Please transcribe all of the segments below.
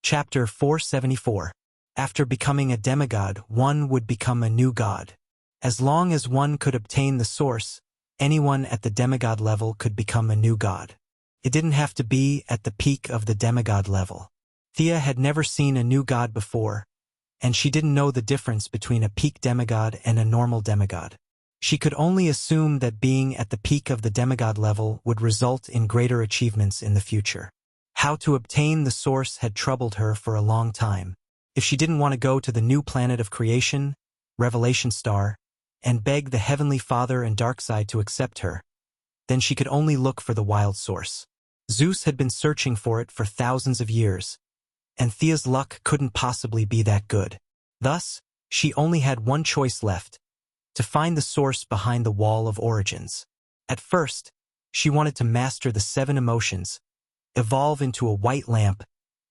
Chapter 474. After becoming a demigod, one would become a new god. As long as one could obtain the source, anyone at the demigod level could become a new god. It didn't have to be at the peak of the demigod level. Thea had never seen a new god before, and she didn't know the difference between a peak demigod and a normal demigod. She could only assume that being at the peak of the demigod level would result in greater achievements in the future. How to obtain the source had troubled her for a long time. If she didn't want to go to the new planet of creation, Revelation Star, and beg the Heavenly Father and Darkseid to accept her, then she could only look for the wild source. Zeus had been searching for it for thousands of years, and Thea's luck couldn't possibly be that good. Thus, she only had one choice left: to find the source behind the Wall of Origins. At first, she wanted to master the 7 emotions, evolve into a white lamp,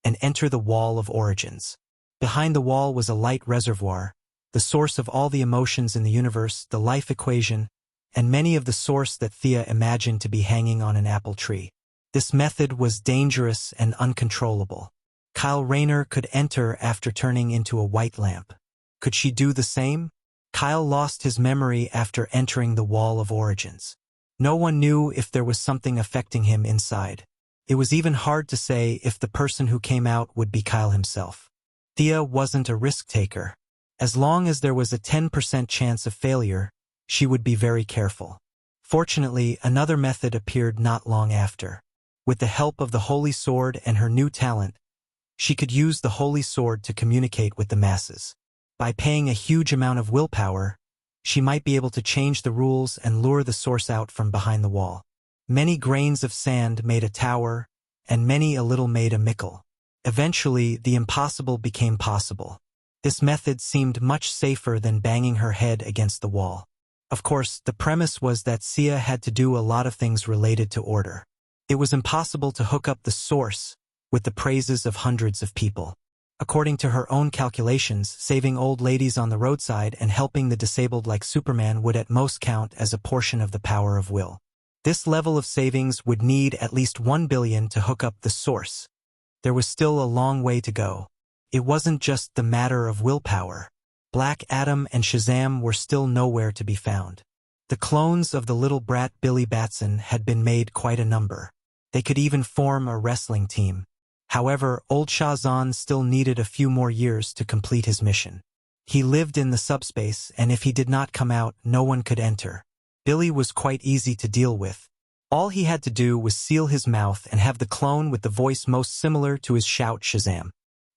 and enter the Wall of Origins. Behind the wall was a light reservoir, the source of all the emotions in the universe, the life equation, and many of the source that Thea imagined to be hanging on an apple tree. This method was dangerous and uncontrollable. Kyle Rayner could enter after turning into a white lamp. Could she do the same? Kyle lost his memory after entering the Wall of Origins. No one knew if there was something affecting him inside. It was even hard to say if the person who came out would be Kyle himself. Thea wasn't a risk-taker. As long as there was a 10% chance of failure, she would be very careful. Fortunately, another method appeared not long after. With the help of the Holy Sword and her new talent, she could use the Holy Sword to communicate with the masses. By paying a huge amount of willpower, she might be able to change the rules and lure the source out from behind the wall. Many grains of sand made a tower, and many a little made a mickle. Eventually, the impossible became possible. This method seemed much safer than banging her head against the wall. Of course, the premise was that Sia had to do a lot of things related to order. It was impossible to hook up the source with the praises of hundreds of people. According to her own calculations, saving old ladies on the roadside and helping the disabled like Superman would at most count as a portion of the power of will. This level of savings would need at least 1 billion to hook up the source. There was still a long way to go. It wasn't just the matter of willpower. Black Adam and Shazam were still nowhere to be found. The clones of the little brat Billy Batson had been made quite a number. They could even form a wrestling team. However, old Shazam still needed a few more years to complete his mission. He lived in the subspace, and if he did not come out, no one could enter. Billy was quite easy to deal with. All he had to do was seal his mouth and have the clone with the voice most similar to his shout Shazam.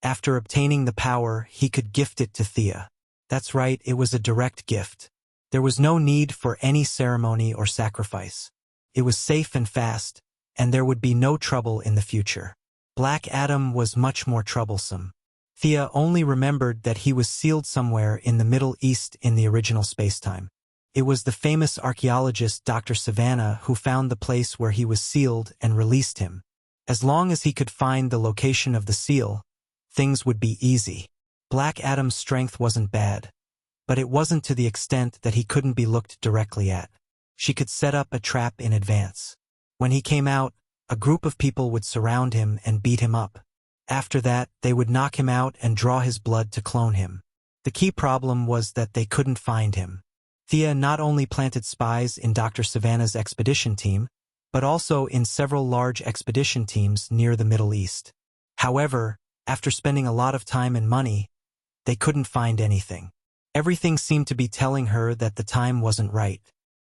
After obtaining the power, he could gift it to Thea. That's right, it was a direct gift. There was no need for any ceremony or sacrifice. It was safe and fast, and there would be no trouble in the future. Black Adam was much more troublesome. Thea only remembered that he was sealed somewhere in the Middle East in the original spacetime. It was the famous archaeologist Dr. Savannah who found the place where he was sealed and released him. As long as he could find the location of the seal, things would be easy. Black Adam's strength wasn't bad, but it wasn't to the extent that he couldn't be looked directly at. She could set up a trap in advance. When he came out, a group of people would surround him and beat him up. After that, they would knock him out and draw his blood to clone him. The key problem was that they couldn't find him. Thea not only planted spies in Dr. Savannah's expedition team, but also in several large expedition teams near the Middle East. However, after spending a lot of time and money, they couldn't find anything. Everything seemed to be telling her that the time wasn't right.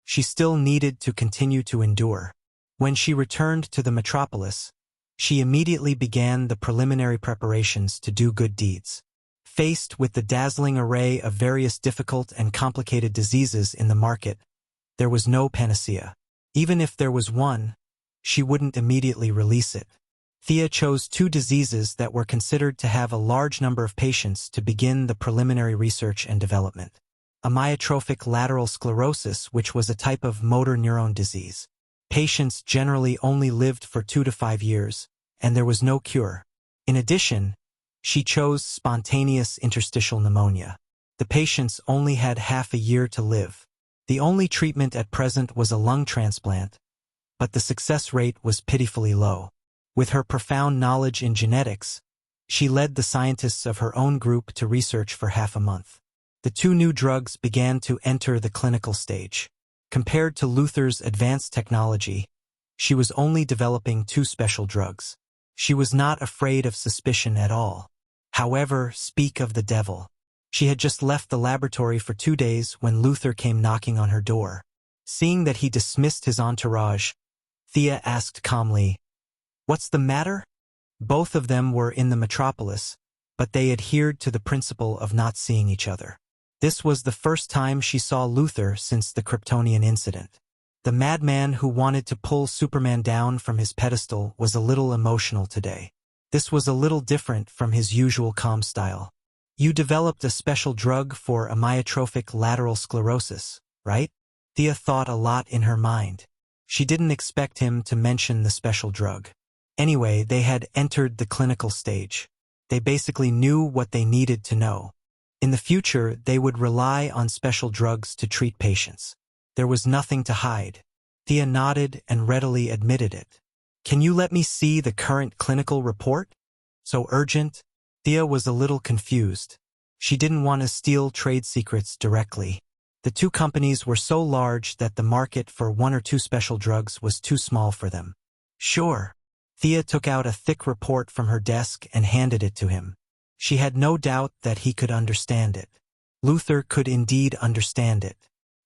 She still needed to continue to endure. When she returned to the metropolis, she immediately began the preliminary preparations to do good deeds. Faced with the dazzling array of various difficult and complicated diseases in the market, there was no panacea. Even if there was one, she wouldn't immediately release it. Thea chose 2 diseases that were considered to have a large number of patients to begin the preliminary research and development. Amyotrophic lateral sclerosis, which was a type of motor neuron disease. Patients generally only lived for 2 to 5 years, and there was no cure. In addition, she chose spontaneous interstitial pneumonia. The patients only had half a year to live. The only treatment at present was a lung transplant, but the success rate was pitifully low. With her profound knowledge in genetics, She led the scientists of her own group to research for half a month. The two new drugs began to enter the clinical stage. Compared to Luther's advanced technology, she was only developing two special drugs. She was not afraid of suspicion at all. However, speak of the devil. She had just left the laboratory for 2 days when Luther came knocking on her door. Seeing that he dismissed his entourage, Thea asked calmly, "What's the matter?" Both of them were in the metropolis, but they adhered to the principle of not seeing each other. This was the first time she saw Luther since the Kryptonian incident. The madman who wanted to pull Superman down from his pedestal was a little emotional today. This was a little different from his usual calm style. "You developed a special drug for amyotrophic lateral sclerosis, right?" Thea thought a lot in her mind. She didn't expect him to mention the special drug. Anyway, they had entered the clinical stage. They basically knew what they needed to know. In the future, they would rely on special drugs to treat patients. There was nothing to hide. Thea nodded and readily admitted it. "Can you let me see the current clinical report?" "So urgent?" Thea was a little confused. She didn't want to steal trade secrets directly. The two companies were so large that the market for one or two special drugs was too small for them. "Sure." Thea took out a thick report from her desk and handed it to him. She had no doubt that he could understand it. Luther could indeed understand it.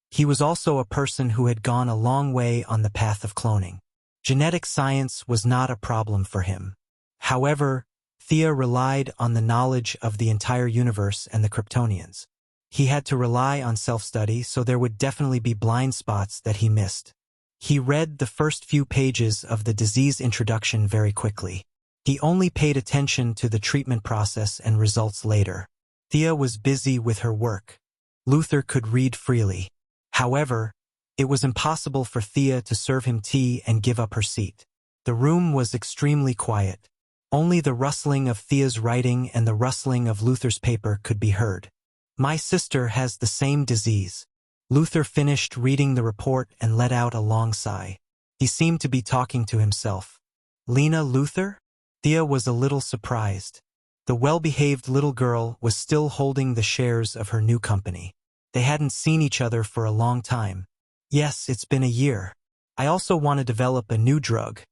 He was also a person who had gone a long way on the path of cloning. Genetic science was not a problem for him. However, Thea relied on the knowledge of the entire universe and the Kryptonians. He had to rely on self-study, so there would definitely be blind spots that he missed. He read the first few pages of the disease introduction very quickly. He only paid attention to the treatment process and results later. Thea was busy with her work. Luther could read freely. However, it was impossible for Thea to serve him tea and give up her seat. The room was extremely quiet. Only the rustling of Thea's writing and the rustling of Luther's paper could be heard. "My sister has the same disease." Luther finished reading the report and let out a long sigh. He seemed to be talking to himself. "Lena Luther?" Thea was a little surprised. The well-behaved little girl was still holding the shares of her new company. They hadn't seen each other for a long time. "Yes, it's been a year. I also want to develop a new drug.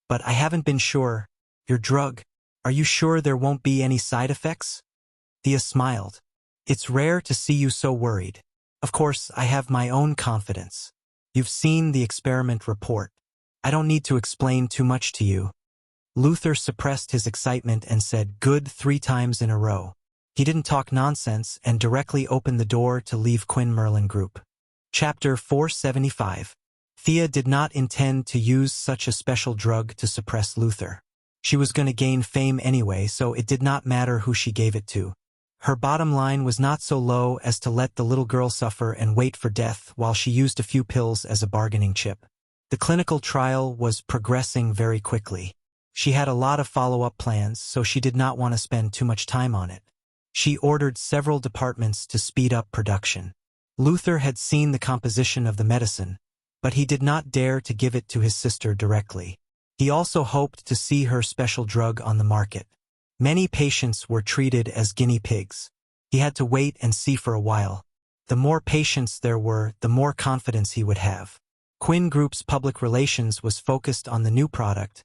But I haven't been sure." "Your drug? Are you sure there won't be any side effects?" Thea smiled. "It's rare to see you so worried. Of course, I have my own confidence. You've seen the experiment report. I don't need to explain too much to you." Luther suppressed his excitement and said "good" 3 times in a row. He didn't talk nonsense and directly opened the door to leave Quinn Merlin Group. Chapter 475. Thea did not intend to use such a special drug to suppress Luther. She was going to gain fame anyway, so it did not matter who she gave it to. Her bottom line was not so low as to let the little girl suffer and wait for death while she used a few pills as a bargaining chip. The clinical trial was progressing very quickly. She had a lot of follow-up plans, so she did not want to spend too much time on it. She ordered several departments to speed up production. Luther had seen the composition of the medicine, but he did not dare to give it to his sister directly. He also hoped to see her special drug on the market. Many patients were treated as guinea pigs. He had to wait and see for a while. The more patients there were, the more confidence he would have. Quinn Group's public relations was focused on the new product,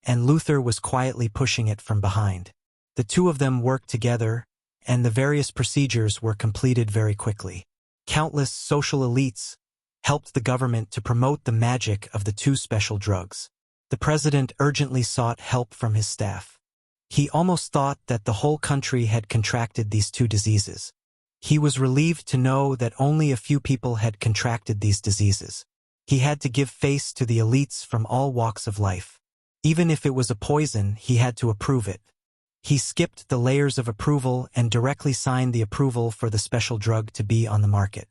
and Luther was quietly pushing it from behind. The two of them worked together, and the various procedures were completed very quickly. Countless social elites helped the government to promote the magic of the two special drugs. The president urgently sought help from his staff. He almost thought that the whole country had contracted these two diseases. He was relieved to know that only a few people had contracted these diseases. He had to give face to the elites from all walks of life. Even if it was a poison, he had to approve it. He skipped the layers of approval and directly signed the approval for the special drug to be on the market.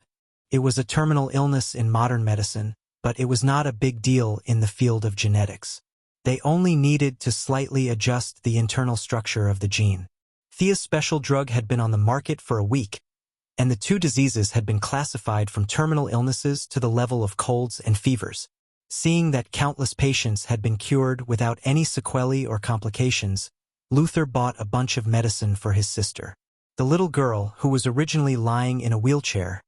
It was a terminal illness in modern medicine, but it was not a big deal in the field of genetics. They only needed to slightly adjust the internal structure of the gene. Thea's special drug had been on the market for a week, and the two diseases had been classified from terminal illnesses to the level of colds and fevers. Seeing that countless patients had been cured without any sequelae or complications, Luther bought a bunch of medicine for his sister. The little girl, who was originally lying in a wheelchair,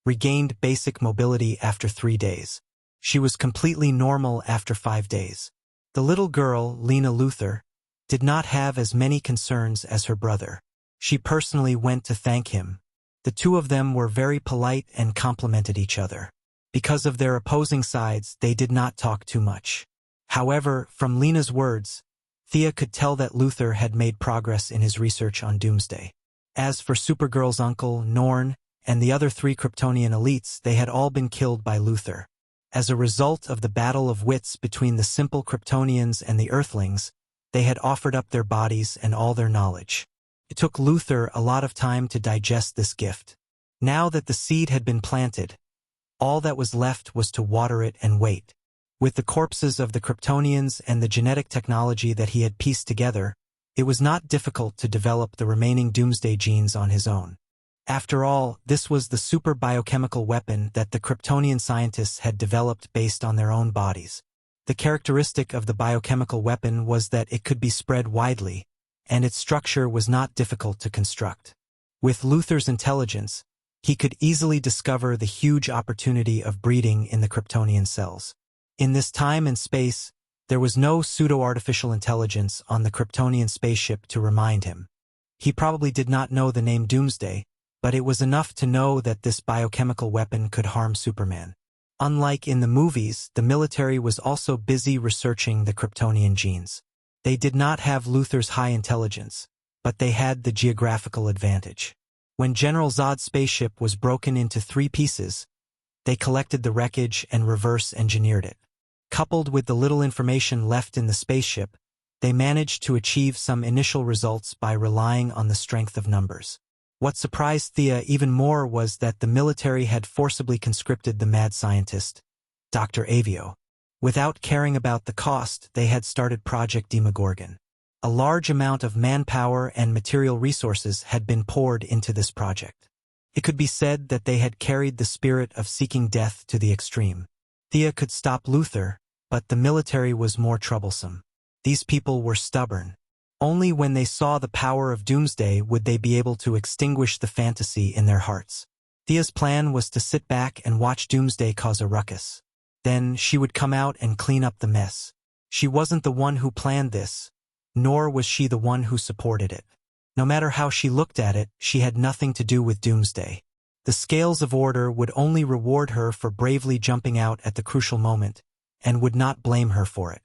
regained basic mobility after 3 days. She was completely normal after 5 days. The little girl, Lena Luther, did not have as many concerns as her brother. She personally went to thank him. The two of them were very polite and complimented each other. Because of their opposing sides, they did not talk too much. However, from Lena's words, Thea could tell that Luther had made progress in his research on Doomsday. As for Supergirl's uncle, Norn, and the other 3 Kryptonian elites, they had all been killed by Luther. As a result of the battle of wits between the simple Kryptonians and the Earthlings, they had offered up their bodies and all their knowledge. It took Luther a lot of time to digest this gift. Now that the seed had been planted, all that was left was to water it and wait. With the corpses of the Kryptonians and the genetic technology that he had pieced together, it was not difficult to develop the remaining Doomsday genes on his own. After all, this was the super biochemical weapon that the Kryptonian scientists had developed based on their own bodies. The characteristic of the biochemical weapon was that it could be spread widely, and its structure was not difficult to construct. With Luther's intelligence, he could easily discover the huge opportunity of breeding in the Kryptonian cells. In this time and space, there was no pseudo-artificial intelligence on the Kryptonian spaceship to remind him. He probably did not know the name Doomsday, but it was enough to know that this biochemical weapon could harm Superman. Unlike in the movies, the military was also busy researching the Kryptonian genes. They did not have Luther's high intelligence, but they had the geographical advantage. When General Zod's spaceship was broken into 3 pieces, they collected the wreckage and reverse-engineered it. Coupled with the little information left in the spaceship, they managed to achieve some initial results by relying on the strength of numbers. What surprised Thea even more was that the military had forcibly conscripted the mad scientist, Dr. Avio. Without caring about the cost, they had started Project Demogorgon. A large amount of manpower and material resources had been poured into this project. It could be said that they had carried the spirit of seeking death to the extreme. Thea could stop Luther, but the military was more troublesome. These people were stubborn. Only when they saw the power of Doomsday would they be able to extinguish the fantasy in their hearts. Thea's plan was to sit back and watch Doomsday cause a ruckus. Then she would come out and clean up the mess. She wasn't the one who planned this, nor was she the one who supported it. No matter how she looked at it, she had nothing to do with Doomsday. The scales of order would only reward her for bravely jumping out at the crucial moment, and would not blame her for it.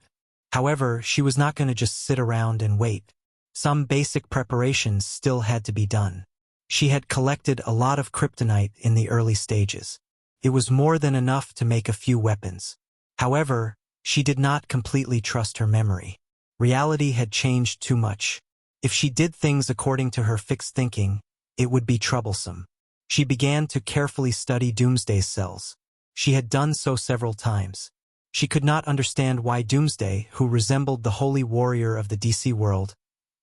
However, she was not going to just sit around and wait. Some basic preparations still had to be done. She had collected a lot of kryptonite in the early stages. It was more than enough to make a few weapons. However, she did not completely trust her memory. Reality had changed too much. If she did things according to her fixed thinking, it would be troublesome. She began to carefully study Doomsday's cells. She had done so several times. She could not understand why Doomsday, who resembled the holy warrior of the DC world,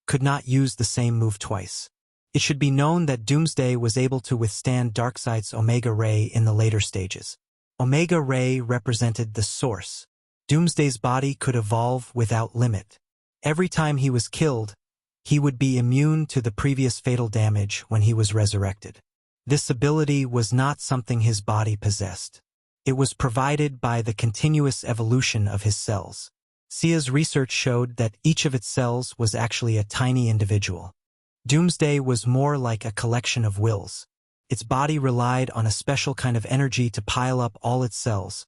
could not use the same move twice. It should be known that Doomsday was able to withstand Darkseid's Omega Ray in the later stages. Omega Ray represented the source. Doomsday's body could evolve without limit. Every time he was killed, he would be immune to the previous fatal damage when he was resurrected. This ability was not something his body possessed. It was provided by the continuous evolution of his cells. Sia's research showed that each of its cells was actually a tiny individual. Doomsday was more like a collection of wills. Its body relied on a special kind of energy to pile up all its cells,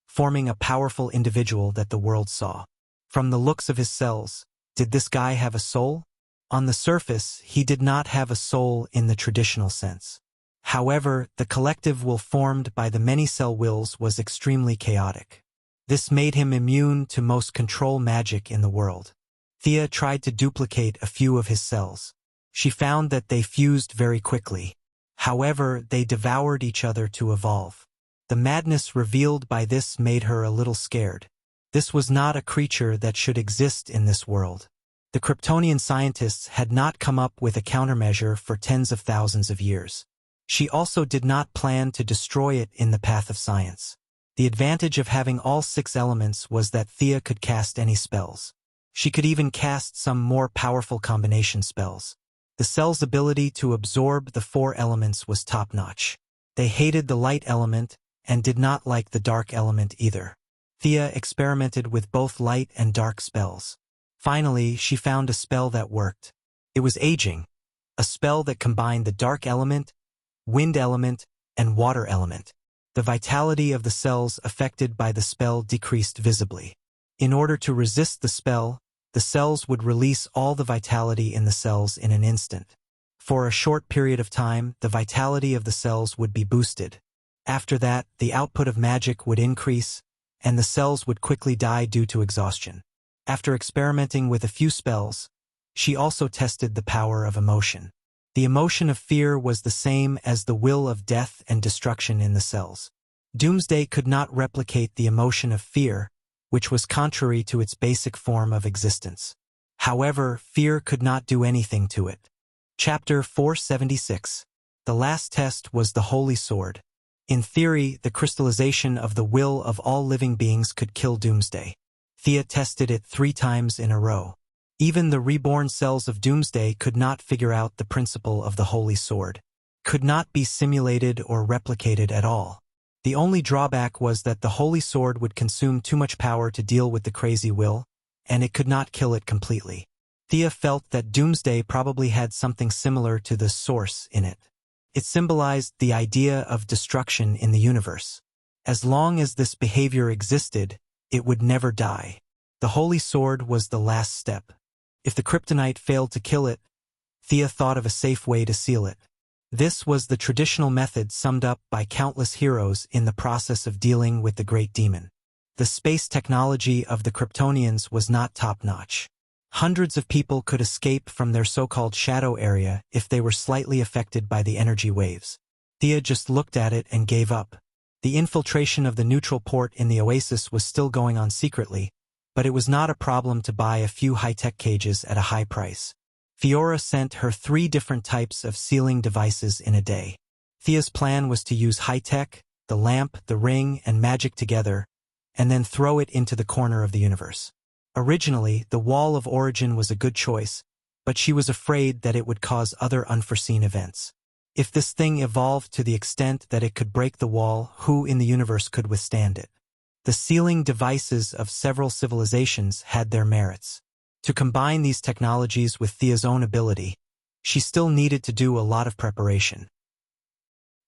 forming a powerful individual that the world saw. From the looks of his cells, did this guy have a soul? On the surface, he did not have a soul in the traditional sense. However, the collective will formed by the many cell wills was extremely chaotic. This made him immune to most control magic in the world. Thea tried to duplicate a few of his cells. She found that they fused very quickly. However, they devoured each other to evolve. The madness revealed by this made her a little scared. This was not a creature that should exist in this world. The Kryptonian scientists had not come up with a countermeasure for tens of thousands of years. She also did not plan to destroy it in the path of science. The advantage of having all 6 elements was that Thea could cast any spells. She could even cast some more powerful combination spells. The cell's ability to absorb the 4 elements was top-notch. They hated the light element and did not like the dark element either. Thea experimented with both light and dark spells. Finally, she found a spell that worked. It was aging, a spell that combined the dark element, wind element, and water element. The vitality of the cells affected by the spell decreased visibly. In order to resist the spell, the cells would release all the vitality in the cells in an instant. For a short period of time, the vitality of the cells would be boosted. After that, the output of magic would increase, and the cells would quickly die due to exhaustion. After experimenting with a few spells, she also tested the power of emotion. The emotion of fear was the same as the will of death and destruction in the cells. Doomsday could not replicate the emotion of fear, which was contrary to its basic form of existence. However, fear could not do anything to it. Chapter 476. The last test was the Holy Sword. In theory, the crystallization of the will of all living beings could kill Doomsday. Thea tested it 3 times in a row. Even the reborn cells of Doomsday could not figure out the principle of the Holy Sword. Could not be simulated or replicated at all. The only drawback was that the Holy Sword would consume too much power to deal with the crazy will, and it could not kill it completely. Thea felt that Doomsday probably had something similar to the Source in it. It symbolized the idea of destruction in the universe. As long as this behavior existed, it would never die. The Holy Sword was the last step. If the kryptonite failed to kill it, Thea thought of a safe way to seal it. This was the traditional method summed up by countless heroes in the process of dealing with the Great Demon. The space technology of the Kryptonians was not top-notch. Hundreds of people could escape from their so-called shadow area if they were slightly affected by the energy waves. Thea just looked at it and gave up. The infiltration of the neutral port in the Oasis was still going on secretly, but it was not a problem to buy a few high-tech cages at a high price. Fiora sent her 3 different types of sealing devices in a day. Thea's plan was to use high-tech, the lamp, the ring, and magic together, and then throw it into the corner of the universe. Originally, the Wall of Origin was a good choice, but she was afraid that it would cause other unforeseen events. If this thing evolved to the extent that it could break the wall, who in the universe could withstand it? The sealing devices of several civilizations had their merits. To combine these technologies with Thea's own ability, she still needed to do a lot of preparation.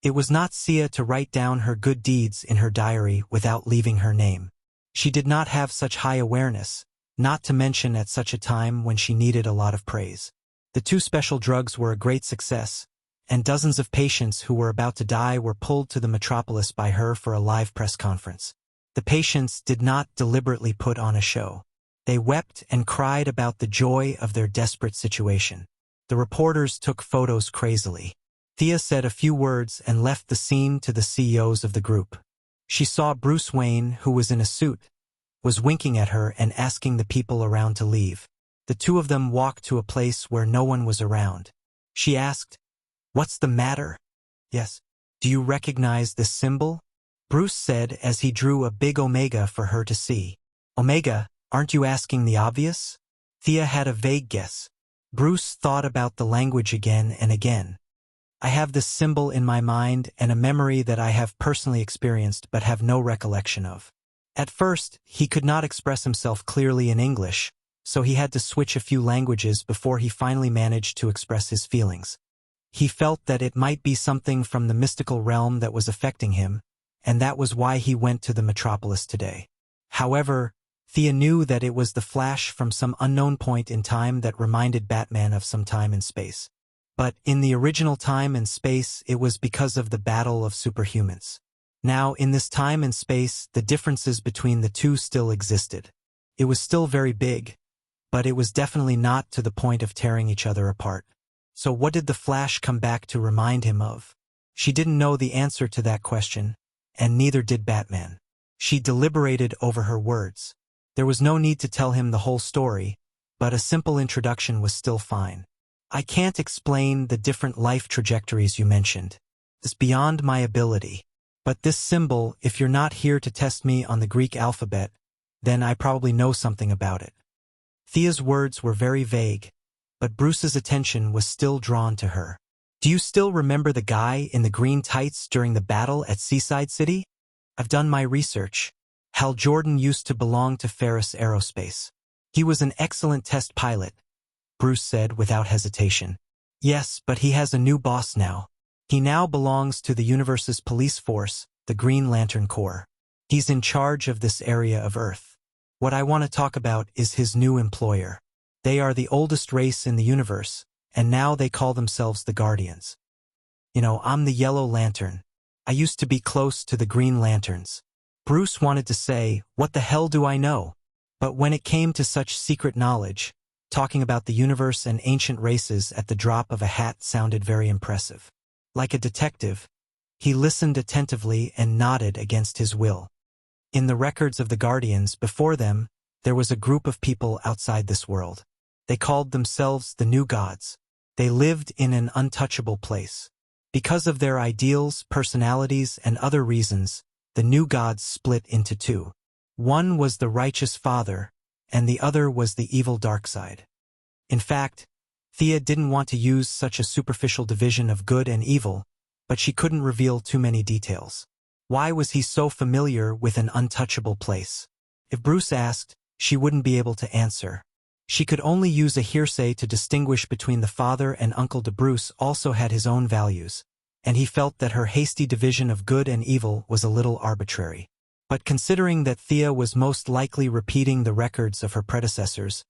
It was not Sia to write down her good deeds in her diary without leaving her name. She did not have such high awareness, not to mention at such a time when she needed a lot of praise. The 2 special drugs were a great success, and dozens of patients who were about to die were pulled to the metropolis by her for a live press conference. The patients did not deliberately put on a show. They wept and cried about the joy of their desperate situation. The reporters took photos crazily. Thea said a few words and left the scene to the CEOs of the group. She saw Bruce Wayne, who was in a suit, was winking at her and asking the people around to leave. The 2 of them walked to a place where no one was around. She asked, "What's the matter?" "Yes. Do you recognize this symbol?" Bruce said as he drew a big omega for her to see. "Omega, aren't you asking the obvious?" Thea had a vague guess. Bruce thought about the language again and again. "I have this symbol in my mind and a memory that I have personally experienced but have no recollection of." At first, he could not express himself clearly in English, so he had to switch a few languages before he finally managed to express his feelings. He felt that it might be something from the mystical realm that was affecting him, and that was why he went to the metropolis today. However, Thea knew that it was the flash from some unknown point in time that reminded Batman of some time and space. But in the original time and space, it was because of the battle of superhumans. Now, in this time and space, the differences between the 2 still existed. It was still very big, but it was definitely not to the point of tearing each other apart. So what did the Flash come back to remind him of? She didn't know the answer to that question, and neither did Batman. She deliberated over her words. There was no need to tell him the whole story, but a simple introduction was still fine. "I can't explain the different life trajectories you mentioned. It's beyond my ability. But this symbol, if you're not here to test me on the Greek alphabet, then I probably know something about it." Thea's words were very vague, but Bruce's attention was still drawn to her. Do you still remember the guy in the green tights during the battle at Seaside City? I've done my research. Hal Jordan used to belong to Ferris Aerospace. He was an excellent test pilot, Bruce said without hesitation. Yes, but he has a new boss now. He now belongs to the universe's police force, the Green Lantern Corps. He's in charge of this area of Earth. What I want to talk about is his new employer. They are the oldest race in the universe, and now they call themselves the Guardians. You know, I'm the Yellow Lantern. I used to be close to the Green Lanterns. Bruce wanted to say, what the hell do I know? But when it came to such secret knowledge, talking about the universe and ancient races at the drop of a hat sounded very impressive. Like a detective, he listened attentively and nodded against his will. In the records of the Guardians before them, there was a group of people outside this world. They called themselves the New Gods. They lived in an untouchable place. Because of their ideals, personalities, and other reasons, the New Gods split into two. One was the righteous father, and the other was the evil dark side. In fact, Thea didn't want to use such a superficial division of good and evil, but she couldn't reveal too many details. Why was he so familiar with an untouchable place? If Bruce asked, she wouldn't be able to answer. She could only use a hearsay to distinguish between the father and Uncle de Bruce also had his own values, and he felt that her hasty division of good and evil was a little arbitrary. But considering that Thea was most likely repeating the records of her predecessors,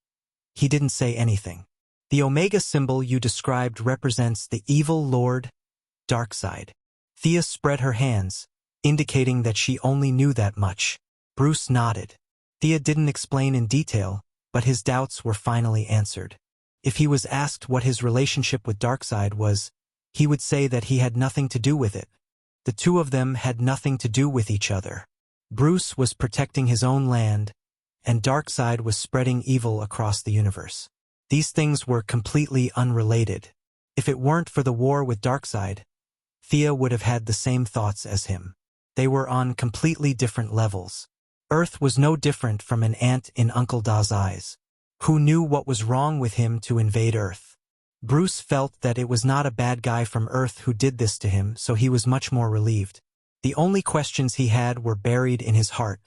he didn't say anything. The Omega symbol you described represents the evil Lord, Darkseid. Thea spread her hands, indicating that she only knew that much. Bruce nodded. Thea didn't explain in detail, but his doubts were finally answered. If he was asked what his relationship with Darkseid was, he would say that he had nothing to do with it. The two of them had nothing to do with each other. Bruce was protecting his own land, and Darkseid was spreading evil across the universe. These things were completely unrelated. If it weren't for the war with Darkseid, Thea would have had the same thoughts as him. They were on completely different levels. Earth was no different from an ant in Uncle Da's eyes. Who knew what was wrong with him to invade Earth? Bruce felt that it was not a bad guy from Earth who did this to him, so he was much more relieved. The only questions he had were buried in his heart,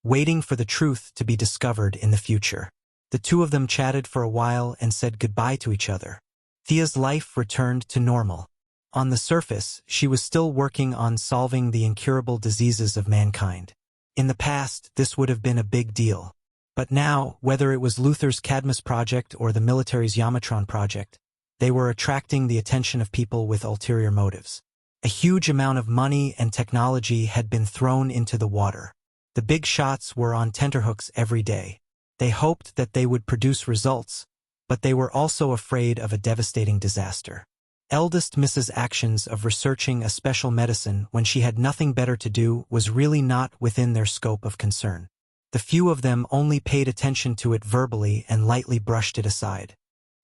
waiting for the truth to be discovered in the future. The two of them chatted for a while and said goodbye to each other. Thea's life returned to normal. On the surface, she was still working on solving the incurable diseases of mankind. In the past, this would have been a big deal. But now, whether it was Luther's Cadmus project or the military's Yamatron project, they were attracting the attention of people with ulterior motives. A huge amount of money and technology had been thrown into the water. The big shots were on tenterhooks every day. They hoped that they would produce results, but they were also afraid of a devastating disaster. Eldest Mrs. actions of researching a special medicine when she had nothing better to do was really not within their scope of concern. The few of them only paid attention to it verbally and lightly brushed it aside.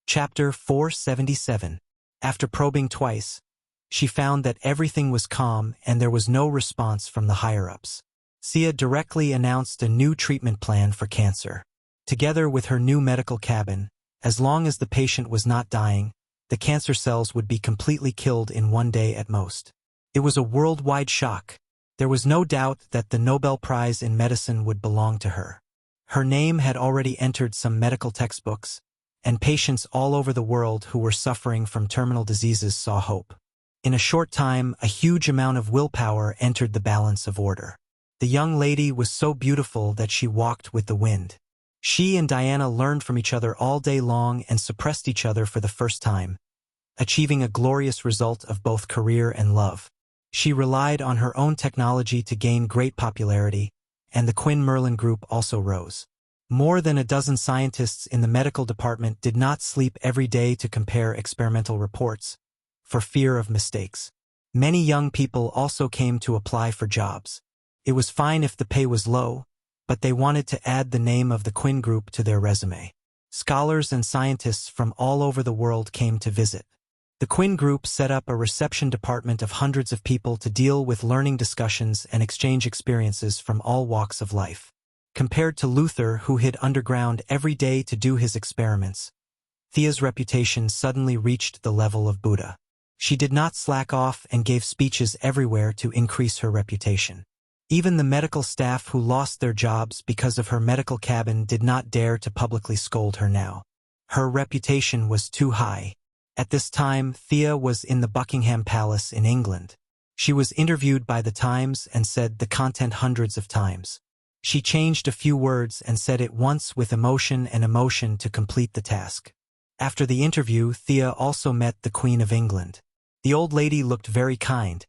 Chapter 477. After probing twice, she found that everything was calm and there was no response from the higher-ups. Sia directly announced a new treatment plan for cancer. Together with her new medical cabin, as long as the patient was not dying, the cancer cells would be completely killed in one day at most. It was a worldwide shock. There was no doubt that the Nobel Prize in Medicine would belong to her. Her name had already entered some medical textbooks, and patients all over the world who were suffering from terminal diseases saw hope. In a short time, a huge amount of willpower entered the balance of order. The young lady was so beautiful that she walked with the wind. She and Diana learned from each other all day long and suppressed each other for the first time, achieving a glorious result of both career and love. She relied on her own technology to gain great popularity, and the Quinn Merlin Group also rose. More than a dozen scientists in the medical department did not sleep every day to compare experimental reports, for fear of mistakes. Many young people also came to apply for jobs. It was fine if the pay was low, but they wanted to add the name of the Quinn Group to their resume. Scholars and scientists from all over the world came to visit. The Quinn Group set up a reception department of hundreds of people to deal with learning discussions and exchange experiences from all walks of life. Compared to Luther, who hid underground every day to do his experiments, Thea's reputation suddenly reached the level of Buddha. She did not slack off and gave speeches everywhere to increase her reputation. Even the medical staff who lost their jobs because of her medical cabin did not dare to publicly scold her now. Her reputation was too high. At this time, Thea was in the Buckingham Palace in England. She was interviewed by the Times and said the content hundreds of times. She changed a few words and said it once with emotion and emotion to complete the task. After the interview, Thea also met the Queen of England. The old lady looked very kind,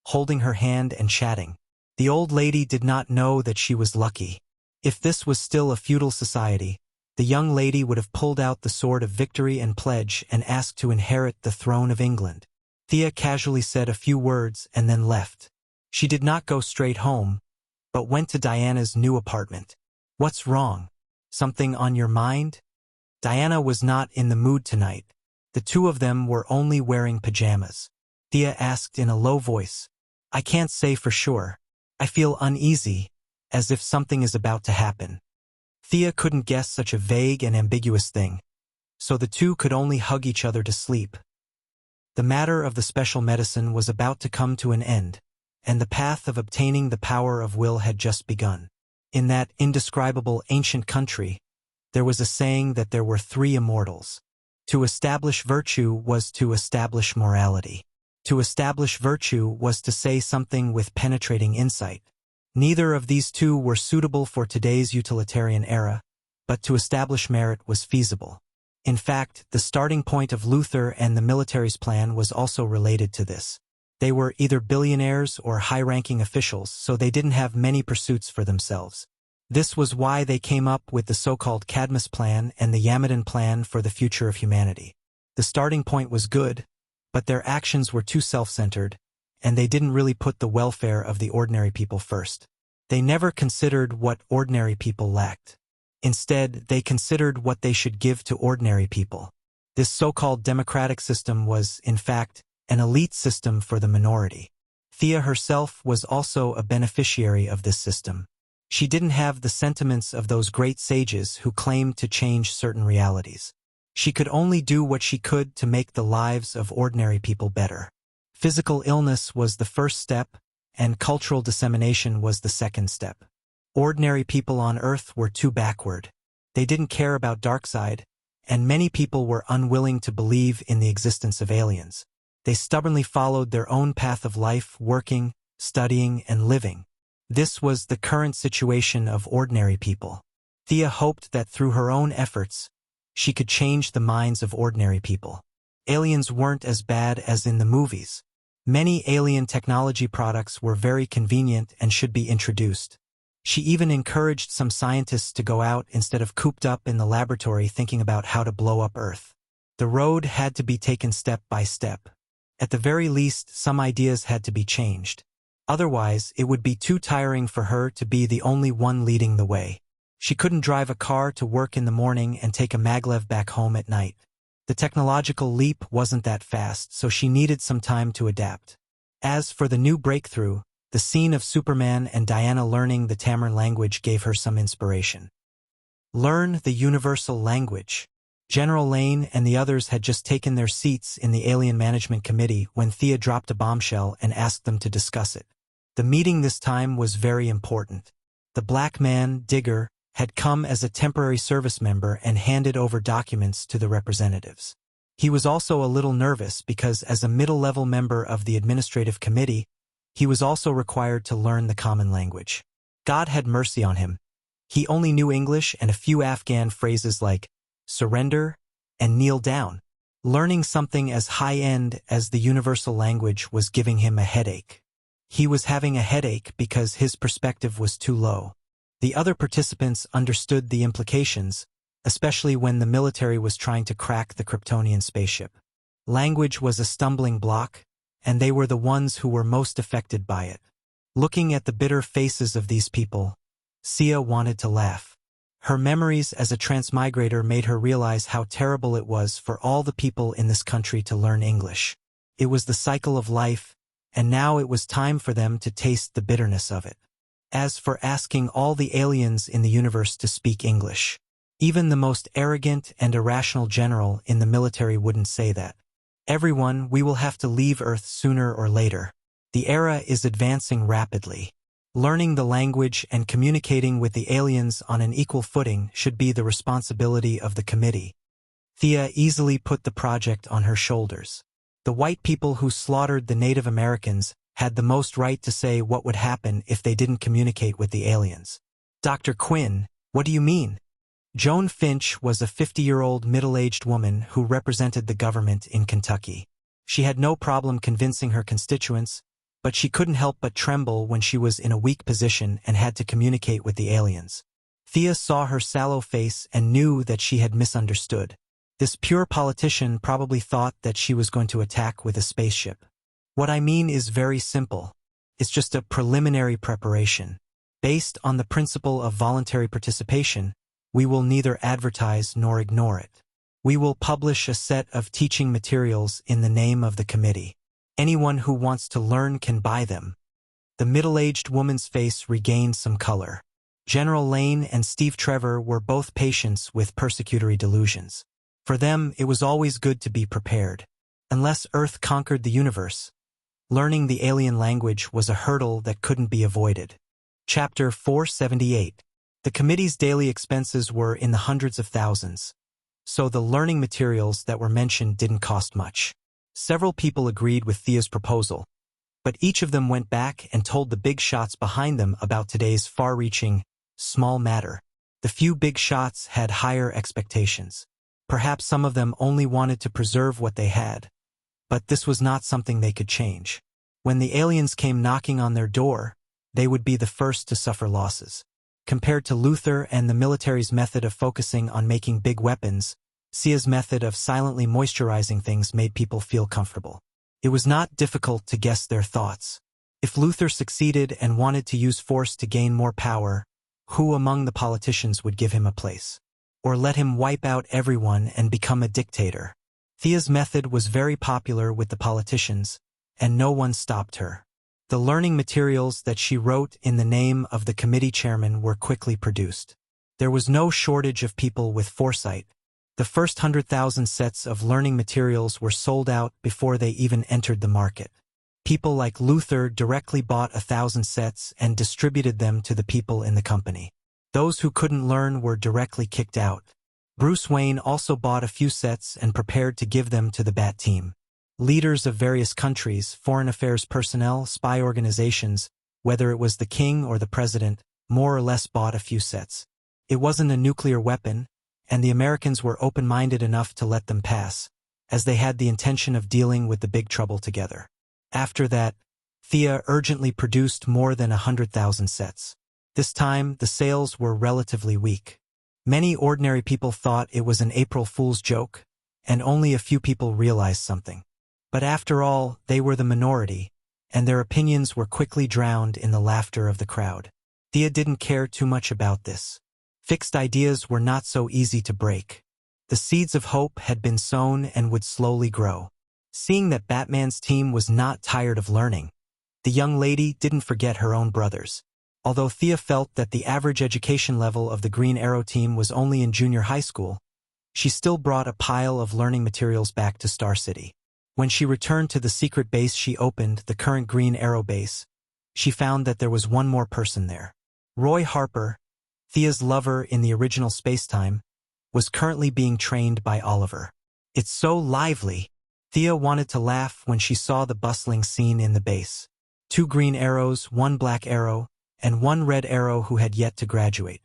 holding her hand and chatting. The old lady did not know that she was lucky. If this was still a feudal society, the young lady would have pulled out the sword of victory and pledge and asked to inherit the throne of England. Thea casually said a few words and then left. She did not go straight home, but went to Diana's new apartment. "What's wrong? Something on your mind?" Diana was not in the mood tonight. The two of them were only wearing pajamas. Thea asked in a low voice, "I can't say for sure. I feel uneasy, as if something is about to happen." Thea couldn't guess such a vague and ambiguous thing, so the two could only hug each other to sleep. The matter of the special medicine was about to come to an end, and the path of obtaining the power of will had just begun. In that indescribable ancient country, there was a saying that there were three immortals. To establish virtue was to establish morality. To establish virtue was to say something with penetrating insight. Neither of these two were suitable for today's utilitarian era, but to establish merit was feasible. In fact, the starting point of Luther and the military's plan was also related to this. They were either billionaires or high-ranking officials, so they didn't have many pursuits for themselves. This was why they came up with the so-called Cadmus Plan and the Yamadan Plan for the future of humanity. The starting point was good, but their actions were too self-centered, and they didn't really put the welfare of the ordinary people first. They never considered what ordinary people lacked. Instead, they considered what they should give to ordinary people. This so-called democratic system was, in fact, an elite system for the minority. Thea herself was also a beneficiary of this system. She didn't have the sentiments of those great sages who claimed to change certain realities. She could only do what she could to make the lives of ordinary people better. Physical illness was the first step, and cultural dissemination was the second step. Ordinary people on Earth were too backward. They didn't care about Darkseid, and many people were unwilling to believe in the existence of aliens. They stubbornly followed their own path of life, working, studying, and living. This was the current situation of ordinary people. Thea hoped that through her own efforts, she could change the minds of ordinary people. Aliens weren't as bad as in the movies. Many alien technology products were very convenient and should be introduced. She even encouraged some scientists to go out instead of cooped up in the laboratory thinking about how to blow up Earth. The road had to be taken step by step. At the very least, some ideas had to be changed. Otherwise, it would be too tiring for her to be the only one leading the way. She couldn't drive a car to work in the morning and take a maglev back home at night. The technological leap wasn't that fast, so she needed some time to adapt. As for the new breakthrough, the scene of Superman and Diana learning the Tamar language gave her some inspiration. Learn the universal language. General Lane and the others had just taken their seats in the Alien Management Committee when Thea dropped a bombshell and asked them to discuss it. The meeting this time was very important. The black man, Digger, had come as a temporary service member and handed over documents to the representatives. He was also a little nervous because as a middle-level member of the administrative committee, he was also required to learn the common language. God had mercy on him. He only knew English and a few Afghan phrases like surrender and kneel down. Learning something as high-end as the universal language was giving him a headache. He was having a headache because his perspective was too low. The other participants understood the implications, especially when the military was trying to crack the Kryptonian spaceship. Language was a stumbling block, and they were the ones who were most affected by it. Looking at the bitter faces of these people, Sia wanted to laugh. Her memories as a transmigrator made her realize how terrible it was for all the people in this country to learn English. It was the cycle of life, and now it was time for them to taste the bitterness of it. As for asking all the aliens in the universe to speak English, even the most arrogant and irrational general in the military wouldn't say that. Everyone, we will have to leave Earth sooner or later. The era is advancing rapidly. Learning the language and communicating with the aliens on an equal footing should be the responsibility of the committee. Thea easily put the project on her shoulders. The white people who slaughtered the Native Americans had the most right to say what would happen if they didn't communicate with the aliens. Dr. Quinn, what do you mean? Joan Finch was a 50-year-old middle-aged woman who represented the government in Kentucky. She had no problem convincing her constituents, but she couldn't help but tremble when she was in a weak position and had to communicate with the aliens. Thea saw her sallow face and knew that she had misunderstood. This pure politician probably thought that she was going to attack with a spaceship. What I mean is very simple. It's just a preliminary preparation. Based on the principle of voluntary participation, we will neither advertise nor ignore it. We will publish a set of teaching materials in the name of the committee. Anyone who wants to learn can buy them. The middle-aged woman's face regained some color. General Lane and Steve Trevor were both patients with persecutory delusions. For them, it was always good to be prepared. Unless Earth conquered the universe, learning the alien language was a hurdle that couldn't be avoided. Chapter 478. The committee's daily expenses were in the hundreds of thousands, so the learning materials that were mentioned didn't cost much. Several people agreed with Thea's proposal, but each of them went back and told the big shots behind them about today's far-reaching, small matter. The few big shots had higher expectations. Perhaps some of them only wanted to preserve what they had, but this was not something they could change. When the aliens came knocking on their door, they would be the first to suffer losses. Compared to Luther and the military's method of focusing on making big weapons, Sia's method of silently moisturizing things made people feel comfortable. It was not difficult to guess their thoughts. If Luther succeeded and wanted to use force to gain more power, who among the politicians would give him a place? Or let him wipe out everyone and become a dictator? Thea's method was very popular with the politicians, and no one stopped her. The learning materials that she wrote in the name of the committee chairman were quickly produced. There was no shortage of people with foresight. The first 100,000 sets of learning materials were sold out before they even entered the market. People like Luther directly bought 1,000 sets and distributed them to the people in the company. Those who couldn't learn were directly kicked out. Bruce Wayne also bought a few sets and prepared to give them to the Bat team. Leaders of various countries, foreign affairs personnel, spy organizations, whether it was the king or the president, more or less bought a few sets. It wasn't a nuclear weapon, and the Americans were open-minded enough to let them pass, as they had the intention of dealing with the big trouble together. After that, Thea urgently produced more than 100,000 sets. This time, the sales were relatively weak. Many ordinary people thought it was an April Fool's joke, and only a few people realized something. But after all, they were the minority, and their opinions were quickly drowned in the laughter of the crowd. Thea didn't care too much about this. Fixed ideas were not so easy to break. The seeds of hope had been sown and would slowly grow. Seeing that Batman's team was not tired of learning, the young lady didn't forget her own brothers. Although Thea felt that the average education level of the Green Arrow team was only in junior high school, she still brought a pile of learning materials back to Star City. When she returned to the secret base she opened, the current Green Arrow base, she found that there was one more person there. Roy Harper, Thea's lover in the original spacetime, was currently being trained by Oliver. It's so lively. Thea wanted to laugh when she saw the bustling scene in the base. 2 green arrows, 1 black arrow, and 1 red arrow who had yet to graduate.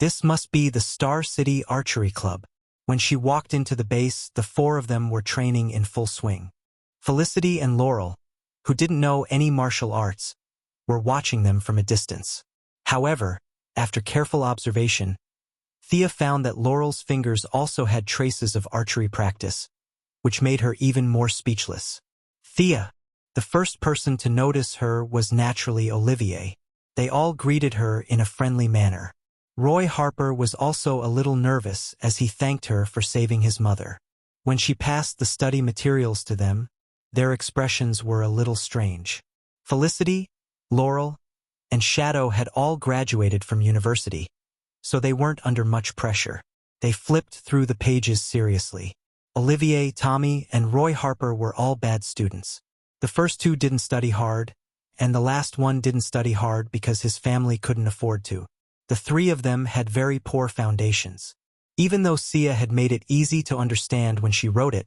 This must be the Star City Archery Club. When she walked into the base, the 4 of them were training in full swing. Felicity and Laurel, who didn't know any martial arts, were watching them from a distance. However, after careful observation, Thea found that Laurel's fingers also had traces of archery practice, which made her even more speechless. Thea, the first person to notice her, was naturally Olivier. They all greeted her in a friendly manner. Roy Harper was also a little nervous as he thanked her for saving his mother. When she passed the study materials to them, their expressions were a little strange. Felicity, Laurel, and Shadow had all graduated from university, so they weren't under much pressure. They flipped through the pages seriously. Olivier, Tommy, and Roy Harper were all bad students. The first two didn't study hard, and the last one didn't study hard because his family couldn't afford to. The three of them had very poor foundations. Even though Sia had made it easy to understand when she wrote it,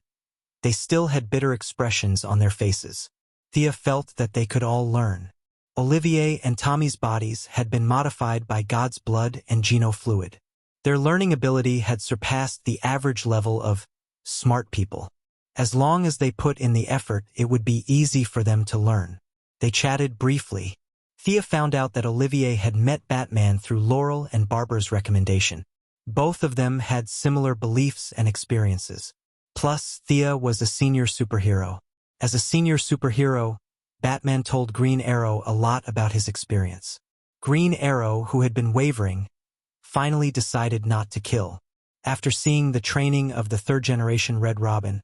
they still had bitter expressions on their faces. Thea felt that they could all learn. Olivier and Tommy's bodies had been modified by God's blood and genofluid. Their learning ability had surpassed the average level of smart people. As long as they put in the effort, it would be easy for them to learn. They chatted briefly. Thea found out that Olivier had met Batman through Laurel and Barbara's recommendation. Both of them had similar beliefs and experiences. Plus, Thea was a senior superhero. As a senior superhero, Batman told Green Arrow a lot about his experience. Green Arrow, who had been wavering, finally decided not to kill. After seeing the training of the third-generation Red Robin,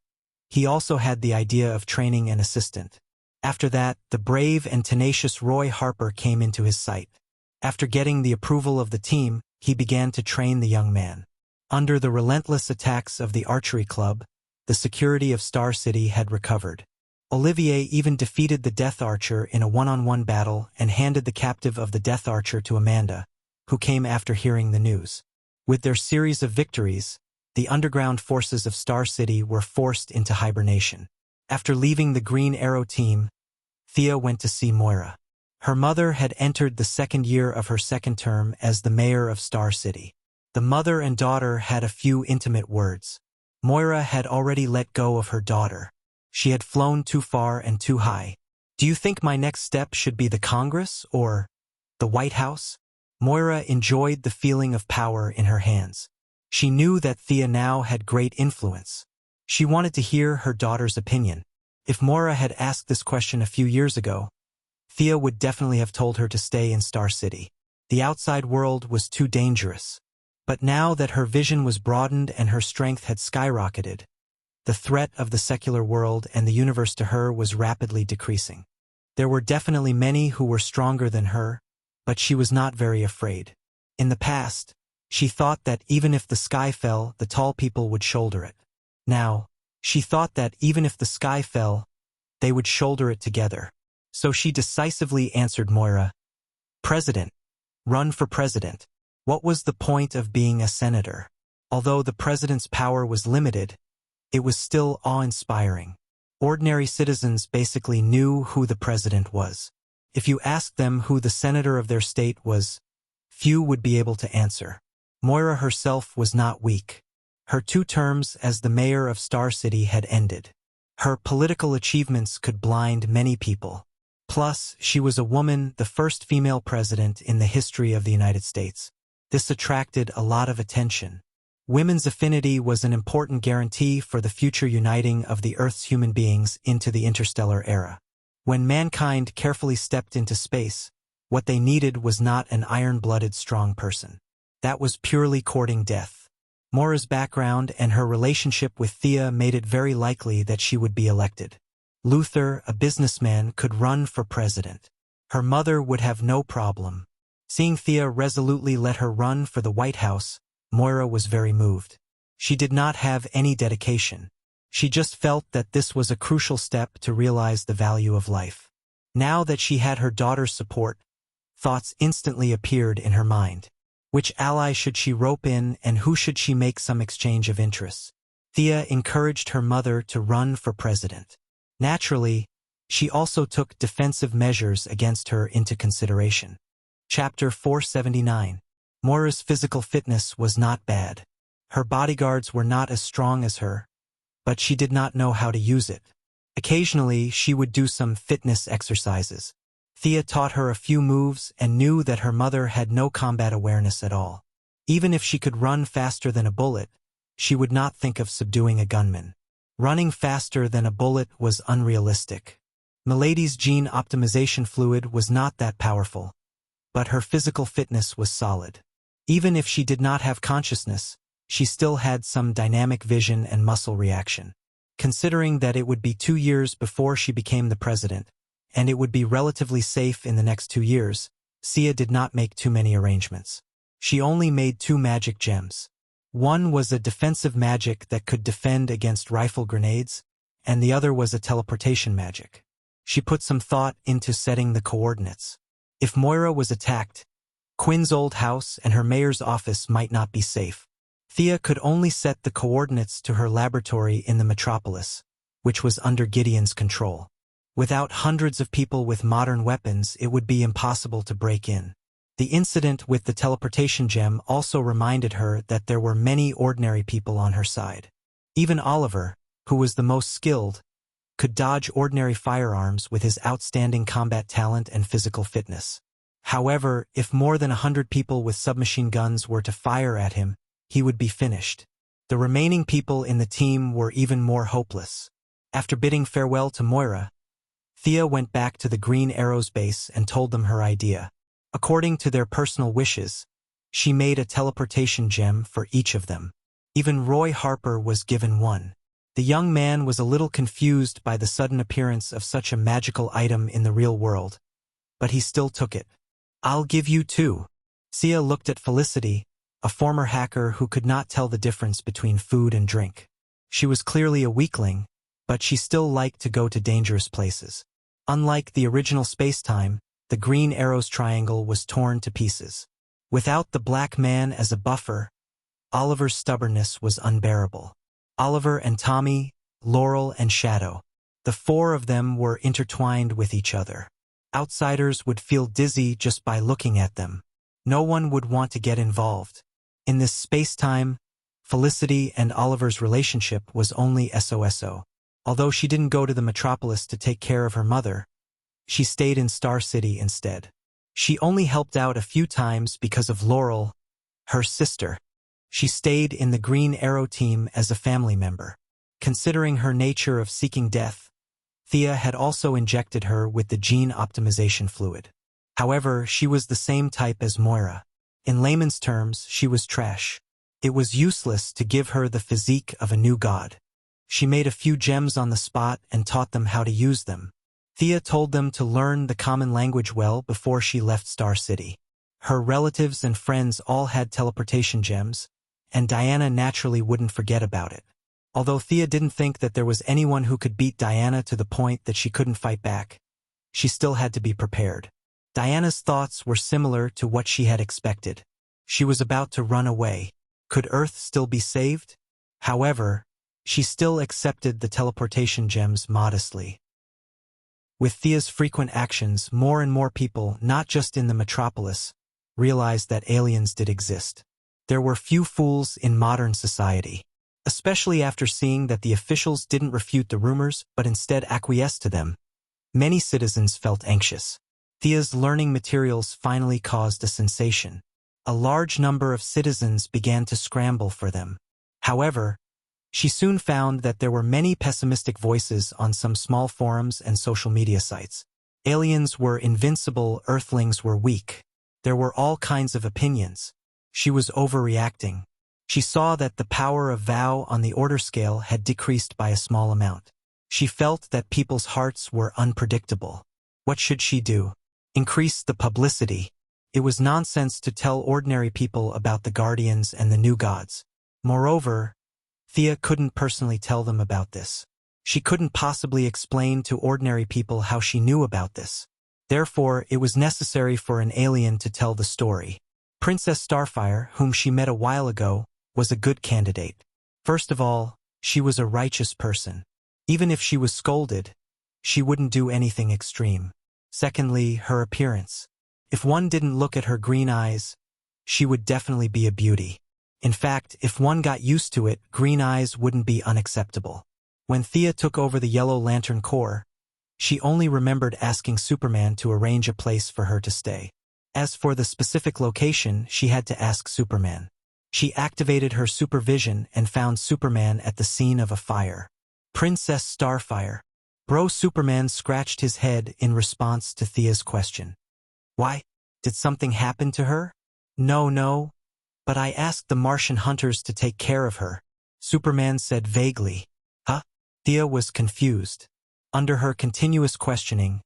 he also had the idea of training an assistant. After that, the brave and tenacious Roy Harper came into his sight. After getting the approval of the team, he began to train the young man. Under the relentless attacks of the archery club, the security of Star City had recovered. Olivier even defeated the Death Archer in a one-on-one battle and handed the captive of the Death Archer to Amanda, who came after hearing the news. With their series of victories, the underground forces of Star City were forced into hibernation. After leaving the Green Arrow team, Thea went to see Moira. Her mother had entered the second year of her second term as the mayor of Star City. The mother and daughter had a few intimate words. Moira had already let go of her daughter. She had flown too far and too high. "Do you think my next step should be the Congress or the White House?" Moira enjoyed the feeling of power in her hands. She knew that Thea now had great influence. She wanted to hear her daughter's opinion. If Moira had asked this question a few years ago, Thea would definitely have told her to stay in Star City. The outside world was too dangerous. But now that her vision was broadened and her strength had skyrocketed, the threat of the secular world and the universe to her was rapidly decreasing. There were definitely many who were stronger than her, but she was not very afraid. In the past, she thought that even if the sky fell, the tall people would shoulder it. Now, she thought that even if the sky fell, they would shoulder it together. So she decisively answered Moira, "President. Run for president." What was the point of being a senator? Although the president's power was limited, it was still awe-inspiring. Ordinary citizens basically knew who the president was. If you asked them who the senator of their state was, few would be able to answer. Moira herself was not weak. Her 2 terms as the mayor of Star City had ended. Her political achievements could blind many people. Plus, she was a woman, the first female president in the history of the United States. This attracted a lot of attention. Women's affinity was an important guarantee for the future uniting of the Earth's human beings into the interstellar era. When mankind carefully stepped into space, what they needed was not an iron-blooded strong person. That was purely courting death. Moira's background and her relationship with Thea made it very likely that she would be elected. Luther, a businessman, could run for president. Her mother would have no problem. Seeing Thea resolutely let her run for the White House, Moira was very moved. She did not have any dedication. She just felt that this was a crucial step to realize the value of life. Now that she had her daughter's support, thoughts instantly appeared in her mind. Which ally should she rope in and who should she make some exchange of interests? Thea encouraged her mother to run for president. Naturally, she also took defensive measures against her into consideration. Chapter 479. Moira's physical fitness was not bad. Her bodyguards were not as strong as her, but she did not know how to use it. Occasionally, she would do some fitness exercises. Thea taught her a few moves and knew that her mother had no combat awareness at all. Even if she could run faster than a bullet, she would not think of subduing a gunman. Running faster than a bullet was unrealistic. Milady's gene optimization fluid was not that powerful, but her physical fitness was solid. Even if she did not have consciousness, she still had some dynamic vision and muscle reaction. Considering that it would be 2 years before she became the president, and it would be relatively safe in the next 2 years, Sia did not make too many arrangements. She only made 2 magic gems. One was a defensive magic that could defend against rifle grenades, and the other was a teleportation magic. She put some thought into setting the coordinates. If Moira was attacked, Quinn's old house and her mayor's office might not be safe. Thea could only set the coordinates to her laboratory in the metropolis, which was under Gideon's control. Without hundreds of people with modern weapons, it would be impossible to break in. The incident with the teleportation gem also reminded her that there were many ordinary people on her side. Even Oliver, who was the most skilled, could dodge ordinary firearms with his outstanding combat talent and physical fitness. However, if more than 100 people with submachine guns were to fire at him, he would be finished. The remaining people in the team were even more hopeless. After bidding farewell to Moira, Thea went back to the Green Arrows base and told them her idea. According to their personal wishes, she made a teleportation gem for each of them. Even Roy Harper was given one. The young man was a little confused by the sudden appearance of such a magical item in the real world, but he still took it. "I'll give you 2. Sia looked at Felicity, a former hacker who could not tell the difference between food and drink. She was clearly a weakling, but she still liked to go to dangerous places. Unlike the original space-time, the Green Arrows triangle was torn to pieces. Without the black man as a buffer, Oliver's stubbornness was unbearable. Oliver and Tommy, Laurel and Shadow. The 4 of them were intertwined with each other. Outsiders would feel dizzy just by looking at them. No one would want to get involved. In this space-time, Felicity and Oliver's relationship was only SOSO. Although she didn't go to the metropolis to take care of her mother, she stayed in Star City instead. She only helped out a few times because of Laurel, her sister. She stayed in the Green Arrow team as a family member. Considering her nature of seeking death, Thea had also injected her with the gene optimization fluid. However, she was the same type as Moira. In layman's terms, she was trash. It was useless to give her the physique of a new god. She made a few gems on the spot and taught them how to use them. Thea told them to learn the common language well before she left Star City. Her relatives and friends all had teleportation gems, and Diana naturally wouldn't forget about it. Although Thea didn't think that there was anyone who could beat Diana to the point that she couldn't fight back, she still had to be prepared. Diana's thoughts were similar to what she had expected. She was about to run away. Could Earth still be saved? However, she still accepted the teleportation gems modestly. With Thea's frequent actions, more and more people, not just in the metropolis, realized that aliens did exist. There were few fools in modern society, especially after seeing that the officials didn't refute the rumors but instead acquiesced to them. Many citizens felt anxious. Thea's learning materials finally caused a sensation. A large number of citizens began to scramble for them. However, she soon found that there were many pessimistic voices on some small forums and social media sites. Aliens were invincible, Earthlings were weak. There were all kinds of opinions. She was overreacting. She saw that the power of Vow on the order scale had decreased by a small amount. She felt that people's hearts were unpredictable. What should she do? Increase the publicity. It was nonsense to tell ordinary people about the Guardians and the new gods. Moreover, Thea couldn't personally tell them about this. She couldn't possibly explain to ordinary people how she knew about this. Therefore, it was necessary for an alien to tell the story. Princess Starfire, whom she met a while ago, was a good candidate. First of all, she was a righteous person. Even if she was scolded, she wouldn't do anything extreme. Secondly, her appearance. If one didn't look at her green eyes, she would definitely be a beauty. In fact, if one got used to it, green eyes wouldn't be unacceptable. When Thea took over the Yellow Lantern Corps, she only remembered asking Superman to arrange a place for her to stay. As for the specific location, she had to ask Superman. She activated her supervision and found Superman at the scene of a fire. Princess Starfire. Bro Superman scratched his head in response to Thea's question. Why? Did something happen to her? No. But I asked the Martian hunters to take care of her, Superman said vaguely. Huh? Thea was confused. Under her continuous questioning,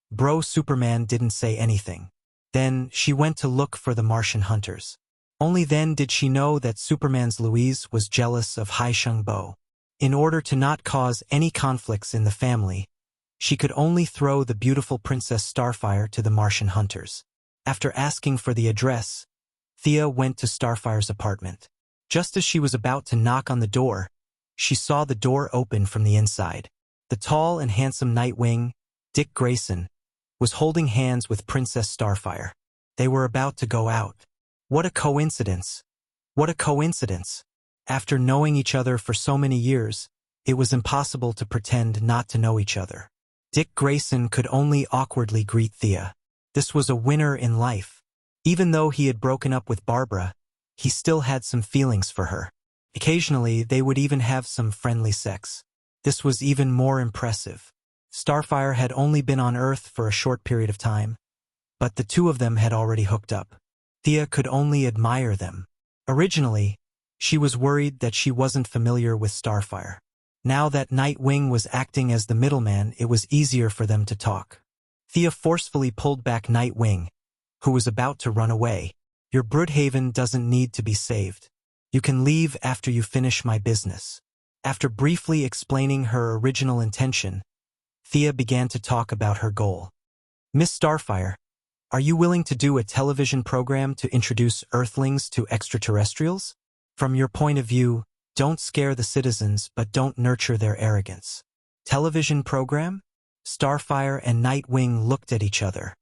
Bro Superman didn't say anything. Then she went to look for the Martian hunters. Only then did she know that Superman's Louise was jealous of Hai Shengbo. In order to not cause any conflicts in the family, she could only throw the beautiful Princess Starfire to the Martian hunters. After asking for the address, Thea went to Starfire's apartment. Just as she was about to knock on the door, she saw the door open from the inside. The tall and handsome Nightwing, Dick Grayson, was holding hands with Princess Starfire. They were about to go out. What a coincidence! What a coincidence! After knowing each other for so many years, it was impossible to pretend not to know each other. Dick Grayson could only awkwardly greet Thea. This was a winner in life. Even though he had broken up with Barbara, he still had some feelings for her. Occasionally, they would even have some friendly sex. This was even more impressive. Starfire had only been on Earth for a short period of time, but the two of them had already hooked up. Thea could only admire them. Originally, she was worried that she wasn't familiar with Starfire. Now that Nightwing was acting as the middleman, it was easier for them to talk. Thea forcefully pulled back Nightwing, who was about to run away. Your Broodhaven doesn't need to be saved. You can leave after you finish my business. After briefly explaining her original intention, Thea began to talk about her goal. Miss Starfire, are you willing to do a television program to introduce Earthlings to extraterrestrials? From your point of view, don't scare the citizens but don't nurture their arrogance. Television program? Starfire and Nightwing looked at each other.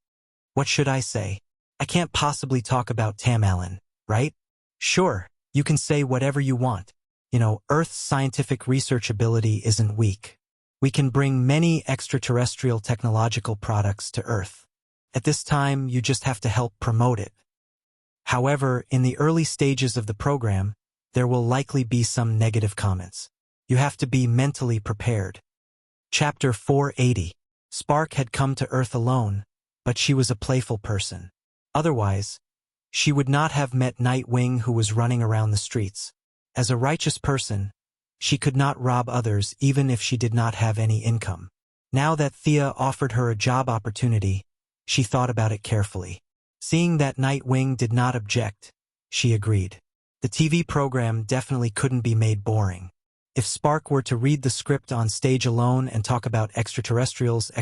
What should I say? I can't possibly talk about Tam Allen, right? Sure, you can say whatever you want. You know, Earth's scientific research ability isn't weak. We can bring many extraterrestrial technological products to Earth. At this time, you just have to help promote it. However, in the early stages of the program, there will likely be some negative comments. You have to be mentally prepared. Chapter 480. Spark had come to Earth alone, but she was a playful person. Otherwise, she would not have met Nightwing, who was running around the streets. As a righteous person, she could not rob others even if she did not have any income. Now that Thea offered her a job opportunity, she thought about it carefully. Seeing that Nightwing did not object, she agreed. The TV program definitely couldn't be made boring. If Spark were to read the script on stage alone and talk about extraterrestrials,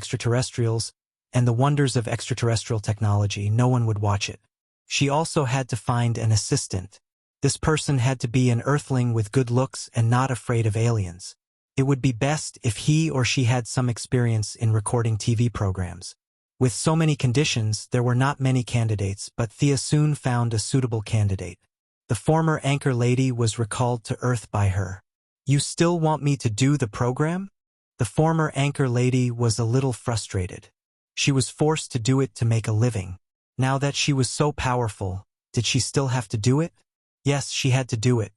and the wonders of extraterrestrial technology, no one would watch it. She also had to find an assistant. This person had to be an Earthling with good looks and not afraid of aliens. It would be best if he or she had some experience in recording TV programs. With so many conditions, there were not many candidates, but Thea soon found a suitable candidate. The former anchor lady was recalled to Earth by her. You still want me to do the program? The former anchor lady was a little frustrated. She was forced to do it to make a living. Now that she was so powerful, did she still have to do it? Yes, she had to do it.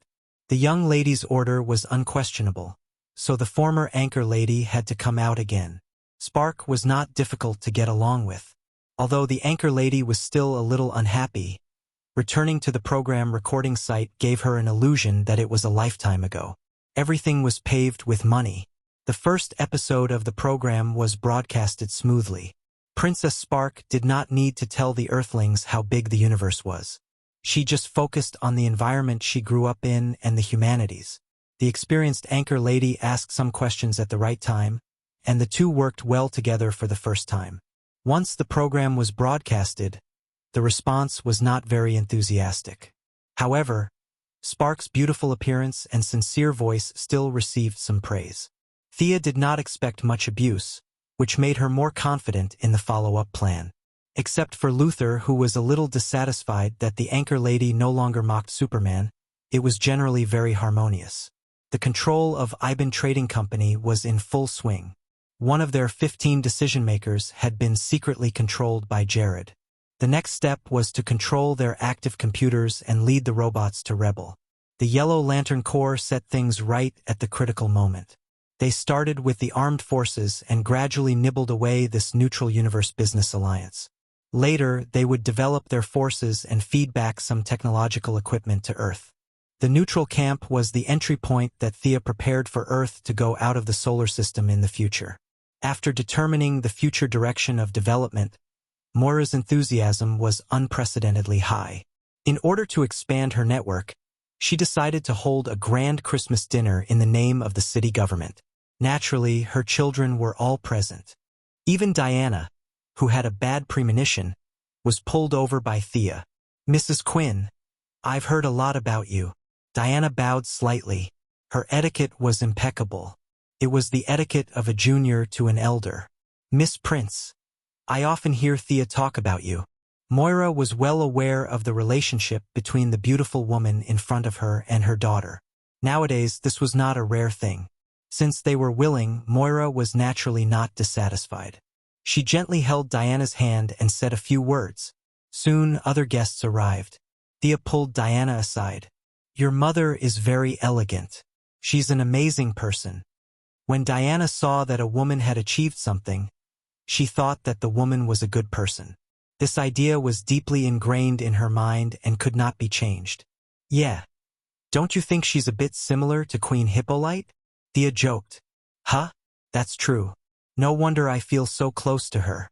The young lady's order was unquestionable, so the former anchor lady had to come out again. Spark was not difficult to get along with. Although the anchor lady was still a little unhappy, returning to the program recording site gave her an illusion that it was a lifetime ago. Everything was paved with money. The first episode of the program was broadcasted smoothly. Princess Spark did not need to tell the Earthlings how big the universe was. She just focused on the environment she grew up in and the humanities. The experienced anchor lady asked some questions at the right time, and the two worked well together for the first time. Once the program was broadcasted, the response was not very enthusiastic. However, Spark's beautiful appearance and sincere voice still received some praise. Thea did not expect much abuse, which made her more confident in the follow-up plan. Except for Luther, who was a little dissatisfied that the anchor lady no longer mocked Superman, it was generally very harmonious. The control of Iban Trading Company was in full swing. One of their 15 decision-makers had been secretly controlled by Jared. The next step was to control their active computers and lead the robots to rebel. The Yellow Lantern Corps set things right at the critical moment. They started with the armed forces and gradually nibbled away this neutral universe business alliance. Later, they would develop their forces and feed back some technological equipment to Earth. The neutral camp was the entry point that Thea prepared for Earth to go out of the solar system in the future. After determining the future direction of development, Moira's enthusiasm was unprecedentedly high. In order to expand her network, she decided to hold a grand Christmas dinner in the name of the city government. Naturally, her children were all present. Even Diana, who had a bad premonition, was pulled over by Thea. "Mrs. Quinn, I've heard a lot about you." Diana bowed slightly. Her etiquette was impeccable. It was the etiquette of a junior to an elder. "Miss Prince, I often hear Thea talk about you." Moira was well aware of the relationship between the beautiful woman in front of her and her daughter. Nowadays, this was not a rare thing. Since they were willing, Moira was naturally not dissatisfied. She gently held Diana's hand and said a few words. Soon, other guests arrived. Thea pulled Diana aside. "Your mother is very elegant. She's an amazing person." When Diana saw that a woman had achieved something, she thought that the woman was a good person. This idea was deeply ingrained in her mind and could not be changed. "Yeah. Don't you think she's a bit similar to Queen Hippolyte?" Thea joked. "Huh? That's true. No wonder I feel so close to her."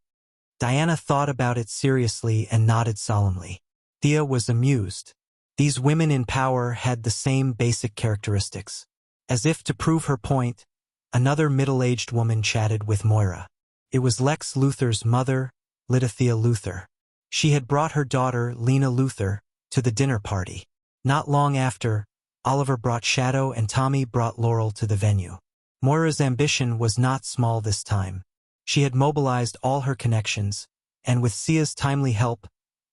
Diana thought about it seriously and nodded solemnly. Thea was amused. These women in power had the same basic characteristics. As if to prove her point, another middle-aged woman chatted with Moira. It was Lex Luthor's mother, Lydithea Luthor. She had brought her daughter, Lena Luthor, to the dinner party. Not long after, Oliver brought Shadow and Tommy brought Laurel to the venue. Moira's ambition was not small this time. She had mobilized all her connections, and with Sia's timely help,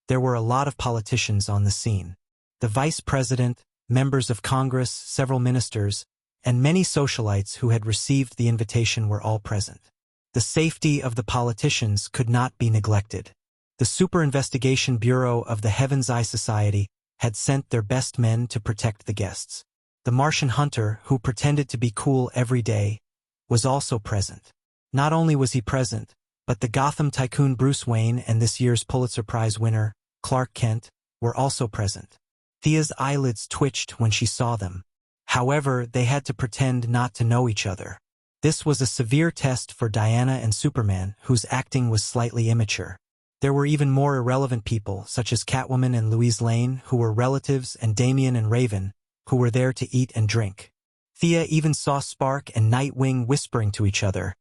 there were a lot of politicians on the scene. The vice president, members of Congress, several ministers, and many socialites who had received the invitation were all present. The safety of the politicians could not be neglected. The Super Investigation Bureau of the Heaven's Eye Society had sent their best men to protect the guests. The Martian hunter, who pretended to be cool every day, was also present. Not only was he present, but the Gotham tycoon Bruce Wayne and this year's Pulitzer Prize winner, Clark Kent, were also present. Thea's eyelids twitched when she saw them. However, they had to pretend not to know each other. This was a severe test for Diana and Superman, whose acting was slightly immature. There were even more irrelevant people, such as Catwoman and Louise Lane, who were relatives, and Damian and Raven, who were there to eat and drink. Thea even saw Spark and Nightwing whispering to each other,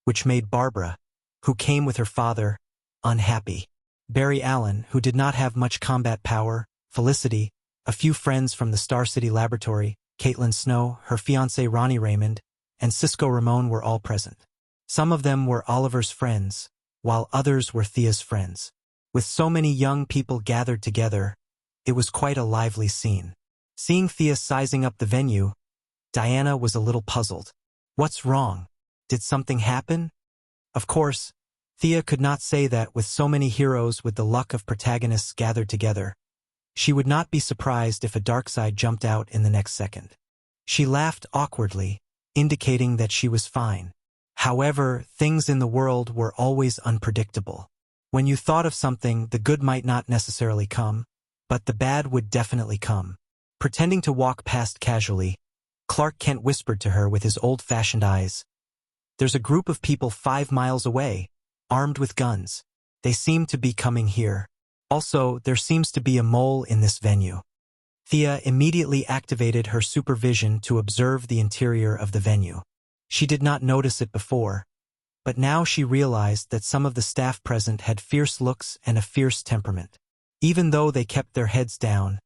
which made Barbara, who came with her father, unhappy. Barry Allen, who did not have much combat power, Felicity, a few friends from the Star City Laboratory, Caitlin Snow, her fiancé Ronnie Raymond, and Cisco Ramon were all present. Some of them were Oliver's friends, while others were Thea's friends. With so many young people gathered together, it was quite a lively scene. Seeing Thea sizing up the venue, Diana was a little puzzled. What's wrong? Did something happen? Of course, Thea could not say that with so many heroes with the luck of protagonists gathered together. She would not be surprised if a dark side jumped out in the next second. She laughed awkwardly, indicating that she was fine. However, things in the world were always unpredictable. When you thought of something, the good might not necessarily come, but the bad would definitely come. Pretending to walk past casually, Clark Kent whispered to her with his old-fashioned eyes, "There's a group of people 5 miles away, armed with guns. They seem to be coming here. Also, there seems to be a mole in this venue." Thea immediately activated her supervision to observe the interior of the venue. She did not notice it before, but now she realized that some of the staff present had fierce looks and a fierce temperament. Even though they kept their heads down,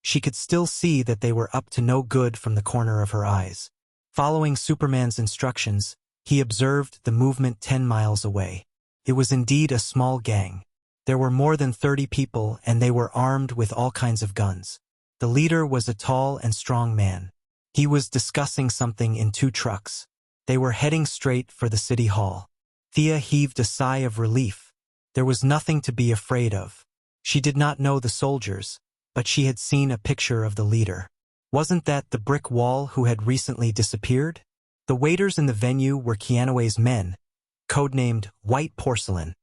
she could still see that they were up to no good from the corner of her eyes. Following Superman's instructions, he observed the movement 10 miles away. It was indeed a small gang. There were more than 30 people, and they were armed with all kinds of guns. The leader was a tall and strong man. He was discussing something in 2 trucks. They were heading straight for the city hall. Thea heaved a sigh of relief. There was nothing to be afraid of. She did not know the soldiers, but she had seen a picture of the leader. Wasn't that the brick wall who had recently disappeared? The waiters in the venue were Keanu's men, codenamed White Porcelain,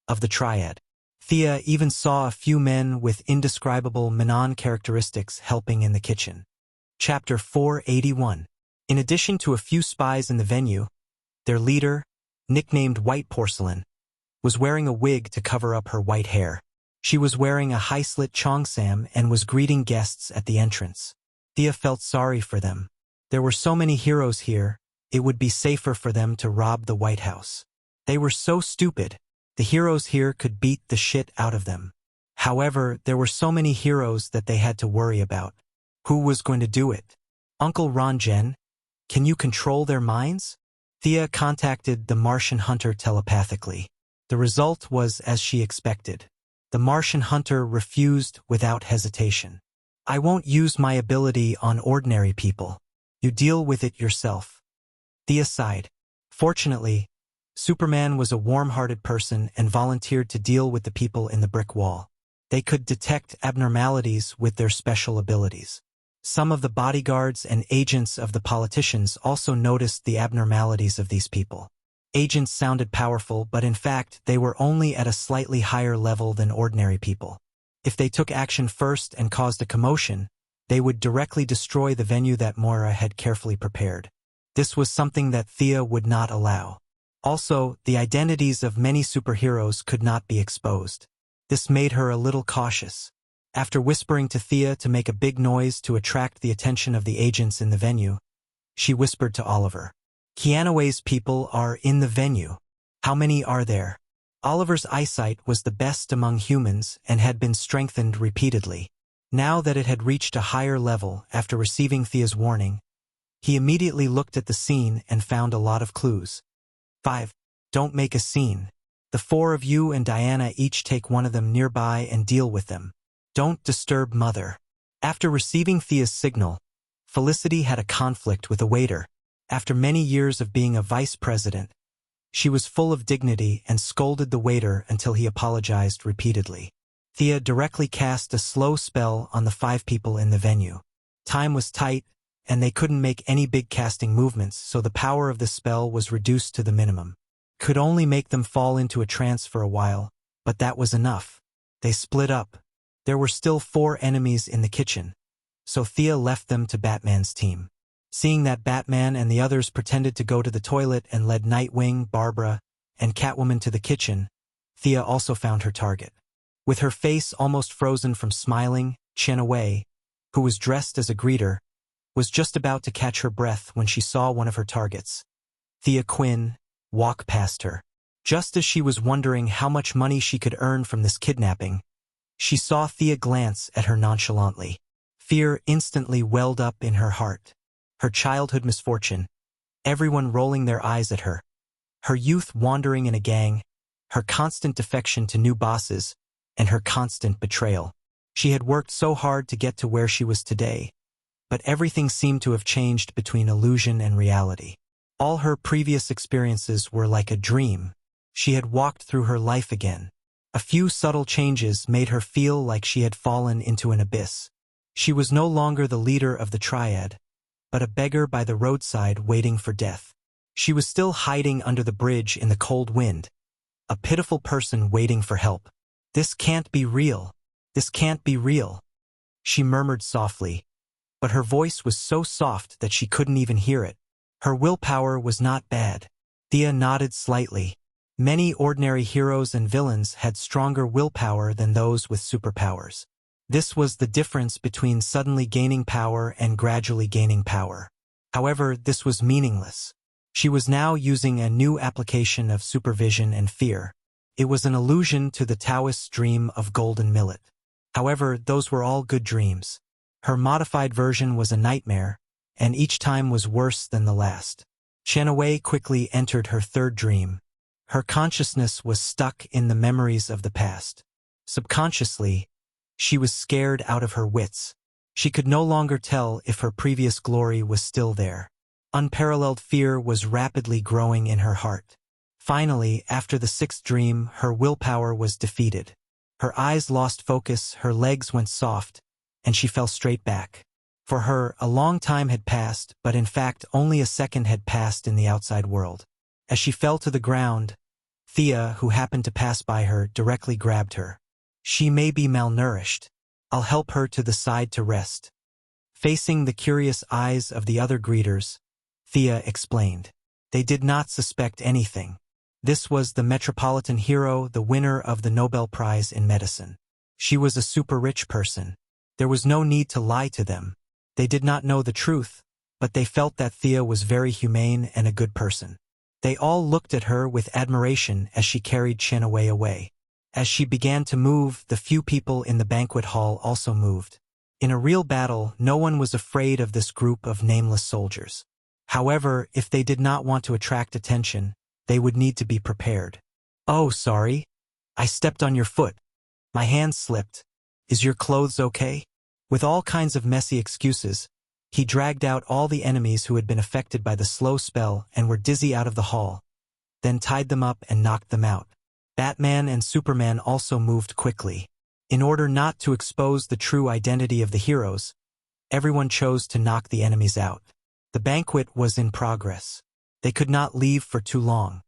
of the Triad. Thea even saw a few men with indescribable Manon characteristics helping in the kitchen. Chapter 481. In addition to a few spies in the venue, their leader, nicknamed White Porcelain, was wearing a wig to cover up her white hair. She was wearing a high-slit cheongsam and was greeting guests at the entrance. Thea felt sorry for them. There were so many heroes here, it would be safer for them to rob the White House. They were so stupid. The heroes here could beat the shit out of them. However, there were so many heroes that they had to worry about. Who was going to do it? Uncle Ron-Jen? Can you control their minds? Thea contacted the Martian hunter telepathically. The result was as she expected. The Martian hunter refused without hesitation. I won't use my ability on ordinary people. You deal with it yourself. Thea sighed. Fortunately, Superman was a warm-hearted person and volunteered to deal with the people in the brick wall. They could detect abnormalities with their special abilities. Some of the bodyguards and agents of the politicians also noticed the abnormalities of these people. Agents sounded powerful, but in fact, they were only at a slightly higher level than ordinary people. If they took action first and caused a commotion, they would directly destroy the venue that Moira had carefully prepared. This was something that Thea would not allow. Also, the identities of many superheroes could not be exposed. This made her a little cautious. After whispering to Thea to make a big noise to attract the attention of the agents in the venue, she whispered to Oliver. Keanuway's people are in the venue. How many are there? Oliver's eyesight was the best among humans and had been strengthened repeatedly. Now that it had reached a higher level after receiving Thea's warning, he immediately looked at the scene and found a lot of clues. 5. Don't make a scene. The four of you and Diana each take one of them nearby and deal with them. Don't disturb Mother. After receiving Thea's signal, Felicity had a conflict with a waiter. After many years of being a vice president, she was full of dignity and scolded the waiter until he apologized repeatedly. Thea directly cast a slow spell on the 5 people in the venue. Time was tight, and they couldn't make any big casting movements, so the power of the spell was reduced to the minimum. Could only make them fall into a trance for a while, but that was enough. They split up. There were still 4 enemies in the kitchen, so Thea left them to Batman's team. Seeing that Batman and the others pretended to go to the toilet and led Nightwing, Barbara, and Catwoman to the kitchen, Thea also found her target. With her face almost frozen from smiling, Chenaway, who was dressed as a greeter, was just about to catch her breath when she saw one of her targets, Thea Quinn, walk past her. Just as she was wondering how much money she could earn from this kidnapping, she saw Thea glance at her nonchalantly. Fear instantly welled up in her heart. Her childhood misfortune, everyone rolling their eyes at her, her youth wandering in a gang, her constant defection to new bosses, and her constant betrayal. She had worked so hard to get to where she was today, but everything seemed to have changed between illusion and reality. All her previous experiences were like a dream. She had walked through her life again. A few subtle changes made her feel like she had fallen into an abyss. She was no longer the leader of the triad, but a beggar by the roadside waiting for death. She was still hiding under the bridge in the cold wind, a pitiful person waiting for help. This can't be real. This can't be real. She murmured softly, but her voice was so soft that she couldn't even hear it. Her willpower was not bad. Thea nodded slightly. Many ordinary heroes and villains had stronger willpower than those with superpowers. This was the difference between suddenly gaining power and gradually gaining power. However, this was meaningless. She was now using a new application of supervision and fear. It was an allusion to the Taoist dream of golden millet. However, those were all good dreams. Her modified version was a nightmare, and each time was worse than the last. Chenaway quickly entered her 3rd dream. Her consciousness was stuck in the memories of the past. Subconsciously, she was scared out of her wits. She could no longer tell if her previous glory was still there. Unparalleled fear was rapidly growing in her heart. Finally, after the 6th dream, her willpower was defeated. Her eyes lost focus, her legs went soft, and she fell straight back. For her, a long time had passed, but in fact only a second had passed in the outside world. As she fell to the ground, Thea, who happened to pass by her, directly grabbed her. She may be malnourished. I'll help her to the side to rest. Facing the curious eyes of the other greeters, Thea explained. They did not suspect anything. This was the metropolitan hero, the winner of the Nobel Prize in medicine. She was a super rich person. There was no need to lie to them. They did not know the truth, but they felt that Thea was very humane and a good person. They all looked at her with admiration as she carried Chen away. As she began to move, the few people in the banquet hall also moved. In a real battle, no one was afraid of this group of nameless soldiers. However, if they did not want to attract attention, they would need to be prepared. "Oh, sorry. I stepped on your foot. My hand slipped. Is your clothes okay?" With all kinds of messy excuses, he dragged out all the enemies who had been affected by the slow spell and were dizzy out of the hall, then tied them up and knocked them out. Batman and Superman also moved quickly. In order not to expose the true identity of the heroes, everyone chose to knock the enemies out. The banquet was in progress. They could not leave for too long.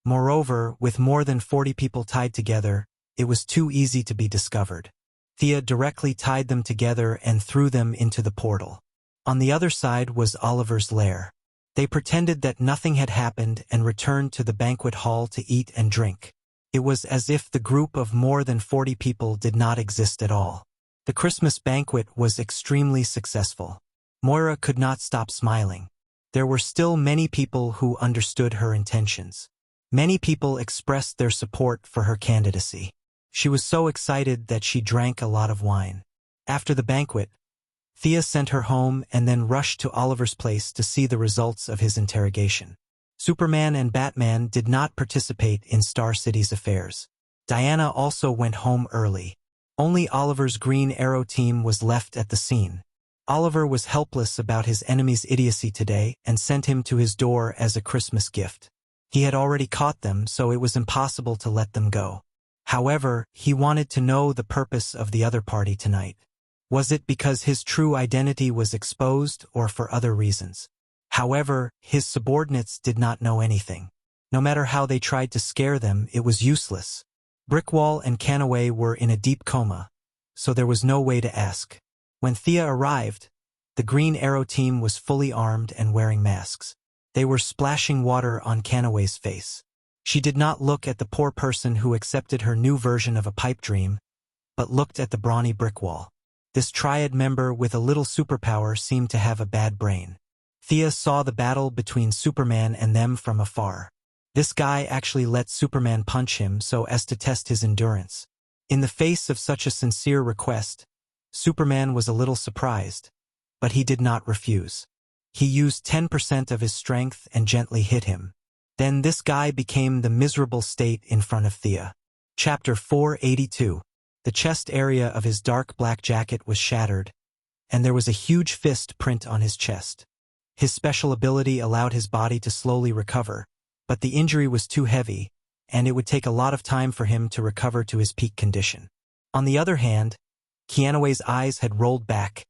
Moreover, with more than 40 people tied together, it was too easy to be discovered. Thea directly tied them together and threw them into the portal. On the other side was Oliver's lair. They pretended that nothing had happened and returned to the banquet hall to eat and drink. It was as if the group of more than 40 people did not exist at all. The Christmas banquet was extremely successful. Moira could not stop smiling. There were still many people who understood her intentions. Many people expressed their support for her candidacy. She was so excited that she drank a lot of wine. After the banquet, Thea sent her home and then rushed to Oliver's place to see the results of his interrogation. Superman and Batman did not participate in Star City's affairs. Diana also went home early. Only Oliver's Green Arrow team was left at the scene. Oliver was helpless about his enemy's idiocy today and sent him to his door as a Christmas gift. He had already caught them, so it was impossible to let them go. However, he wanted to know the purpose of the other party tonight. Was it because his true identity was exposed or for other reasons? However, his subordinates did not know anything. No matter how they tried to scare them, it was useless. Brickwall and Canaway were in a deep coma, so there was no way to ask. When Thea arrived, the Green Arrow team was fully armed and wearing masks. They were splashing water on Canaway's face. She did not look at the poor person who accepted her new version of a pipe dream, but looked at the brawny Brickwall. This triad member with a little superpower seemed to have a bad brain. Thea saw the battle between Superman and them from afar. This guy actually let Superman punch him so as to test his endurance. In the face of such a sincere request, Superman was a little surprised, but he did not refuse. He used 10% of his strength and gently hit him. Then this guy became the miserable state in front of Thea. Chapter 482. The chest area of his dark black jacket was shattered, and there was a huge fist print on his chest. His special ability allowed his body to slowly recover, but the injury was too heavy, and it would take a lot of time for him to recover to his peak condition. On the other hand, Keanu's eyes had rolled back,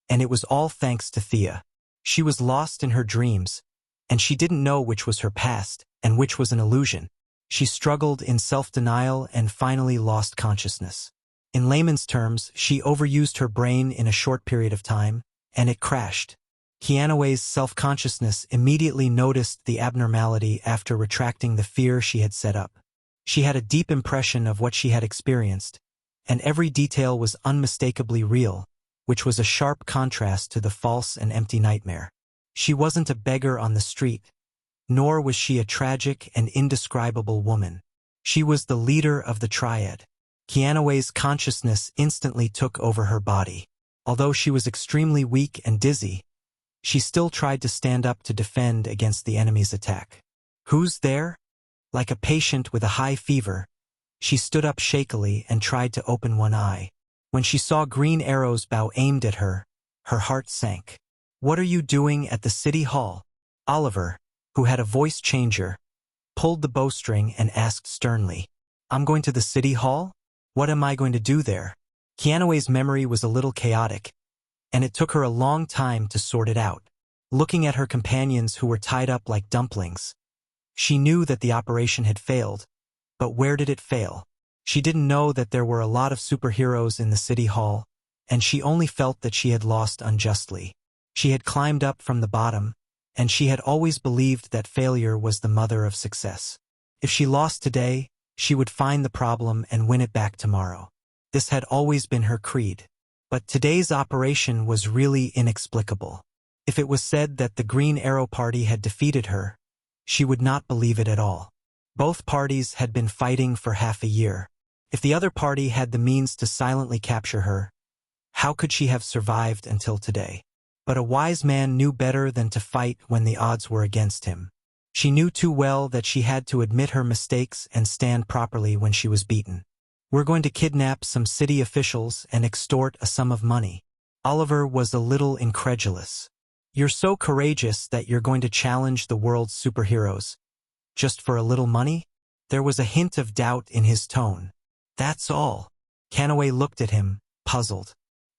and it was all thanks to Thea. She was lost in her dreams, and she didn't know which was her past and which was an illusion. She struggled in self-denial and finally lost consciousness. In layman's terms, she overused her brain in a short period of time, and it crashed. Keanu's self-consciousness immediately noticed the abnormality after retracting the fear she had set up. She had a deep impression of what she had experienced, and every detail was unmistakably real, which was a sharp contrast to the false and empty nightmare. She wasn't a beggar on the street, nor was she a tragic and indescribable woman. She was the leader of the triad. Keanu's consciousness instantly took over her body. Although she was extremely weak and dizzy, she still tried to stand up to defend against the enemy's attack. "Who's there?" Like a patient with a high fever, she stood up shakily and tried to open one eye. When she saw Green Arrow's bow aimed at her, her heart sank. "What are you doing at the city hall?" Oliver, who had a voice changer, pulled the bowstring and asked sternly. "I'm going to the city hall? What am I going to do there?" Keanu's memory was a little chaotic, and it took her a long time to sort it out. Looking at her companions who were tied up like dumplings, she knew that the operation had failed, but where did it fail? She didn't know that there were a lot of superheroes in the city hall, and she only felt that she had lost unjustly. She had climbed up from the bottom, and she had always believed that failure was the mother of success. If she lost today, she would find the problem and win it back tomorrow. This had always been her creed. But today's operation was really inexplicable. If it was said that the Green Arrow Party had defeated her, she would not believe it at all. Both parties had been fighting for half a year. If the other party had the means to silently capture her, how could she have survived until today? But a wise man knew better than to fight when the odds were against him. She knew too well that she had to admit her mistakes and stand properly when she was beaten. We're going to kidnap some city officials and extort a sum of money. Oliver was a little incredulous. You're so courageous that you're going to challenge the world's superheroes. Just for a little money? There was a hint of doubt in his tone. That's all. Canaway looked at him, puzzled.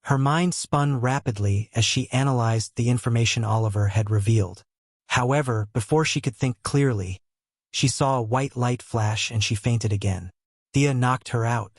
Her mind spun rapidly as she analyzed the information Oliver had revealed. However, before she could think clearly, she saw a white light flash and she fainted again. Thea knocked her out.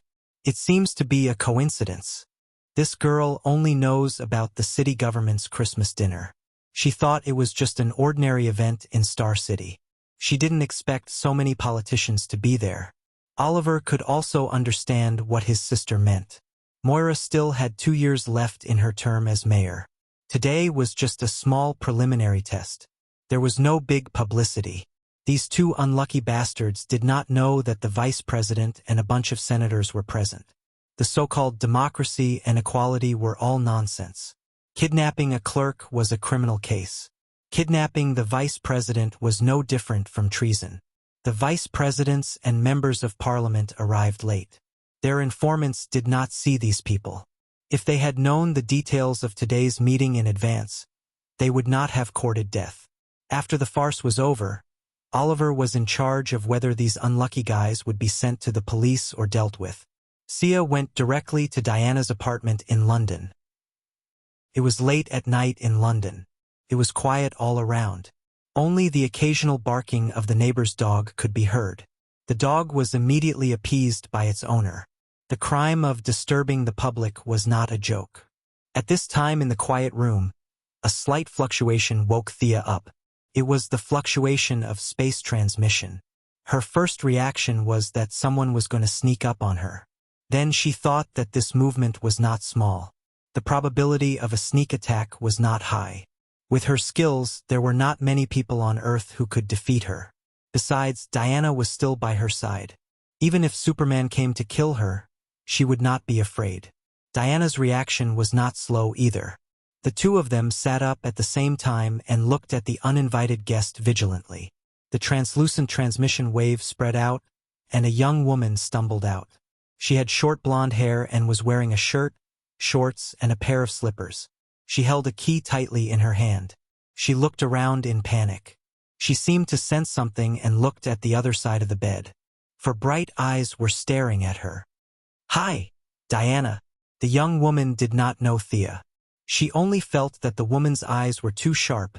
It seems to be a coincidence. This girl only knows about the city government's Christmas dinner. She thought it was just an ordinary event in Star City. She didn't expect so many politicians to be there. Oliver could also understand what his sister meant. Moira still had 2 years left in her term as mayor. Today was just a small preliminary test. There was no big publicity. These two unlucky bastards did not know that the vice president and a bunch of senators were present. The so-called democracy and equality were all nonsense. Kidnapping a clerk was a criminal case. Kidnapping the vice president was no different from treason. The vice presidents and members of parliament arrived late. Their informants did not see these people. If they had known the details of today's meeting in advance, they would not have courted death. After the farce was over, Oliver was in charge of whether these unlucky guys would be sent to the police or dealt with. Sia went directly to Diana's apartment in London. It was late at night in London. It was quiet all around. Only the occasional barking of the neighbor's dog could be heard. The dog was immediately appeased by its owner. The crime of disturbing the public was not a joke. At this time in the quiet room, a slight fluctuation woke Thea up. It was the fluctuation of space transmission. Her first reaction was that someone was going to sneak up on her. Then she thought that this movement was not small. The probability of a sneak attack was not high. With her skills, there were not many people on Earth who could defeat her. Besides, Diana was still by her side. Even if Superman came to kill her, she would not be afraid. Diana's reaction was not slow either. The two of them sat up at the same time and looked at the uninvited guest vigilantly. The translucent transmission wave spread out, and a young woman stumbled out. She had short blonde hair and was wearing a shirt, shorts, and a pair of slippers. She held a key tightly in her hand. She looked around in panic. She seemed to sense something and looked at the other side of the bed. For bright eyes were staring at her. "Hi, Diana." The young woman did not know Thea. She only felt that the woman's eyes were too sharp,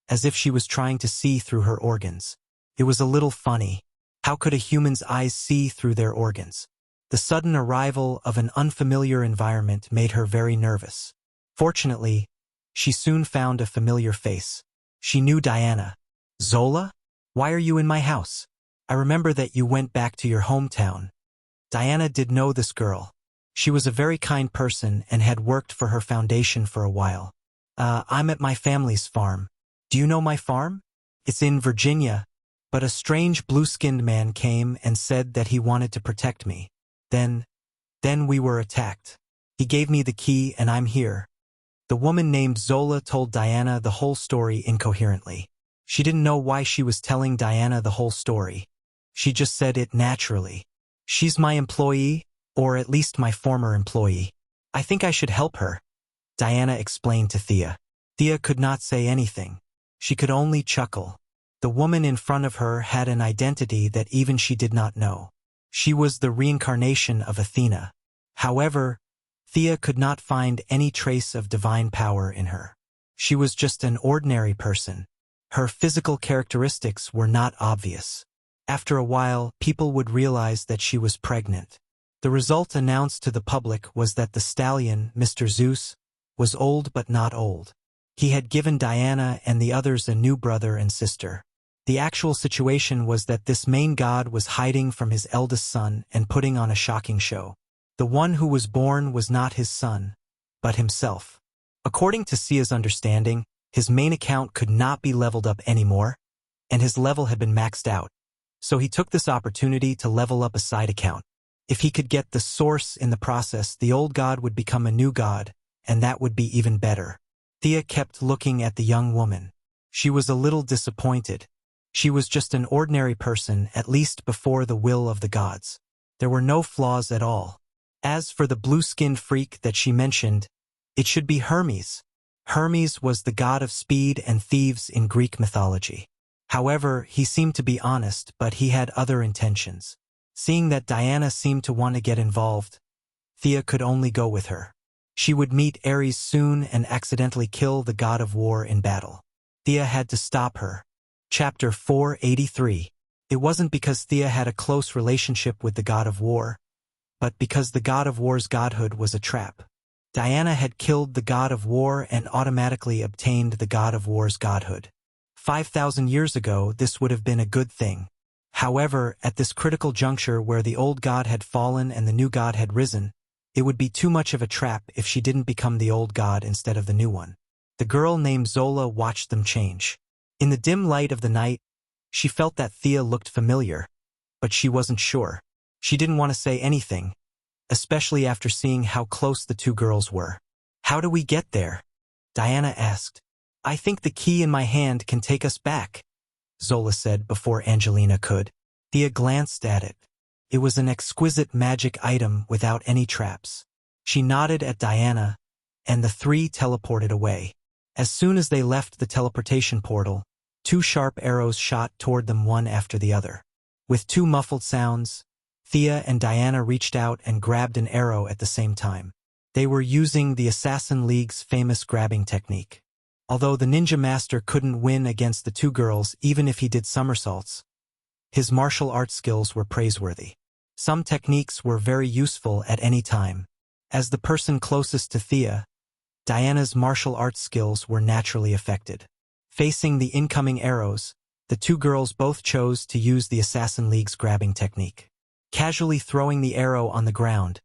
as if she was trying to see through her organs. It was a little funny. How could a human's eyes see through their organs? The sudden arrival of an unfamiliar environment made her very nervous. Fortunately, she soon found a familiar face. She knew Diana. "Zola? Why are you in my house? I remember that you went back to your hometown." Diana did know this girl. She was a very kind person and had worked for her foundation for a while. I'm at my family's farm. Do you know my farm? It's in Virginia, but a strange blue-skinned man came and said that he wanted to protect me. Then we were attacked. He gave me the key and I'm here." The woman named Zola told Diana the whole story incoherently. She didn't know why she was telling Diana the whole story. She just said it naturally. "She's my employee, or at least my former employee. I think I should help her," Diana explained to Thea. Thea could not say anything. She could only chuckle. The woman in front of her had an identity that even she did not know. She was the reincarnation of Athena. However, Thea could not find any trace of divine power in her. She was just an ordinary person. Her physical characteristics were not obvious. After a while, people would realize that she was pregnant. The result announced to the public was that the stallion, Mr. Zeus, was old but not old. He had given Diana and the others a new brother and sister. The actual situation was that this main god was hiding from his eldest son and putting on a shocking show. The one who was born was not his son, but himself. According to Sia's understanding, his main account could not be leveled up anymore, and his level had been maxed out. So he took this opportunity to level up a side account. If he could get the source in the process, the old god would become a new god, and that would be even better. Thea kept looking at the young woman. She was a little disappointed. She was just an ordinary person, at least before the will of the gods. There were no flaws at all. As for the blue-skinned freak that she mentioned, it should be Hermes. Hermes was the god of speed and thieves in Greek mythology. However, he seemed to be honest, but he had other intentions. Seeing that Diana seemed to want to get involved, Thea could only go with her. She would meet Ares soon and accidentally kill the god of war in battle. Thea had to stop her. Chapter 483. It wasn't because Thea had a close relationship with the god of war, but because the god of war's godhood was a trap. Diana had killed the god of war and automatically obtained the god of war's godhood. 5,000 years ago, this would have been a good thing. However, at this critical juncture where the old god had fallen and the new god had risen, it would be too much of a trap if she didn't become the old god instead of the new one. The girl named Zola watched them change. In the dim light of the night, she felt that Thea looked familiar, but she wasn't sure. She didn't want to say anything, especially after seeing how close the two girls were. "How do we get there?" Diana asked. "I think the key in my hand can take us back," Zola said before Angelina could. Thea glanced at it. It was an exquisite magic item without any traps. She nodded at Diana, and the three teleported away. As soon as they left the teleportation portal, two sharp arrows shot toward them one after the other. With two muffled sounds, Thea and Diana reached out and grabbed an arrow at the same time. They were using the Assassin League's famous grabbing technique. Although the ninja master couldn't win against the two girls even if he did somersaults, his martial arts skills were praiseworthy. Some techniques were very useful at any time. As the person closest to Thea, Diana's martial arts skills were naturally affected. Facing the incoming arrows, the two girls both chose to use the Assassin League's grabbing technique. Casually throwing the arrow on the ground,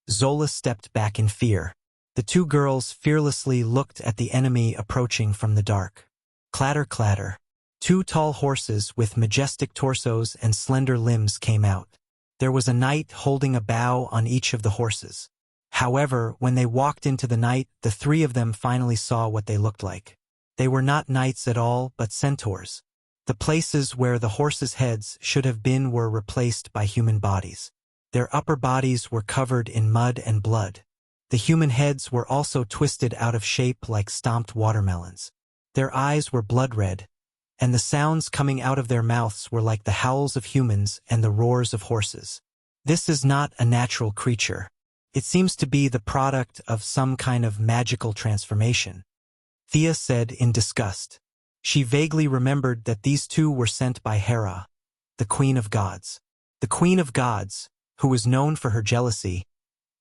Zola stepped back in fear. The two girls fearlessly looked at the enemy approaching from the dark. Clatter, clatter. Two tall horses with majestic torsos and slender limbs came out. There was a knight holding a bow on each of the horses. However, when they walked into the night, the three of them finally saw what they looked like. They were not knights at all, but centaurs. The places where the horses' heads should have been were replaced by human bodies. Their upper bodies were covered in mud and blood. The human heads were also twisted out of shape like stomped watermelons. Their eyes were blood red, and the sounds coming out of their mouths were like the howls of humans and the roars of horses. This is not a natural creature. It seems to be the product of some kind of magical transformation, Thea said in disgust. She vaguely remembered that these two were sent by Hera, the Queen of Gods. The Queen of Gods, who was known for her jealousy,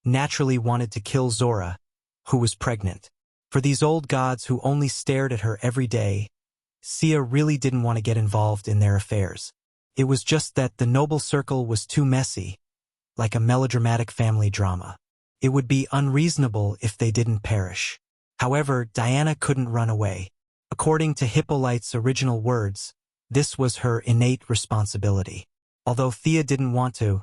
naturally wanted to kill Zora, who was pregnant. For these old gods who only stared at her every day, Sia really didn't want to get involved in their affairs. It was just that the noble circle was too messy, like a melodramatic family drama. It would be unreasonable if they didn't perish. However, Diana couldn't run away. According to Hippolyte's original words, this was her innate responsibility. Although Thea didn't want to,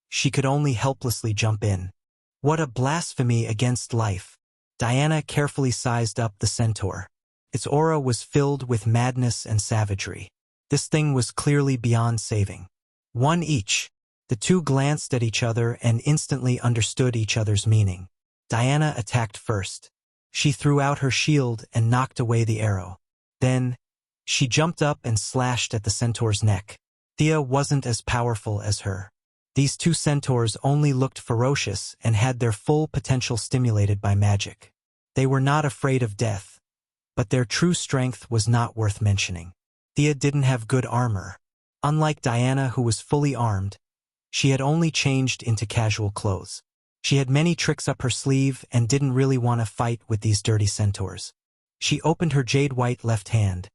she could only helplessly jump in. What a blasphemy against life. Diana carefully sized up the centaur. Its aura was filled with madness and savagery. This thing was clearly beyond saving. One each. The two glanced at each other and instantly understood each other's meaning. Diana attacked first. She threw out her shield and knocked away the arrow. Then, she jumped up and slashed at the centaur's neck. Thea wasn't as powerful as her. These two centaurs only looked ferocious and had their full potential stimulated by magic. They were not afraid of death, but their true strength was not worth mentioning. Thea didn't have good armor. Unlike Diana, who was fully armed, she had only changed into casual clothes. She had many tricks up her sleeve and didn't really want to fight with these dirty centaurs. She opened her jade-white left hand,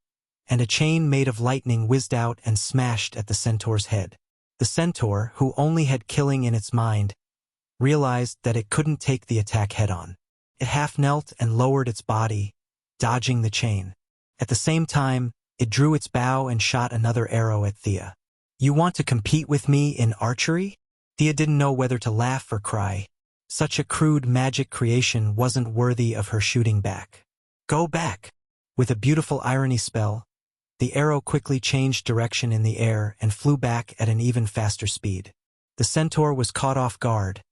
and a chain made of lightning whizzed out and smashed at the centaur's head. The centaur, who only had killing in its mind, realized that it couldn't take the attack head-on. It half-knelt and lowered its body, dodging the chain. At the same time, it drew its bow and shot another arrow at Thea. "You want to compete with me in archery?" Thea didn't know whether to laugh or cry. Such a crude magic creation wasn't worthy of her shooting back. "Go back!" With a beautiful irony spell, the arrow quickly changed direction in the air and flew back at an even faster speed. The centaur was caught off guard,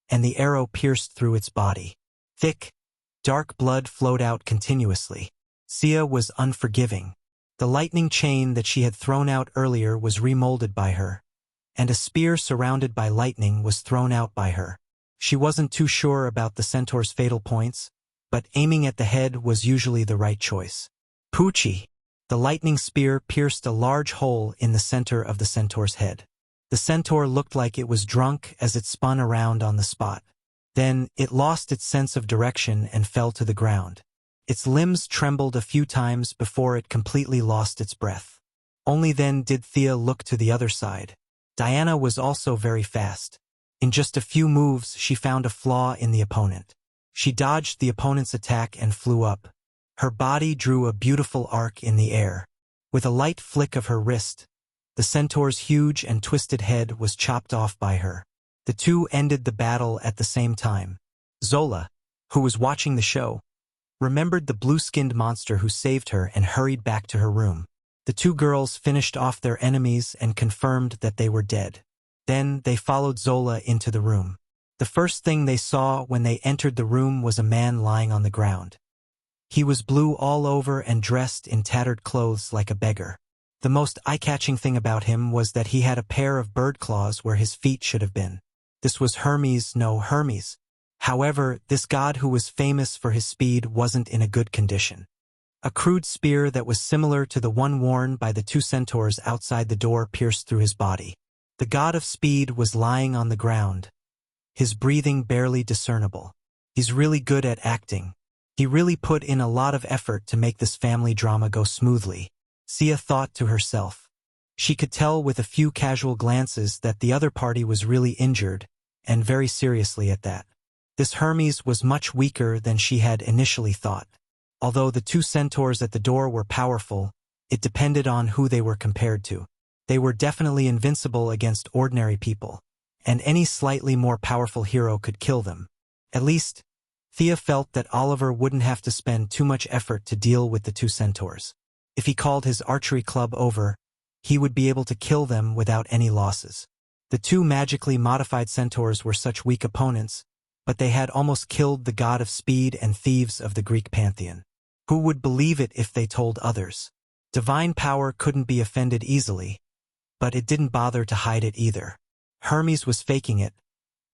and the arrow pierced through its body. Thick, dark blood flowed out continuously. Thea was unforgiving. The lightning chain that she had thrown out earlier was remolded by her, and a spear surrounded by lightning was thrown out by her. She wasn't too sure about the centaur's fatal points, but aiming at the head was usually the right choice. Poochie! The lightning spear pierced a large hole in the center of the centaur's head. The centaur looked like it was drunk as it spun around on the spot. Then, it lost its sense of direction and fell to the ground. Its limbs trembled a few times before it completely lost its breath. Only then did Thea look to the other side. Diana was also very fast. In just a few moves, she found a flaw in the opponent. She dodged the opponent's attack and flew up. Her body drew a beautiful arc in the air. With a light flick of her wrist, the centaur's huge and twisted head was chopped off by her. The two ended the battle at the same time. Zola, who was watching the show, remembered the blue-skinned monster who saved her and hurried back to her room. The two girls finished off their enemies and confirmed that they were dead. Then they followed Zola into the room. The first thing they saw when they entered the room was a man lying on the ground. He was blue all over and dressed in tattered clothes like a beggar. The most eye-catching thing about him was that he had a pair of bird claws where his feet should have been. This was Hermes, no Hermes. However, this god who was famous for his speed wasn't in a good condition. A crude spear that was similar to the one worn by the two centaurs outside the door pierced through his body. The god of speed was lying on the ground, his breathing barely discernible. He's really good at acting. He really put in a lot of effort to make this family drama go smoothly, Thea thought to herself. She could tell with a few casual glances that the other party was really injured, and very seriously at that. This Hermes was much weaker than she had initially thought. Although the two centaurs at the door were powerful, it depended on who they were compared to. They were definitely invincible against ordinary people, and any slightly more powerful hero could kill them. At least, Thea felt that Oliver wouldn't have to spend too much effort to deal with the two centaurs. If he called his archery club over, he would be able to kill them without any losses. The two magically modified centaurs were such weak opponents, but they had almost killed the god of speed and thieves of the Greek pantheon. Who would believe it if they told others? Divine power couldn't be offended easily, but it didn't bother to hide it either. Hermes was faking it,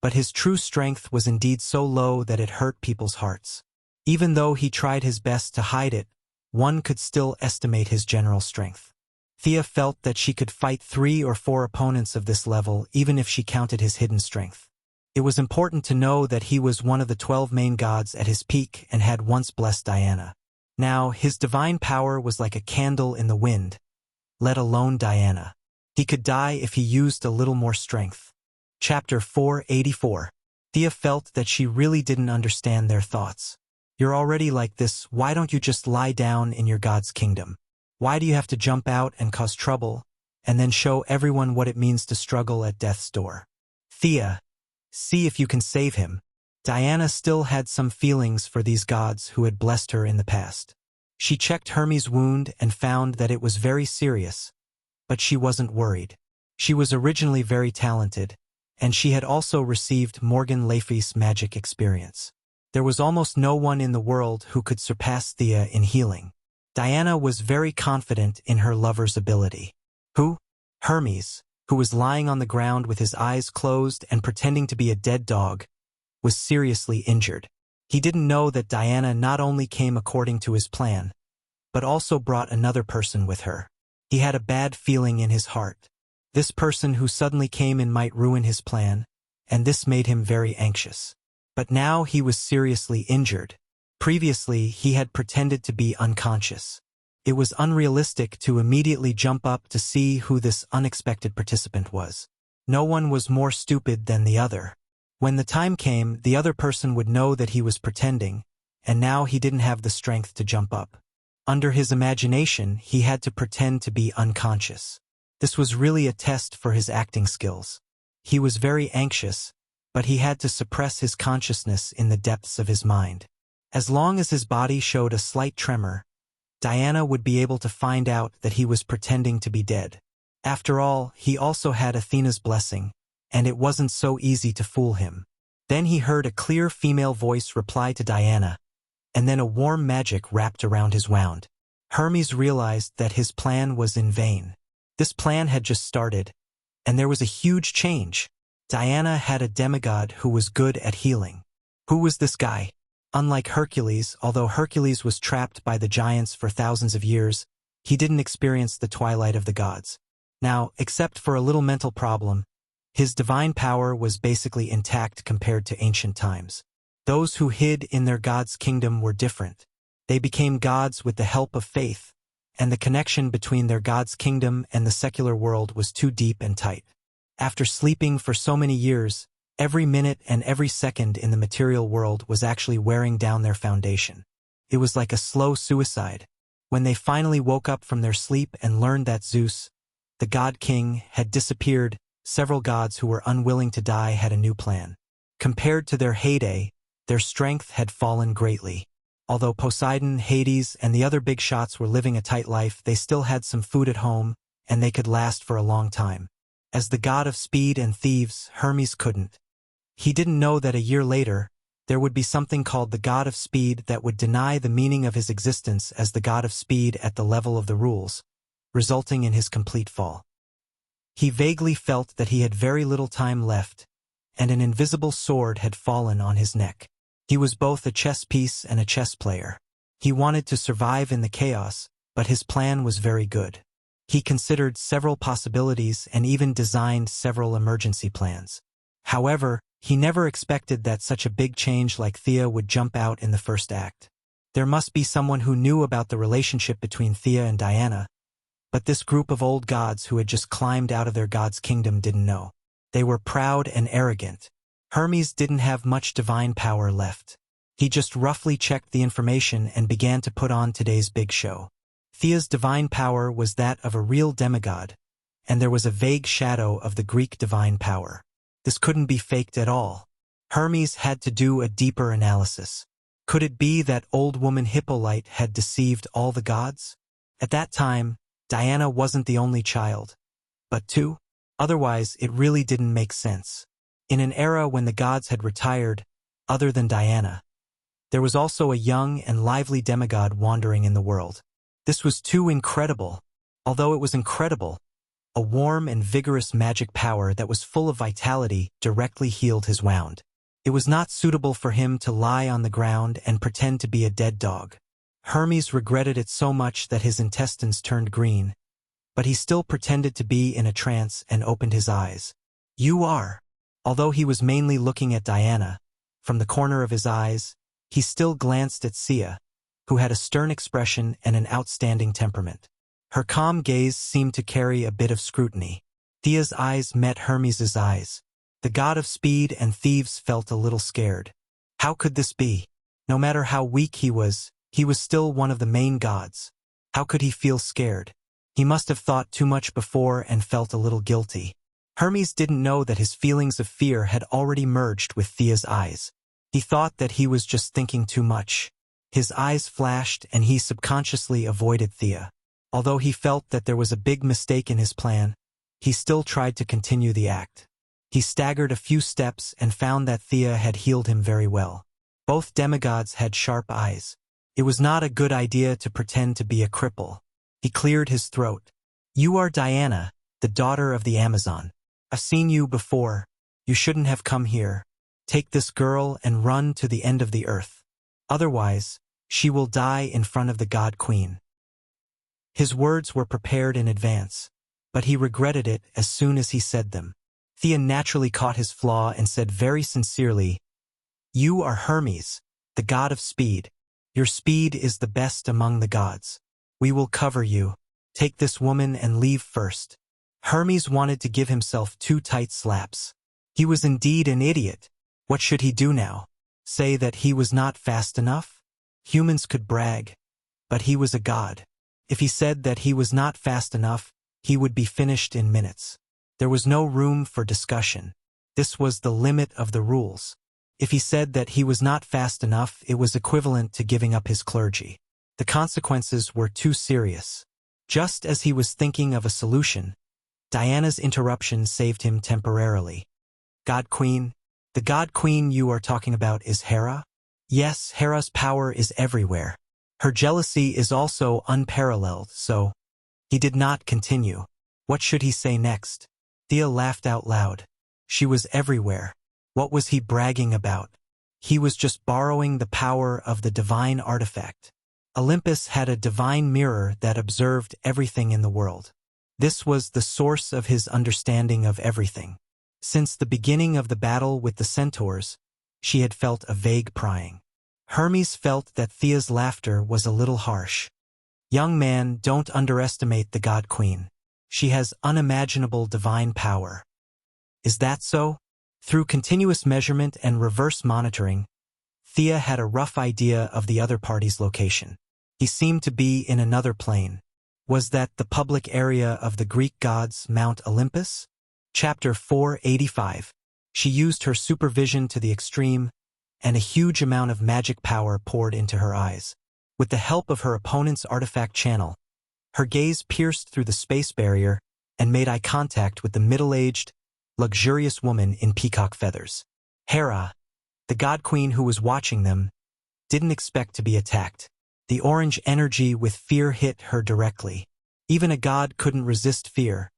but his true strength was indeed so low that it hurt people's hearts. Even though he tried his best to hide it, one could still estimate his general strength. Thea felt that she could fight 3 or 4 opponents of this level even if she counted his hidden strength. It was important to know that he was one of the 12 main gods at his peak and had once blessed Diana. Now, his divine power was like a candle in the wind, let alone Diana. He could die if he used a little more strength. Chapter 484. Thea felt that she really didn't understand their thoughts. You're already like this, why don't you just lie down in your god's kingdom? Why do you have to jump out and cause trouble, and then show everyone what it means to struggle at death's door? Thea, see if you can save him. Diana still had some feelings for these gods who had blessed her in the past. She checked Hermes' wound and found that it was very serious, but she wasn't worried. She was originally very talented, and she had also received Morgan Le Fay's magic experience. There was almost no one in the world who could surpass Thea in healing. Diana was very confident in her lover's ability. Who? Hermes, who was lying on the ground with his eyes closed and pretending to be a dead dog, was seriously injured. He didn't know that Diana not only came according to his plan, but also brought another person with her. He had a bad feeling in his heart. This person who suddenly came in might ruin his plan, and this made him very anxious. But now he was seriously injured. Previously, he had pretended to be unconscious. It was unrealistic to immediately jump up to see who this unexpected participant was. No one was more stupid than the other. When the time came, the other person would know that he was pretending, and now he didn't have the strength to jump up. Under his imagination, he had to pretend to be unconscious. This was really a test for his acting skills. He was very anxious, but he had to suppress his consciousness in the depths of his mind. As long as his body showed a slight tremor, Diana would be able to find out that he was pretending to be dead. After all, he also had Athena's blessing, and it wasn't so easy to fool him. Then he heard a clear female voice reply to Diana, and then a warm magic wrapped around his wound. Hermes realized that his plan was in vain. This plan had just started, and there was a huge change. Diana had a demigod who was good at healing. Who was this guy? Unlike Hercules, although Hercules was trapped by the giants for thousands of years, he didn't experience the twilight of the gods. Now, except for a little mental problem, his divine power was basically intact compared to ancient times. Those who hid in their god's kingdom were different. They became gods with the help of faith, and the connection between their god's kingdom and the secular world was too deep and tight. After sleeping for so many years, every minute and every second in the material world was actually wearing down their foundation. It was like a slow suicide. When they finally woke up from their sleep and learned that Zeus, the god king, had disappeared, several gods who were unwilling to die had a new plan. Compared to their heyday, their strength had fallen greatly. Although Poseidon, Hades, and the other big shots were living a tight life, they still had some food at home, and they could last for a long time. As the god of speed and thieves, Hermes couldn't. He didn't know that a year later, there would be something called the god of speed that would deny the meaning of his existence as the god of speed at the level of the rules, resulting in his complete fall. He vaguely felt that he had very little time left, and an invisible sword had fallen on his neck. He was both a chess piece and a chess player. He wanted to survive in the chaos, but his plan was very good. He considered several possibilities and even designed several emergency plans. However, he never expected that such a big change like Thea would jump out in the first act. There must be someone who knew about the relationship between Thea and Diana, but this group of old gods who had just climbed out of their god's kingdom didn't know. They were proud and arrogant. Hermes didn't have much divine power left. He just roughly checked the information and began to put on today's big show. Thea's divine power was that of a real demigod, and there was a vague shadow of the Greek divine power. This couldn't be faked at all. Hermes had to do a deeper analysis. Could it be that old woman Hippolyte had deceived all the gods? At that time, Diana wasn't the only child, but two? Otherwise, it really didn't make sense. In an era when the gods had retired, other than Diana, there was also a young and lively demigod wandering in the world. This was too incredible. Although it was incredible, a warm and vigorous magic power that was full of vitality directly healed his wound. It was not suitable for him to lie on the ground and pretend to be a dead dog. Hermes regretted it so much that his intestines turned green, but he still pretended to be in a trance and opened his eyes. "You are." Although he was mainly looking at Diana, from the corner of his eyes, he still glanced at Sia, who had a stern expression and an outstanding temperament. Her calm gaze seemed to carry a bit of scrutiny. Thea's eyes met Hermes's eyes. The god of speed and thieves felt a little scared. How could this be? No matter how weak he was still one of the main gods. How could he feel scared? He must have thought too much before and felt a little guilty. Hermes didn't know that his feelings of fear had already merged with Thea's eyes. He thought that he was just thinking too much. His eyes flashed and he subconsciously avoided Thea. Although he felt that there was a big mistake in his plan, he still tried to continue the act. He staggered a few steps and found that Thea had healed him very well. Both demigods had sharp eyes. It was not a good idea to pretend to be a cripple. He cleared his throat. "You are Diana, the daughter of the Amazon. I've seen you before. You shouldn't have come here. Take this girl and run to the end of the earth. Otherwise, she will die in front of the god queen." His words were prepared in advance, but he regretted it as soon as he said them. Thea naturally caught his flaw and said very sincerely, "You are Hermes, the god of speed. Your speed is the best among the gods. We will cover you. Take this woman and leave first. Hermes wanted to give himself 2 tight slaps. He was indeed an idiot. What should he do now? Say that he was not fast enough? Humans could brag, but he was a god. If he said that he was not fast enough, he would be finished in minutes. There was no room for discussion. This was the limit of the rules. If he said that he was not fast enough, it was equivalent to giving up his clergy. The consequences were too serious. Just as he was thinking of a solution, Diana's interruption saved him temporarily. God Queen? The God Queen you are talking about is Hera? Yes, Hera's power is everywhere. Her jealousy is also unparalleled, so... He did not continue. What should he say next? Thea laughed out loud. She was everywhere. What was he bragging about? He was just borrowing the power of the divine artifact. Olympus had a divine mirror that observed everything in the world. This was the source of his understanding of everything. Since the beginning of the battle with the centaurs, she had felt a vague prying. Hermes felt that Thea's laughter was a little harsh. Young man, don't underestimate the God Queen. She has unimaginable divine power. Is that so? Through continuous measurement and reverse monitoring, Thea had a rough idea of the other party's location. He seemed to be in another plane. Was that the public area of the Greek gods, Mount Olympus? Chapter 485. She used her supervision to the extreme, and a huge amount of magic power poured into her eyes. With the help of her opponent's artifact channel, her gaze pierced through the space barrier and made eye contact with the middle-aged, luxurious woman in peacock feathers. Hera, the god queen who was watching them, didn't expect to be attacked. The orange energy with fear hit her directly. Even a god couldn't resist fear,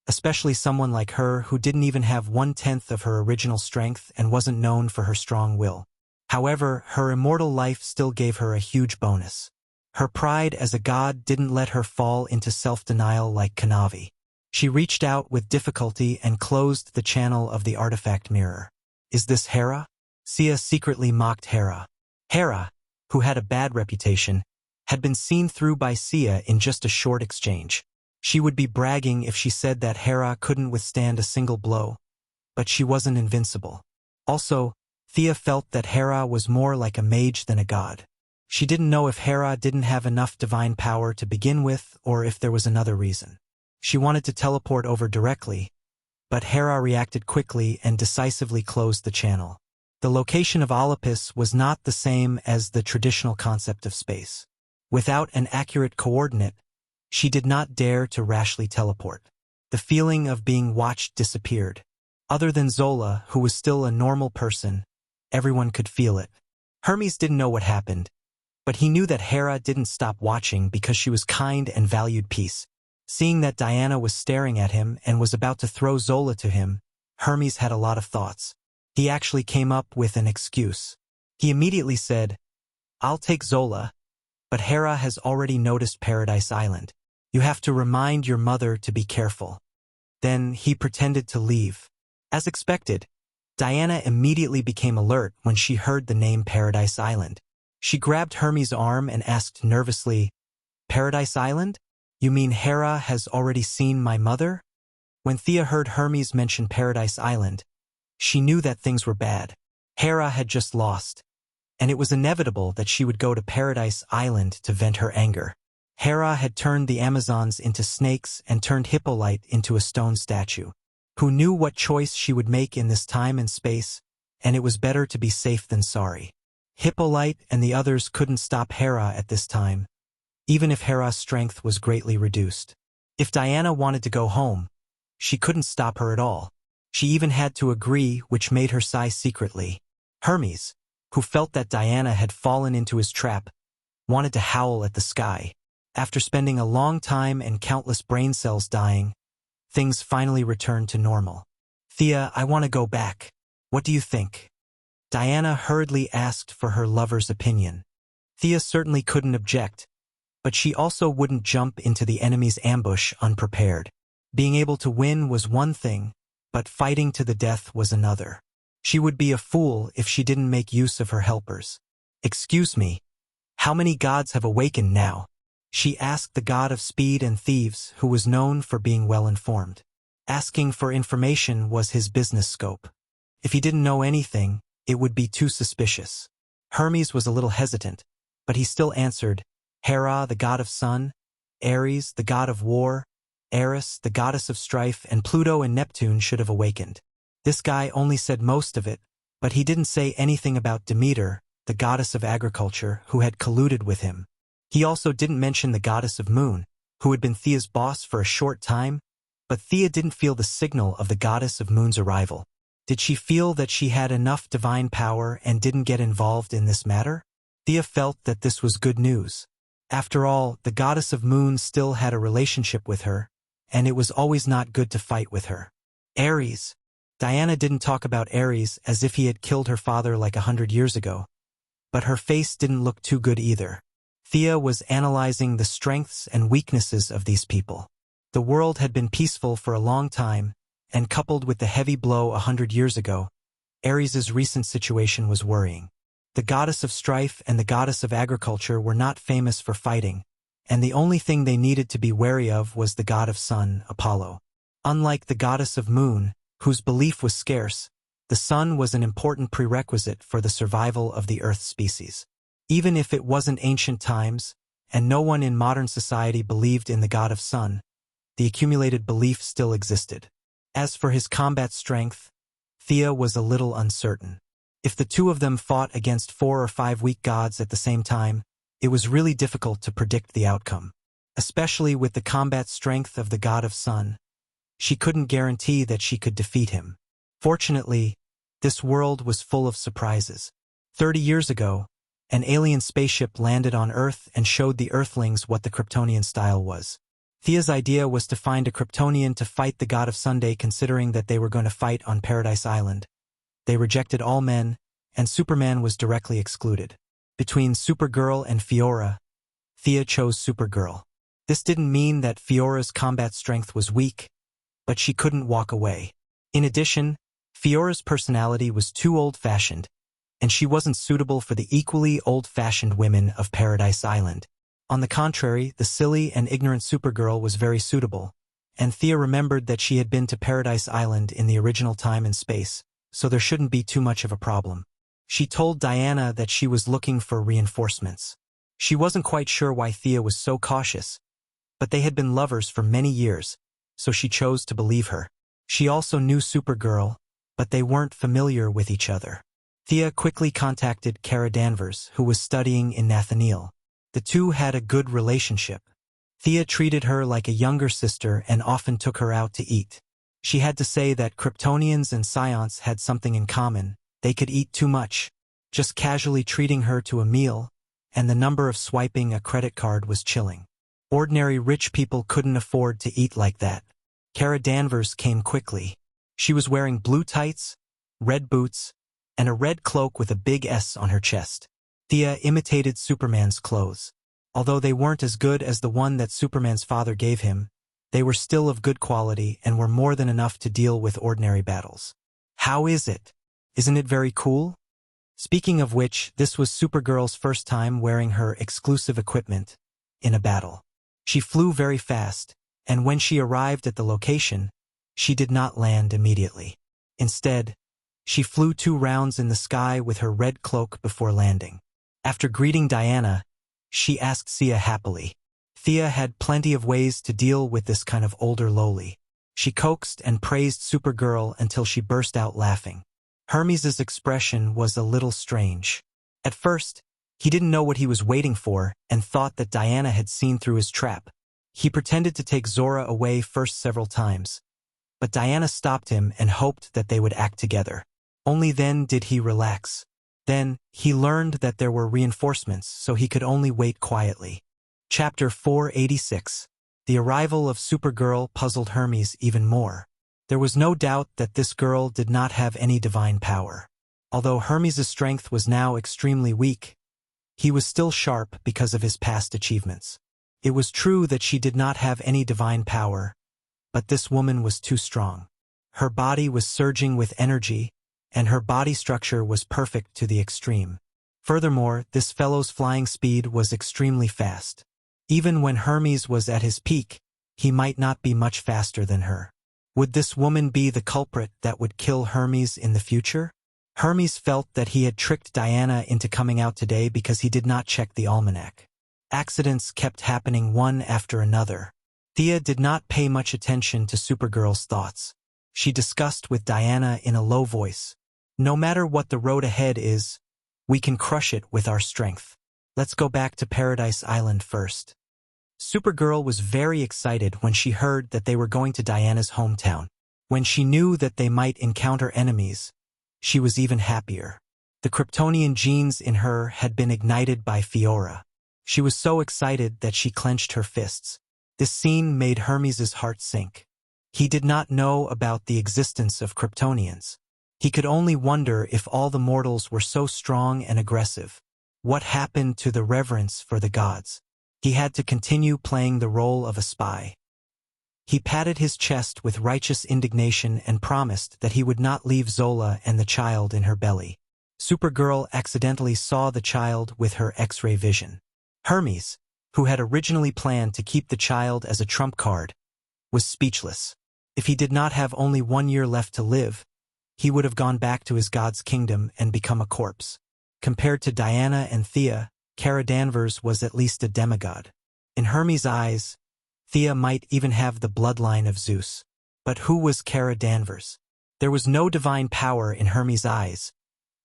especially someone like her who didn't even have 1/10 of her original strength and wasn't known for her strong will. However, her immortal life still gave her a huge bonus. Her pride as a god didn't let her fall into self-denial like Kanavi. She reached out with difficulty and closed the channel of the artifact mirror. Is this Hera? Sia secretly mocked Hera. Hera, who had a bad reputation, had been seen through by Sia in just a short exchange. She would be bragging if she said that Hera couldn't withstand a single blow, but she wasn't invincible. Also, Thea felt that Hera was more like a mage than a god. She didn't know if Hera didn't have enough divine power to begin with or if there was another reason. She wanted to teleport over directly, but Hera reacted quickly and decisively closed the channel. The location of Olympus was not the same as the traditional concept of space. Without an accurate coordinate, she did not dare to rashly teleport. The feeling of being watched disappeared. Other than Zola, who was still a normal person, everyone could feel it. Hermes didn't know what happened, but he knew that Hera didn't stop watching because she was kind and valued peace. Seeing that Diana was staring at him and was about to throw Zola to him, Hermes had a lot of thoughts. He actually came up with an excuse. He immediately said, "I'll take Zola, but Hera has already noticed Paradise Island. You have to remind your mother to be careful." Then he pretended to leave. As expected, Diana immediately became alert when she heard the name Paradise Island. She grabbed Hermes' arm and asked nervously, "Paradise Island? You mean Hera has already seen my mother?" When Thea heard Hermes mention Paradise Island, she knew that things were bad. Hera had just lost, and it was inevitable that she would go to Paradise Island to vent her anger. Hera had turned the Amazons into snakes and turned Hippolyte into a stone statue. Who knew what choice she would make in this time and space, and it was better to be safe than sorry. Hippolyte and the others couldn't stop Hera at this time, even if Hera's strength was greatly reduced. If Diana wanted to go home, she couldn't stop her at all. She even had to agree, which made her sigh secretly. Hermes, who felt that Diana had fallen into his trap, wanted to howl at the sky. After spending a long time and countless brain cells dying, things finally returned to normal. "Thea, I want to go back. What do you think?" Diana hurriedly asked for her lover's opinion. Thea certainly couldn't object, but she also wouldn't jump into the enemy's ambush unprepared. Being able to win was one thing, but fighting to the death was another. She would be a fool if she didn't make use of her helpers. "Excuse me, how many gods have awakened now?" She asked the god of speed and thieves, who was known for being well-informed. Asking for information was his business scope. If he didn't know anything, it would be too suspicious. Hermes was a little hesitant, but he still answered, Hera, the god of sun, Ares, the god of war, Eris, the goddess of strife, and Pluto and Neptune should have awakened. This guy only said most of it, but he didn't say anything about Demeter, the goddess of agriculture, who had colluded with him. He also didn't mention the goddess of moon, who had been Thea's boss for a short time, but Thea didn't feel the signal of the goddess of moon's arrival. Did she feel that she had enough divine power and didn't get involved in this matter? Thea felt that this was good news. After all, the goddess of moon still had a relationship with her, and it was always not good to fight with her. Ares. Diana didn't talk about Ares as if he had killed her father like 100 years ago, but her face didn't look too good either. Thea was analyzing the strengths and weaknesses of these people. The world had been peaceful for a long time, and coupled with the heavy blow 100 years ago, Ares's recent situation was worrying. The goddess of strife and the goddess of agriculture were not famous for fighting, and the only thing they needed to be wary of was the god of sun, Apollo. Unlike the goddess of moon, whose belief was scarce, the sun was an important prerequisite for the survival of the Earth species. Even if it wasn't ancient times, and no one in modern society believed in the god of sun, the accumulated belief still existed. As for his combat strength, Thea was a little uncertain. If the two of them fought against 4 or 5 weak gods at the same time, it was really difficult to predict the outcome. Especially with the combat strength of the god of sun, she couldn't guarantee that she could defeat him. Fortunately, this world was full of surprises. 30 years ago, an alien spaceship landed on Earth and showed the Earthlings what the Kryptonian style was. Thea's idea was to find a Kryptonian to fight the god of Sunday, considering that they were going to fight on Paradise Island. They rejected all men, and Superman was directly excluded. Between Supergirl and Fiora, Thea chose Supergirl. This didn't mean that Fiora's combat strength was weak, but she couldn't walk away. In addition, Fiora's personality was too old-fashioned, and she wasn't suitable for the equally old-fashioned women of Paradise Island. On the contrary, the silly and ignorant Supergirl was very suitable, and Thea remembered that she had been to Paradise Island in the original time and space, so there shouldn't be too much of a problem. She told Diana that she was looking for reinforcements. She wasn't quite sure why Thea was so cautious, but they had been lovers for many years, so she chose to believe her. She also knew Supergirl, but they weren't familiar with each other. Thea quickly contacted Kara Danvers, who was studying in Nathaniel. The two had a good relationship. Thea treated her like a younger sister and often took her out to eat. She had to say that Kryptonians and Psions had something in common. They could eat too much. Just casually treating her to a meal, and the number of swiping a credit card was chilling. Ordinary rich people couldn't afford to eat like that. Kara Danvers came quickly. She was wearing blue tights, red boots, and a red cloak with a big S on her chest. Thea imitated Superman's clothes. Although they weren't as good as the one that Superman's father gave him, they were still of good quality and were more than enough to deal with ordinary battles. How is it? Isn't it very cool? Speaking of which, this was Supergirl's first time wearing her exclusive equipment in a battle. She flew very fast, and when she arrived at the location, she did not land immediately. Instead, she flew 2 rounds in the sky with her red cloak before landing. After greeting Diana, she asked Thea happily. Thea had plenty of ways to deal with this kind of older lowly. She coaxed and praised Supergirl until she burst out laughing. Hermes's expression was a little strange. At first, he didn't know what he was waiting for and thought that Diana had seen through his trap. He pretended to take Zora away first several times, but Diana stopped him and hoped that they would act together. Only then did he relax. Then, he learned that there were reinforcements, so he could only wait quietly. Chapter 486. The arrival of Supergirl puzzled Hermes even more. There was no doubt that this girl did not have any divine power. Although Hermes' strength was now extremely weak, he was still sharp because of his past achievements. It was true that she did not have any divine power, but this woman was too strong. Her body was surging with energy, and her body structure was perfect to the extreme. Furthermore, this fellow's flying speed was extremely fast. Even when Hermes was at his peak, he might not be much faster than her. Would this woman be the culprit that would kill Hermes in the future? Hermes felt that he had tricked Diana into coming out today because he did not check the almanac. Accidents kept happening one after another. Thea did not pay much attention to Supergirl's thoughts. She discussed with Diana in a low voice. No matter what the road ahead is, we can crush it with our strength. Let's go back to Paradise Island first. Supergirl was very excited when she heard that they were going to Diana's hometown. When she knew that they might encounter enemies, she was even happier. The Kryptonian genes in her had been ignited by Fiora. She was so excited that she clenched her fists. This scene made Hermes's heart sink. He did not know about the existence of Kryptonians. He could only wonder if all the mortals were so strong and aggressive. What happened to the reverence for the gods? He had to continue playing the role of a spy. He patted his chest with righteous indignation and promised that he would not leave Zola and the child in her belly. Supergirl accidentally saw the child with her X-ray vision. Hermes, who had originally planned to keep the child as a trump card, was speechless. If he did not have only 1 year left to live, he would have gone back to his god's kingdom and become a corpse. Compared to Diana and Thea, Kara Danvers was at least a demigod. In Hermes' eyes, Thea might even have the bloodline of Zeus. But who was Kara Danvers? There was no divine power in Hermes' eyes,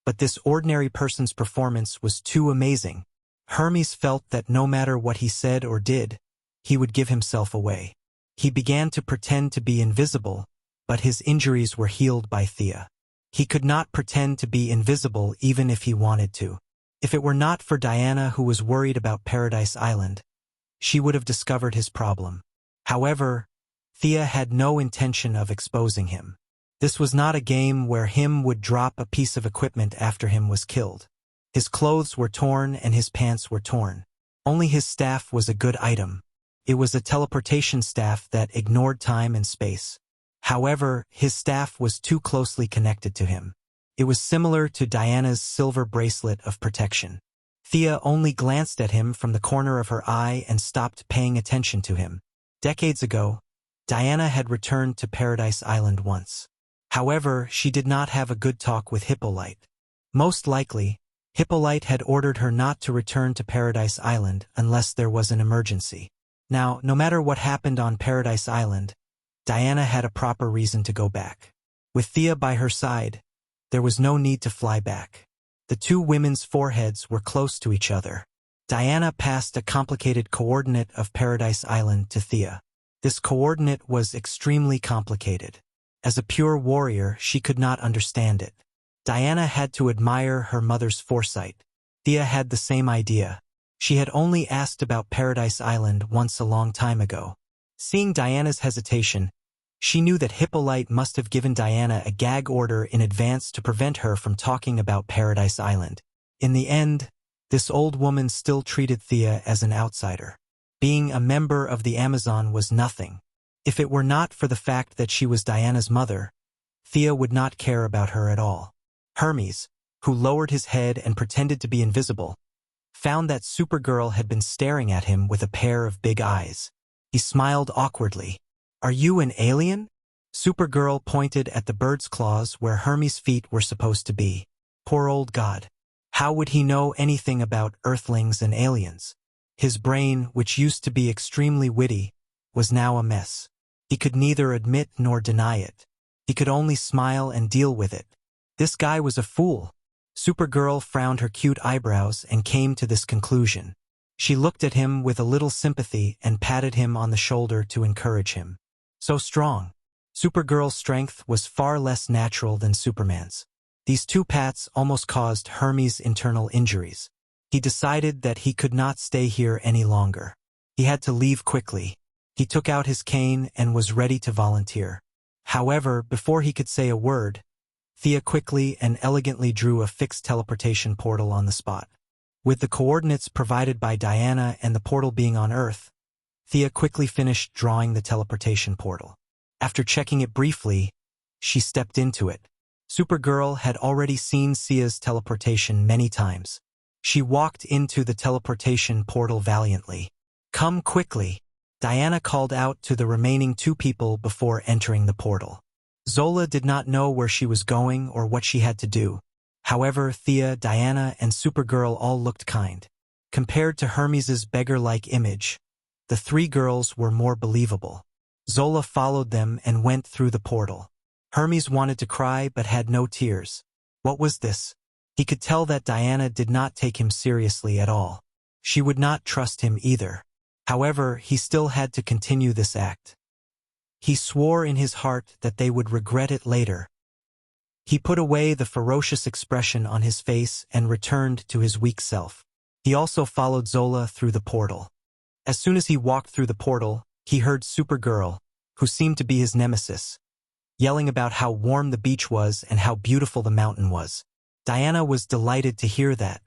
but this ordinary person's performance was too amazing. Hermes felt that no matter what he said or did, he would give himself away. He began to pretend to be invisible, but his injuries were healed by Thea. He could not pretend to be invisible even if he wanted to. If it were not for Diana, who was worried about Paradise Island, she would have discovered his problem. However, Thea had no intention of exposing him. This was not a game where him would drop a piece of equipment after him was killed. His clothes were torn and his pants were torn. Only his staff was a good item. It was a teleportation staff that ignored time and space. However, his staff was too closely connected to him. It was similar to Diana's silver bracelet of protection. Thea only glanced at him from the corner of her eye and stopped paying attention to him. Decades ago, Diana had returned to Paradise Island once. However, she did not have a good talk with Hippolyte. Most likely, Hippolyte had ordered her not to return to Paradise Island unless there was an emergency. Now, no matter what happened on Paradise Island, Diana had a proper reason to go back. With Thea by her side, there was no need to fly back. The two women's foreheads were close to each other. Diana passed a complicated coordinate of Paradise Island to Thea. This coordinate was extremely complicated. As a pure warrior, she could not understand it. Diana had to admire her mother's foresight. Thea had the same idea. She had only asked about Paradise Island once a long time ago. Seeing Diana's hesitation, she knew that Hippolyte must have given Diana a gag order in advance to prevent her from talking about Paradise Island. In the end, this old woman still treated Thea as an outsider. Being a member of the Amazon was nothing. If it were not for the fact that she was Diana's mother, Thea would not care about her at all. Hermes, who lowered his head and pretended to be invisible, found that Supergirl had been staring at him with a pair of big eyes. He smiled awkwardly. "Are you an alien?" Supergirl pointed at the bird's claws where Hermes' feet were supposed to be. Poor old god. How would he know anything about Earthlings and aliens? His brain, which used to be extremely witty, was now a mess. He could neither admit nor deny it. He could only smile and deal with it. This guy was a fool. Supergirl frowned her cute eyebrows and came to this conclusion. She looked at him with a little sympathy and patted him on the shoulder to encourage him. So strong. Supergirl's strength was far less natural than Superman's. These two pats almost caused Hermes internal injuries. He decided that he could not stay here any longer. He had to leave quickly. He took out his cane and was ready to volunteer. However, before he could say a word, Thea quickly and elegantly drew a fixed teleportation portal on the spot. With the coordinates provided by Diana and the portal being on Earth, Thea quickly finished drawing the teleportation portal. After checking it briefly, she stepped into it. Supergirl had already seen Sia's teleportation many times. She walked into the teleportation portal valiantly. Come quickly, Diana called out to the remaining two people before entering the portal. Zola did not know where she was going or what she had to do. However, Thea, Diana, and Supergirl all looked kind. Compared to Hermes's beggar-like image, the three girls were more believable. Zola followed them and went through the portal. Hermes wanted to cry but had no tears. What was this? He could tell that Diana did not take him seriously at all. She would not trust him either. However, he still had to continue this act. He swore in his heart that they would regret it later. He put away the ferocious expression on his face and returned to his weak self. He also followed Zola through the portal. As soon as he walked through the portal, he heard Supergirl, who seemed to be his nemesis, yelling about how warm the beach was and how beautiful the mountain was. Diana was delighted to hear that.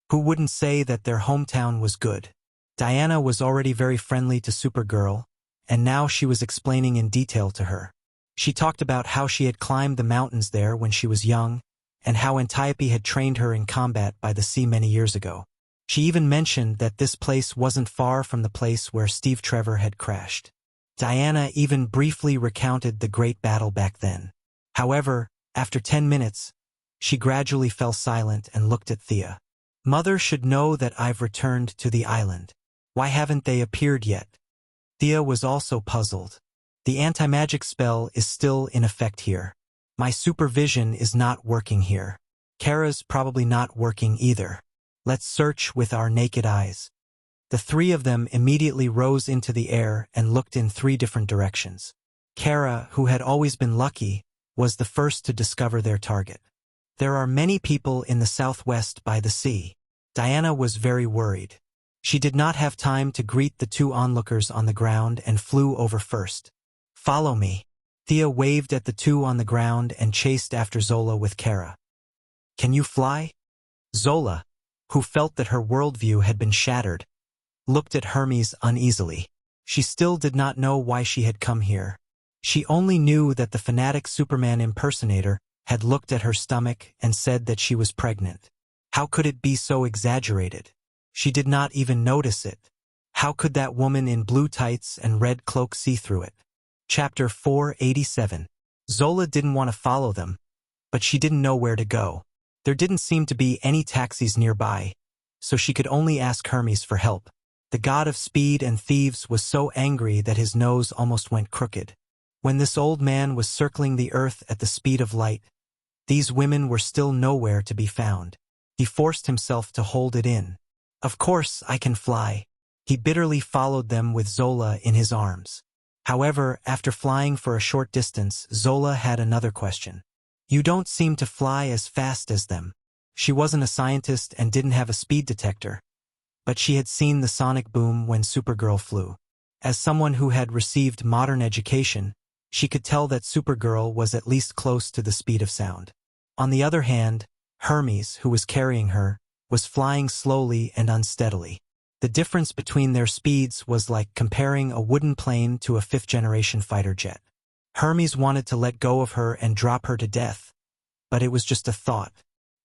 Who wouldn't say that their hometown was good? Diana was already very friendly to Supergirl, and now she was explaining in detail to her. She talked about how she had climbed the mountains there when she was young, and how Antiope had trained her in combat by the sea many years ago. She even mentioned that this place wasn't far from the place where Steve Trevor had crashed. Diana even briefly recounted the great battle back then. However, after 10 minutes, she gradually fell silent and looked at Thea. Mother should know that I've returned to the island. Why haven't they appeared yet? Thea was also puzzled. The anti-magic spell is still in effect here. My supervision is not working here. Kara's probably not working either. Let's search with our naked eyes. The three of them immediately rose into the air and looked in 3 different directions. Kara, who had always been lucky, was the first to discover their target. There are many people in the southwest by the sea. Diana was very worried. She did not have time to greet the 2 onlookers on the ground and flew over first. Follow me. Thea waved at the 2 on the ground and chased after Zola with Kara. Can you fly? Zola, who felt that her worldview had been shattered, looked at Hermes uneasily. She still did not know why she had come here. She only knew that the fanatic Superman impersonator had looked at her stomach and said that she was pregnant. How could it be so exaggerated? She did not even notice it. How could that woman in blue tights and red cloak see through it? Chapter 487. Zola didn't want to follow them, but she didn't know where to go. There didn't seem to be any taxis nearby, so she could only ask Hermes for help. The god of speed and thieves was so angry that his nose almost went crooked. When this old man was circling the earth at the speed of light, these women were still nowhere to be found. He forced himself to hold it in. Of course I can fly. He bitterly followed them with Zola in his arms. However, after flying for a short distance, Zola had another question. You don't seem to fly as fast as them. She wasn't a scientist and didn't have a speed detector, but she had seen the sonic boom when Supergirl flew. As someone who had received modern education, she could tell that Supergirl was at least close to the speed of sound. On the other hand, Hermes, who was carrying her, was flying slowly and unsteadily. The difference between their speeds was like comparing a wooden plane to a 5th-generation fighter jet. Hermes wanted to let go of her and drop her to death, but it was just a thought.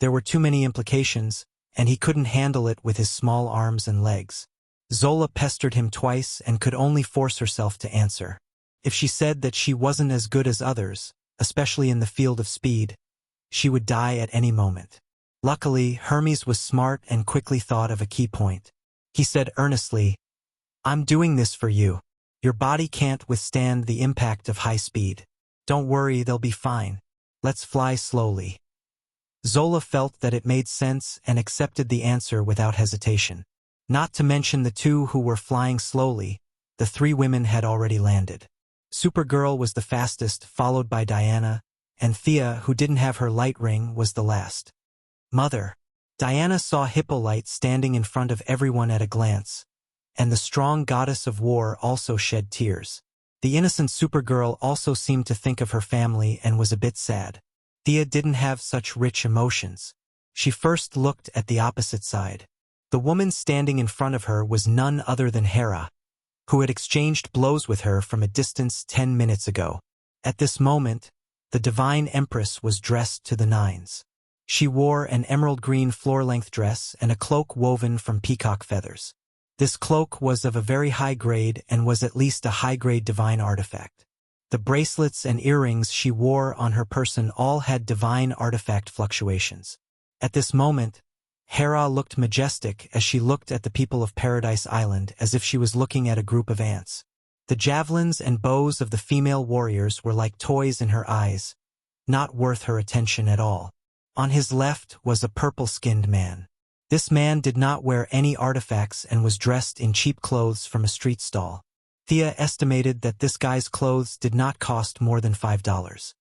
There were too many implications, and he couldn't handle it with his small arms and legs. Zola pestered him twice and could only force herself to answer. If she said that she wasn't as good as others, especially in the field of speed, she would die at any moment. Luckily, Hermes was smart and quickly thought of a key point. He said earnestly, I'm doing this for you. Your body can't withstand the impact of high speed. Don't worry, they'll be fine. Let's fly slowly. Zola felt that it made sense and accepted the answer without hesitation. Not to mention the 2 who were flying slowly, the 3 women had already landed. Supergirl was the fastest, followed by Diana, and Thea, who didn't have her light ring, was the last. Mother. Diana saw Hippolyte standing in front of everyone at a glance, and the strong goddess of war also shed tears. The innocent Supergirl also seemed to think of her family and was a bit sad. Thea didn't have such rich emotions. She first looked at the opposite side. The woman standing in front of her was none other than Hera, who had exchanged blows with her from a distance 10 minutes ago. At this moment, the Divine Empress was dressed to the nines. She wore an emerald green floor-length dress and a cloak woven from peacock feathers. This cloak was of a very high grade and was at least a high-grade divine artifact. The bracelets and earrings she wore on her person all had divine artifact fluctuations. At this moment, Hera looked majestic as she looked at the people of Paradise Island as if she was looking at a group of ants. The javelins and bows of the female warriors were like toys in her eyes, not worth her attention at all. On his left was a purple-skinned man. This man did not wear any artifacts and was dressed in cheap clothes from a street stall. Thea estimated that this guy's clothes did not cost more than $5.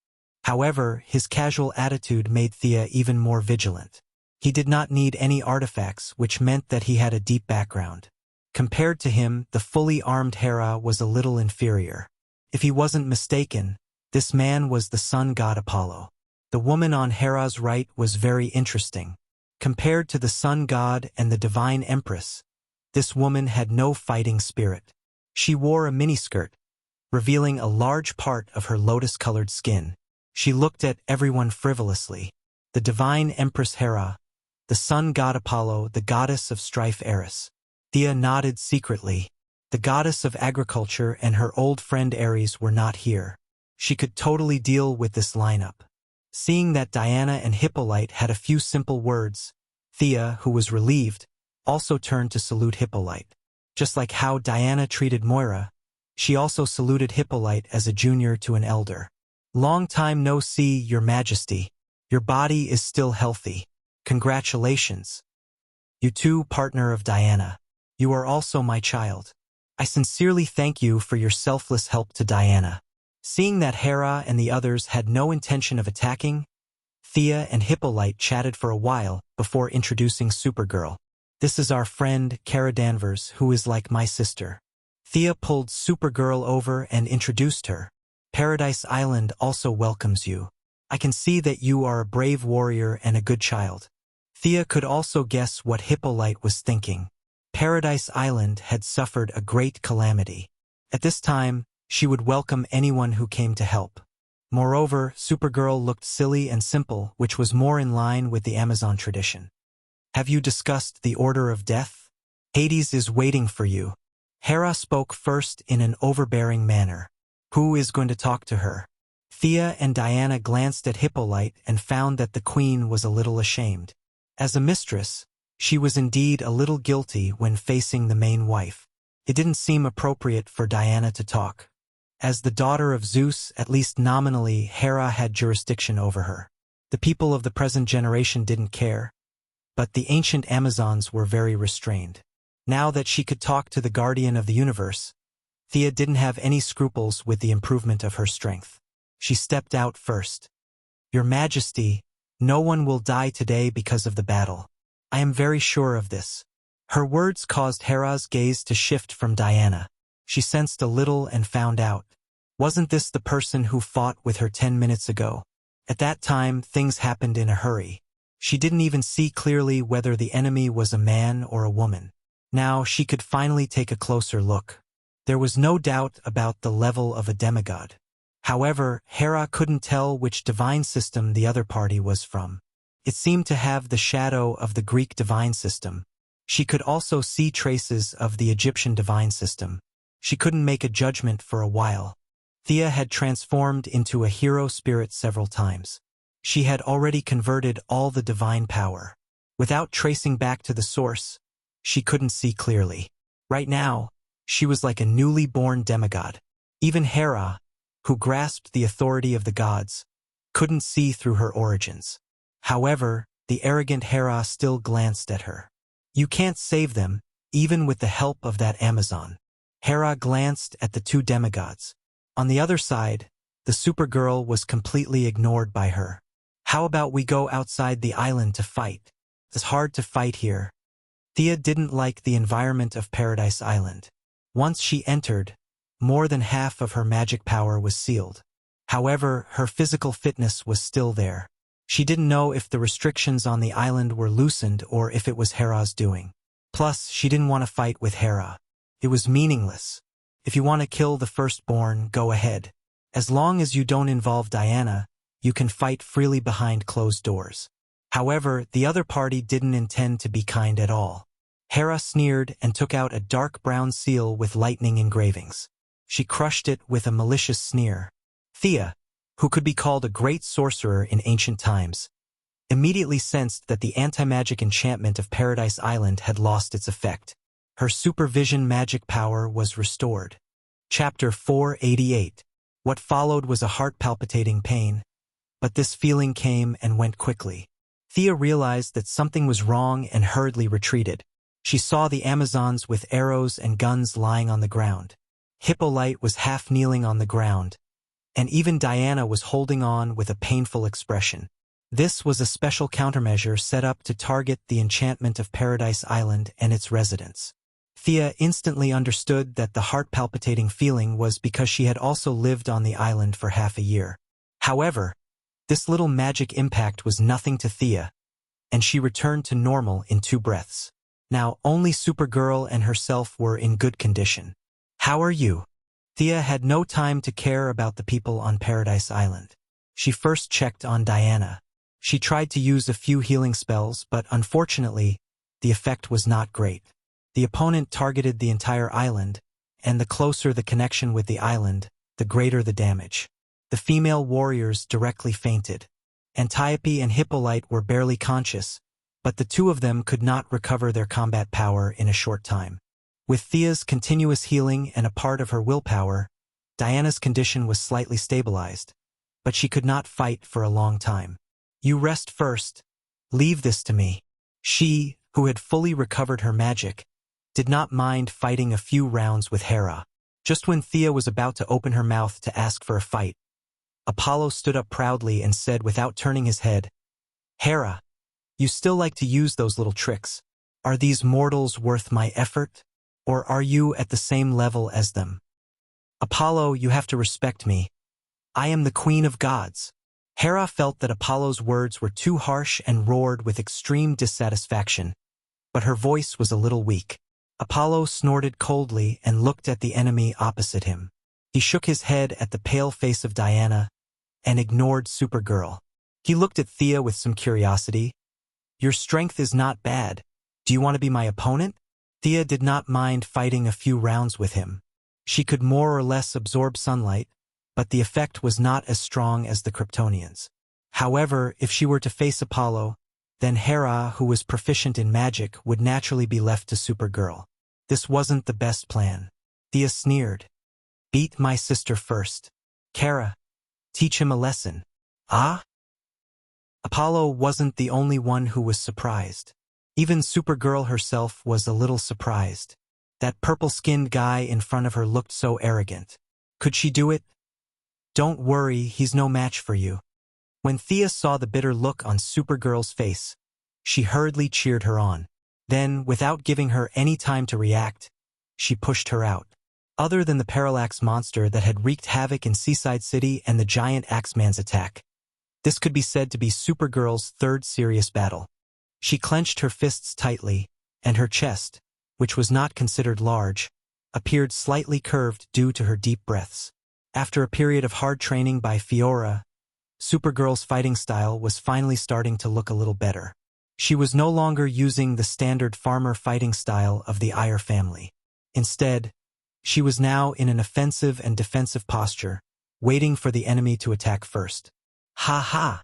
However, his casual attitude made Thea even more vigilant. He did not need any artifacts, which meant that he had a deep background. Compared to him, the fully armed Hera was a little inferior. If he wasn't mistaken, this man was the sun god Apollo. The woman on Hera's right was very interesting. Compared to the sun god and the divine empress, this woman had no fighting spirit. She wore a miniskirt, revealing a large part of her lotus-colored skin. She looked at everyone frivolously. The divine empress Hera, the sun god Apollo, the goddess of strife Eris. Thea nodded secretly. The goddess of agriculture and her old friend Ares were not here. She could totally deal with this lineup. Seeing that Diana and Hippolyte had a few simple words, Thea, who was relieved, also turned to salute Hippolyte. Just like how Diana treated Moira, she also saluted Hippolyte as a junior to an elder. "Long time no see, Your Majesty. Your body is still healthy. Congratulations. You too, partner of Diana. You are also my child. I sincerely thank you for your selfless help to Diana." Seeing that Hera and the others had no intention of attacking, Thea and Hippolyte chatted for a while before introducing Supergirl. "This is our friend, Kara Danvers, who is like my sister." Thea pulled Supergirl over and introduced her. "Paradise Island also welcomes you. I can see that you are a brave warrior and a good child." Thea could also guess what Hippolyte was thinking. Paradise Island had suffered a great calamity. At this time, she would welcome anyone who came to help. Moreover, Supergirl looked silly and simple, which was more in line with the Amazon tradition. "Have you discussed the order of death? Hades is waiting for you." Hera spoke first in an overbearing manner. Who is going to talk to her? Thea and Diana glanced at Hippolyte and found that the queen was a little ashamed. As a mistress, she was indeed a little guilty when facing the main wife. It didn't seem appropriate for Diana to talk. As the daughter of Zeus, at least nominally, Hera had jurisdiction over her. The people of the present generation didn't care, but the ancient Amazons were very restrained. Now that she could talk to the guardian of the universe, Thea didn't have any scruples with the improvement of her strength. She stepped out first. "Your Majesty, no one will die today because of the battle. I am very sure of this." Her words caused Hera's gaze to shift from Diana. She sensed a little and found out. Wasn't this the person who fought with her 10 minutes ago? At that time, things happened in a hurry. She didn't even see clearly whether the enemy was a man or a woman. Now she could finally take a closer look. There was no doubt about the level of a demigod. However, Hera couldn't tell which divine system the other party was from. It seemed to have the shadow of the Greek divine system. She could also see traces of the Egyptian divine system. She couldn't make a judgment for a while. Thea had transformed into a hero spirit several times. She had already converted all the divine power. Without tracing back to the source, she couldn't see clearly. Right now, she was like a newly born demigod. Even Hera, who grasped the authority of the gods, couldn't see through her origins. However, the arrogant Hera still glanced at her. "You can't save them, even with the help of that Amazon." Hera glanced at the two demigods. On the other side, the Supergirl was completely ignored by her. "How about we go outside the island to fight? It's hard to fight here." Thea didn't like the environment of Paradise Island. Once she entered, more than half of her magic power was sealed. However, her physical fitness was still there. She didn't know if the restrictions on the island were loosened or if it was Hera's doing. Plus, she didn't want to fight with Hera. It was meaningless. If you want to kill the firstborn, go ahead. As long as you don't involve Diana, you can fight freely behind closed doors. However, the other party didn't intend to be kind at all. Hera sneered and took out a dark brown seal with lightning engravings. She crushed it with a malicious sneer. Thea, who could be called a great sorcerer in ancient times, immediately sensed that the anti-magic enchantment of Paradise Island had lost its effect. Her supervision magic power was restored. Chapter 488. What followed was a heart-palpitating pain, but this feeling came and went quickly. Thea realized that something was wrong and hurriedly retreated. She saw the Amazons with arrows and guns lying on the ground. Hippolyte was half kneeling on the ground, and even Diana was holding on with a painful expression. This was a special countermeasure set up to target the enchantment of Paradise Island and its residents. Thea instantly understood that the heart-palpitating feeling was because she had also lived on the island for half a year. However, this little magic impact was nothing to Thea, and she returned to normal in 2 breaths. Now only Supergirl and herself were in good condition. "How are you?" Thea had no time to care about the people on Paradise Island. She first checked on Diana. She tried to use a few healing spells, but unfortunately, the effect was not great. The opponent targeted the entire island, and the closer the connection with the island, the greater the damage. The female warriors directly fainted. Antiope and Hippolyte were barely conscious, but the 2 of them could not recover their combat power in a short time. With Thea's continuous healing and a part of her willpower, Diana's condition was slightly stabilized, but she could not fight for a long time. "You rest first. Leave this to me." She, who had fully recovered her magic, did not mind fighting a few rounds with Hera. Just when Thea was about to open her mouth to ask for a fight, Apollo stood up proudly and said without turning his head, "Hera, you still like to use those little tricks. Are these mortals worth my effort? Or are you at the same level as them? Apollo, you have to respect me. I am the Queen of Gods." Hera felt that Apollo's words were too harsh and roared with extreme dissatisfaction, but her voice was a little weak. Apollo snorted coldly and looked at the enemy opposite him. He shook his head at the pale face of Diana and ignored Supergirl. He looked at Thea with some curiosity. "Your strength is not bad. Do you want to be my opponent?" Thea did not mind fighting a few rounds with him. She could more or less absorb sunlight, but the effect was not as strong as the Kryptonians. However, if she were to face Apollo, then Hera, who was proficient in magic, would naturally be left to Supergirl. This wasn't the best plan. Thea sneered. "Beat my sister first. Kara, teach him a lesson." "Ah?" Apollo wasn't the only one who was surprised. Even Supergirl herself was a little surprised. That purple-skinned guy in front of her looked so arrogant. Could she do it? "Don't worry, he's no match for you." When Thea saw the bitter look on Supergirl's face, she hurriedly cheered her on. Then, without giving her any time to react, she pushed her out. Other than the Parallax monster that had wreaked havoc in Seaside City and the giant Axeman's attack, this could be said to be Supergirl's 3rd serious battle. She clenched her fists tightly, and her chest, which was not considered large, appeared slightly curved due to her deep breaths. After a period of hard training by Fiora, Supergirl's fighting style was finally starting to look a little better. She was no longer using the standard farmer fighting style of the Iyer family. Instead, she was now in an offensive and defensive posture, waiting for the enemy to attack first. "Ha ha!"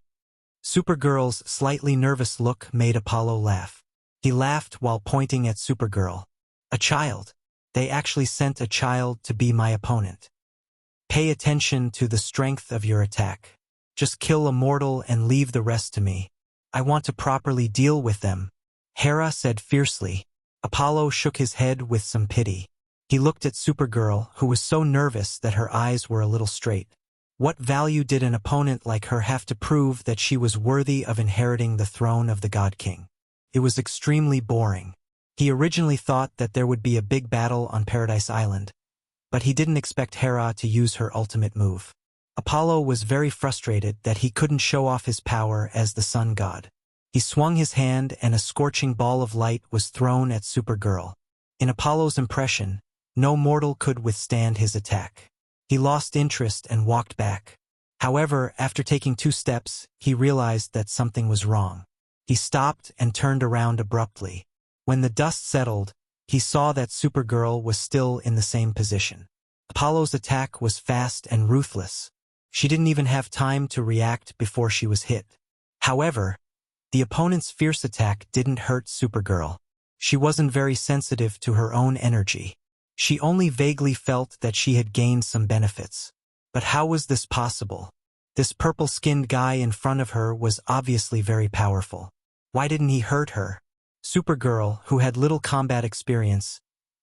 Supergirl's slightly nervous look made Apollo laugh. He laughed while pointing at Supergirl. "A child. They actually sent a child to be my opponent. Pay attention to the strength of your attack. Just kill a mortal and leave the rest to me. I want to properly deal with them," Hera said fiercely. Apollo shook his head with some pity. He looked at Supergirl, who was so nervous that her eyes were a little straight. What value did an opponent like her have to prove that she was worthy of inheriting the throne of the God King? It was extremely boring. He originally thought that there would be a big battle on Paradise Island, but he didn't expect Hera to use her ultimate move. Apollo was very frustrated that he couldn't show off his power as the sun god. He swung his hand and a scorching ball of light was thrown at Supergirl. In Apollo's impression, no mortal could withstand his attack. He lost interest and walked back. However, after taking 2 steps, he realized that something was wrong. He stopped and turned around abruptly. When the dust settled, he saw that Supergirl was still in the same position. Apollo's attack was fast and ruthless. She didn't even have time to react before she was hit. However, the opponent's fierce attack didn't hurt Supergirl. She wasn't very sensitive to her own energy. She only vaguely felt that she had gained some benefits. But how was this possible? This purple-skinned guy in front of her was obviously very powerful. Why didn't he hurt her? Supergirl, who had little combat experience,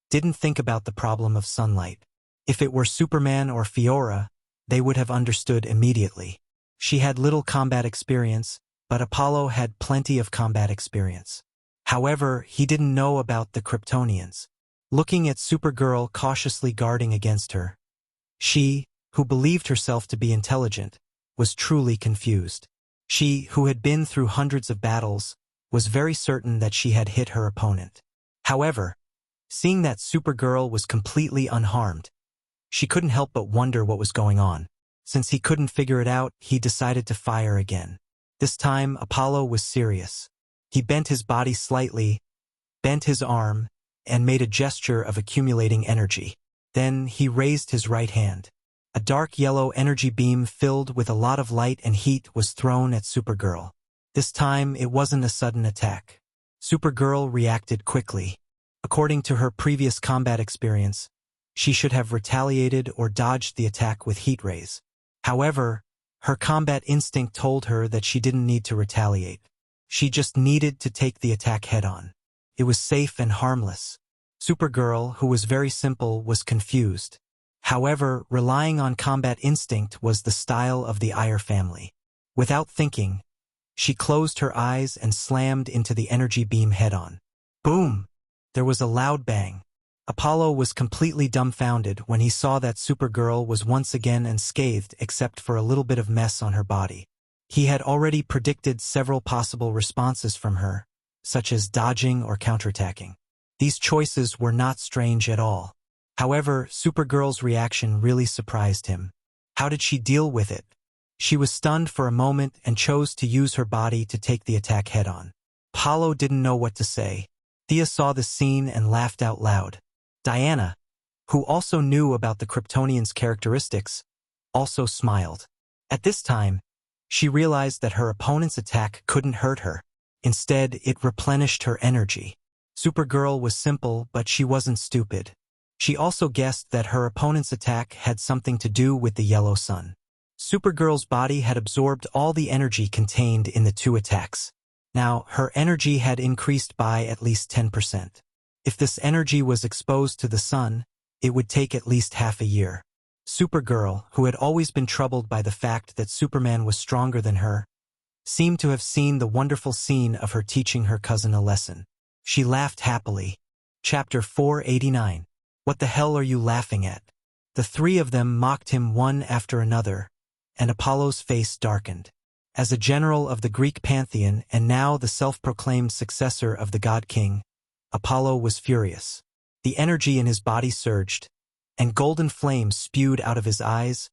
didn't think about the problem of sunlight. If it were Superman or Fiora, they would have understood immediately. She had little combat experience, but Apollo had plenty of combat experience. However, he didn't know about the Kryptonians. Looking at Supergirl cautiously guarding against her, she, who believed herself to be intelligent, was truly confused. She, who had been through hundreds of battles, was very certain that she had hit her opponent. However, seeing that Supergirl was completely unharmed, she couldn't help but wonder what was going on. Since he couldn't figure it out, he decided to fire again. This time, Apollo was serious. He bent his body slightly, bent his arm, and made a gesture of accumulating energy. Then he raised his right hand. A dark yellow energy beam filled with a lot of light and heat was thrown at Supergirl. This time, it wasn't a sudden attack. Supergirl reacted quickly. According to her previous combat experience, she should have retaliated or dodged the attack with heat rays. However, her combat instinct told her that she didn't need to retaliate. She just needed to take the attack head-on. It was safe and harmless. Supergirl, who was very simple, was confused. However, relying on combat instinct was the style of the Iyer family. Without thinking, she closed her eyes and slammed into the energy beam head-on. Boom! There was a loud bang. Apollo was completely dumbfounded when he saw that Supergirl was once again unscathed except for a little bit of mess on her body. He had already predicted several possible responses from her, such as dodging or counterattacking. These choices were not strange at all. However, Supergirl's reaction really surprised him. How did she deal with it? She was stunned for a moment and chose to use her body to take the attack head-on. Apollo didn't know what to say. Thea saw the scene and laughed out loud. Diana, who also knew about the Kryptonians' characteristics, also smiled. At this time, she realized that her opponent's attack couldn't hurt her. Instead, it replenished her energy. Supergirl was simple, but she wasn't stupid. She also guessed that her opponent's attack had something to do with the yellow sun. Supergirl's body had absorbed all the energy contained in the two attacks. Now, her energy had increased by at least 10%. If this energy was exposed to the sun, it would take at least half a year. Supergirl, who had always been troubled by the fact that Superman was stronger than her, seemed to have seen the wonderful scene of her teaching her cousin a lesson. She laughed happily. Chapter 489. What the hell are you laughing at? The three of them mocked him one after another, and Apollo's face darkened. As a general of the Greek pantheon and now the self-proclaimed successor of the God King, Apollo was furious. The energy in his body surged, and golden flames spewed out of his eyes,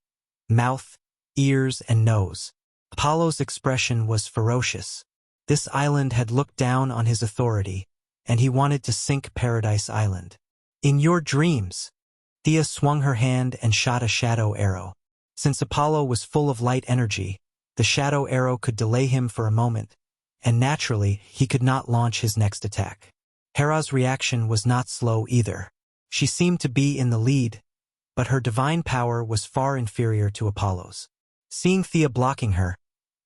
mouth, ears, and nose. Apollo's expression was ferocious. This island had looked down on his authority, and he wanted to sink Paradise Island. In your dreams, Thea swung her hand and shot a shadow arrow. Since Apollo was full of light energy, the shadow arrow could delay him for a moment, and naturally, he could not launch his next attack. Hera's reaction was not slow either. She seemed to be in the lead, but her divine power was far inferior to Apollo's. Seeing Thea blocking her,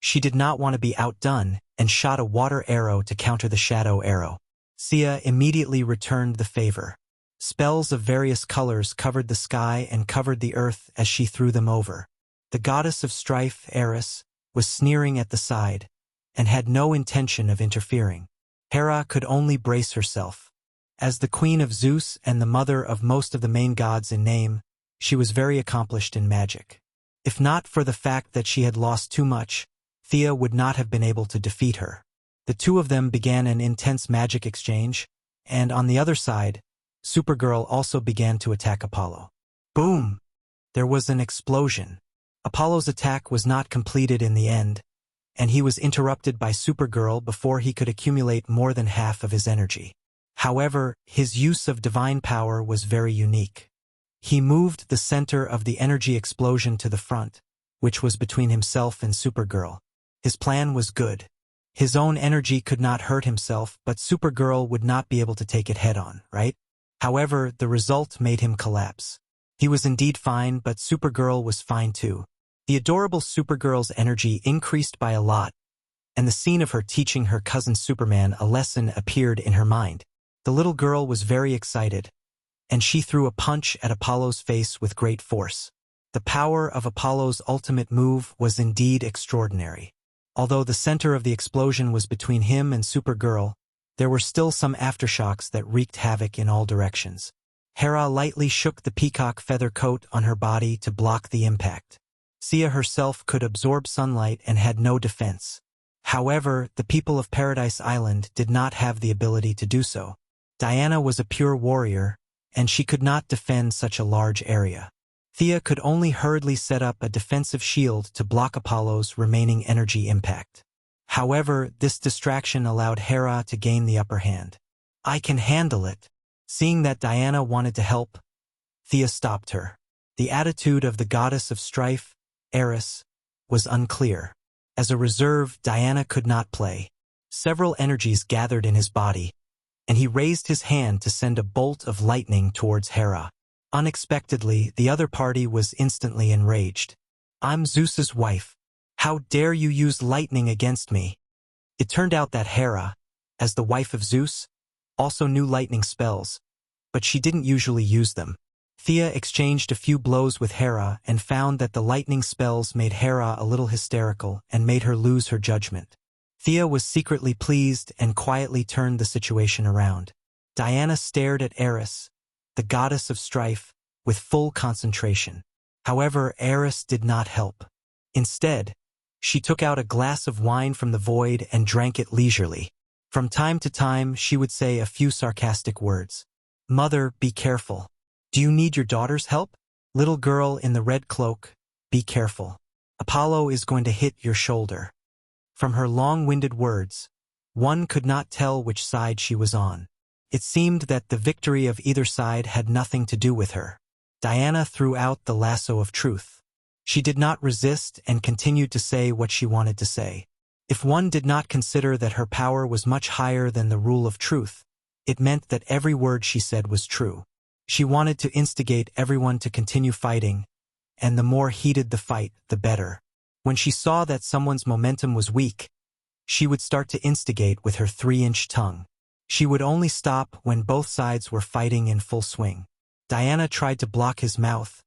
she did not want to be outdone and shot a water arrow to counter the shadow arrow. Thea immediately returned the favor. Spells of various colors covered the sky and covered the earth as she threw them over. The goddess of strife, Eris, was sneering at the side and had no intention of interfering. Hera could only brace herself. As the queen of Zeus and the mother of most of the main gods in name, she was very accomplished in magic. If not for the fact that she had lost too much, Thea would not have been able to defeat her. The two of them began an intense magic exchange, and on the other side, Supergirl also began to attack Apollo. Boom! There was an explosion. Apollo's attack was not completed in the end, and he was interrupted by Supergirl before he could accumulate more than half of his energy. However, his use of divine power was very unique. He moved the center of the energy explosion to the front, which was between himself and Supergirl. His plan was good. His own energy could not hurt himself, but Supergirl would not be able to take it head-on, right? However, the result made him collapse. He was indeed fine, but Supergirl was fine too. The adorable Supergirl's energy increased by a lot, and the scene of her teaching her cousin Superman a lesson appeared in her mind. The little girl was very excited, and she threw a punch at Apollo's face with great force. The power of Apollo's ultimate move was indeed extraordinary. Although the center of the explosion was between him and Supergirl, there were still some aftershocks that wreaked havoc in all directions. Hera lightly shook the peacock feather coat on her body to block the impact. Sia herself could absorb sunlight and had no defense. However, the people of Paradise Island did not have the ability to do so. Diana was a pure warrior, and she could not defend such a large area. Thea could only hurriedly set up a defensive shield to block Apollo's remaining energy impact. However, this distraction allowed Hera to gain the upper hand. "I can handle it." Seeing that Diana wanted to help, Thea stopped her. The attitude of the goddess of strife, Eris, was unclear. As a reserve, Diana could not play. Several energies gathered in his body, and he raised his hand to send a bolt of lightning towards Hera. Unexpectedly, the other party was instantly enraged. "I'm Zeus's wife. How dare you use lightning against me?" It turned out that Hera, as the wife of Zeus, also knew lightning spells, but she didn't usually use them. Thea exchanged a few blows with Hera and found that the lightning spells made Hera a little hysterical and made her lose her judgment. Thea was secretly pleased and quietly turned the situation around. Diana stared at Eris, the goddess of strife, with full concentration. However, Eris did not help. Instead, she took out a glass of wine from the void and drank it leisurely. From time to time, she would say a few sarcastic words. "Mother, be careful. Do you need your daughter's help? Little girl in the red cloak, be careful. Apollo is going to hit your shoulder." From her long-winded words, one could not tell which side she was on. It seemed that the victory of either side had nothing to do with her. Diana threw out the lasso of truth. She did not resist and continued to say what she wanted to say. If one did not consider that her power was much higher than the rule of truth, it meant that every word she said was true. She wanted to instigate everyone to continue fighting, and the more heated the fight, the better. When she saw that someone's momentum was weak, she would start to instigate with her 3-inch tongue. She would only stop when both sides were fighting in full swing. Diana tried to block his mouth,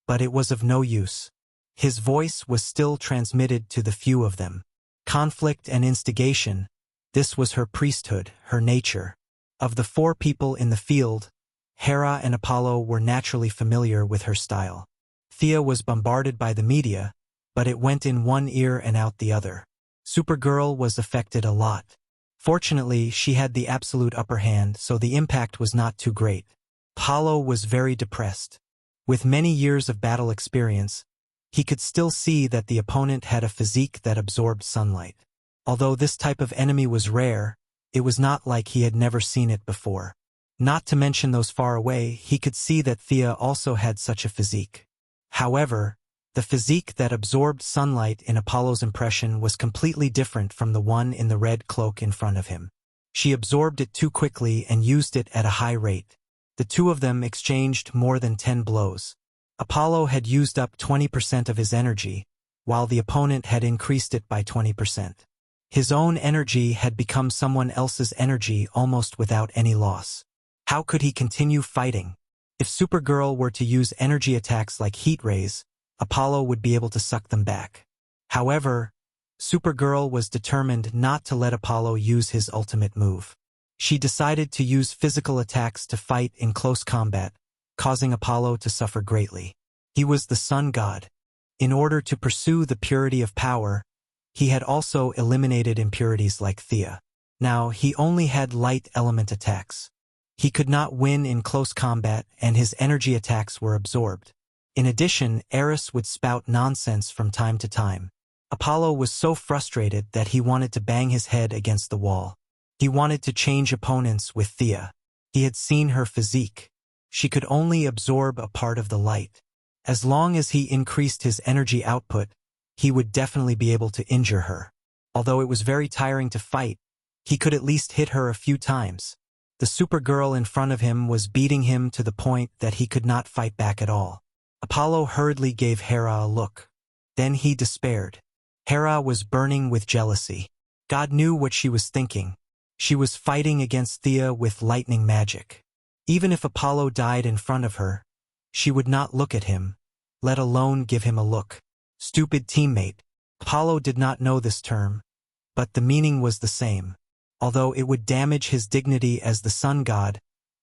but it was of no use. His voice was still transmitted to the few of them. Conflict and instigation, this was her priesthood, her nature. Of the 4 people in the field, Hera and Apollo were naturally familiar with her style. Thea was bombarded by the media, but it went in one ear and out the other. Supergirl was affected a lot. Fortunately, she had the absolute upper hand, so the impact was not too great. Apollo was very depressed. With many years of battle experience, he could still see that the opponent had a physique that absorbed sunlight. Although this type of enemy was rare, it was not like he had never seen it before. Not to mention those far away, he could see that Thea also had such a physique. However, the physique that absorbed sunlight in Apollo's impression was completely different from the one in the red cloak in front of him. She absorbed it too quickly and used it at a high rate. The two of them exchanged more than 10 blows. Apollo had used up 20% of his energy, while the opponent had increased it by 20%. His own energy had become someone else's energy almost without any loss. How could he continue fighting? If Supergirl were to use energy attacks like heat rays, Apollo would be able to suck them back. However, Supergirl was determined not to let Apollo use his ultimate move. She decided to use physical attacks to fight in close combat, causing Apollo to suffer greatly. He was the sun god. In order to pursue the purity of power, he had also eliminated impurities like Thea. Now, he only had light element attacks. He could not win in close combat, and his energy attacks were absorbed. In addition, Eris would spout nonsense from time to time. Apollo was so frustrated that he wanted to bang his head against the wall. He wanted to change opponents with Thea. He had seen her physique. She could only absorb a part of the light. As long as he increased his energy output, he would definitely be able to injure her. Although it was very tiring to fight, he could at least hit her a few times. The Supergirl in front of him was beating him to the point that he could not fight back at all. Apollo hurriedly gave Hera a look. Then he despaired. Hera was burning with jealousy. God knew what she was thinking. She was fighting against Thea with lightning magic. Even if Apollo died in front of her, she would not look at him, let alone give him a look. Stupid teammate. Apollo did not know this term, but the meaning was the same. Although it would damage his dignity as the sun god,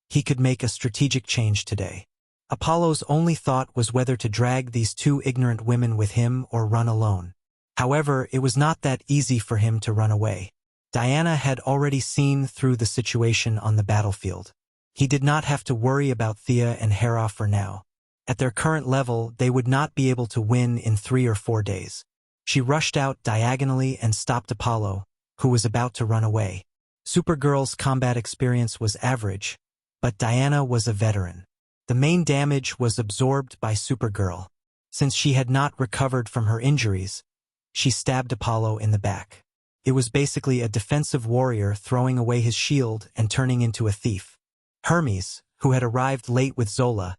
he could make a strategic change today. Apollo's only thought was whether to drag these two ignorant women with him or run alone. However, it was not that easy for him to run away. Diana had already seen through the situation on the battlefield. He did not have to worry about Thea and Hera for now. At their current level, they would not be able to win in 3 or 4 days. She rushed out diagonally and stopped Apollo, who was about to run away. Supergirl's combat experience was average, but Diana was a veteran. The main damage was absorbed by Supergirl. Since she had not recovered from her injuries, she stabbed Apollo in the back. It was basically a defensive warrior throwing away his shield and turning into a thief. Hermes, who had arrived late with Zola,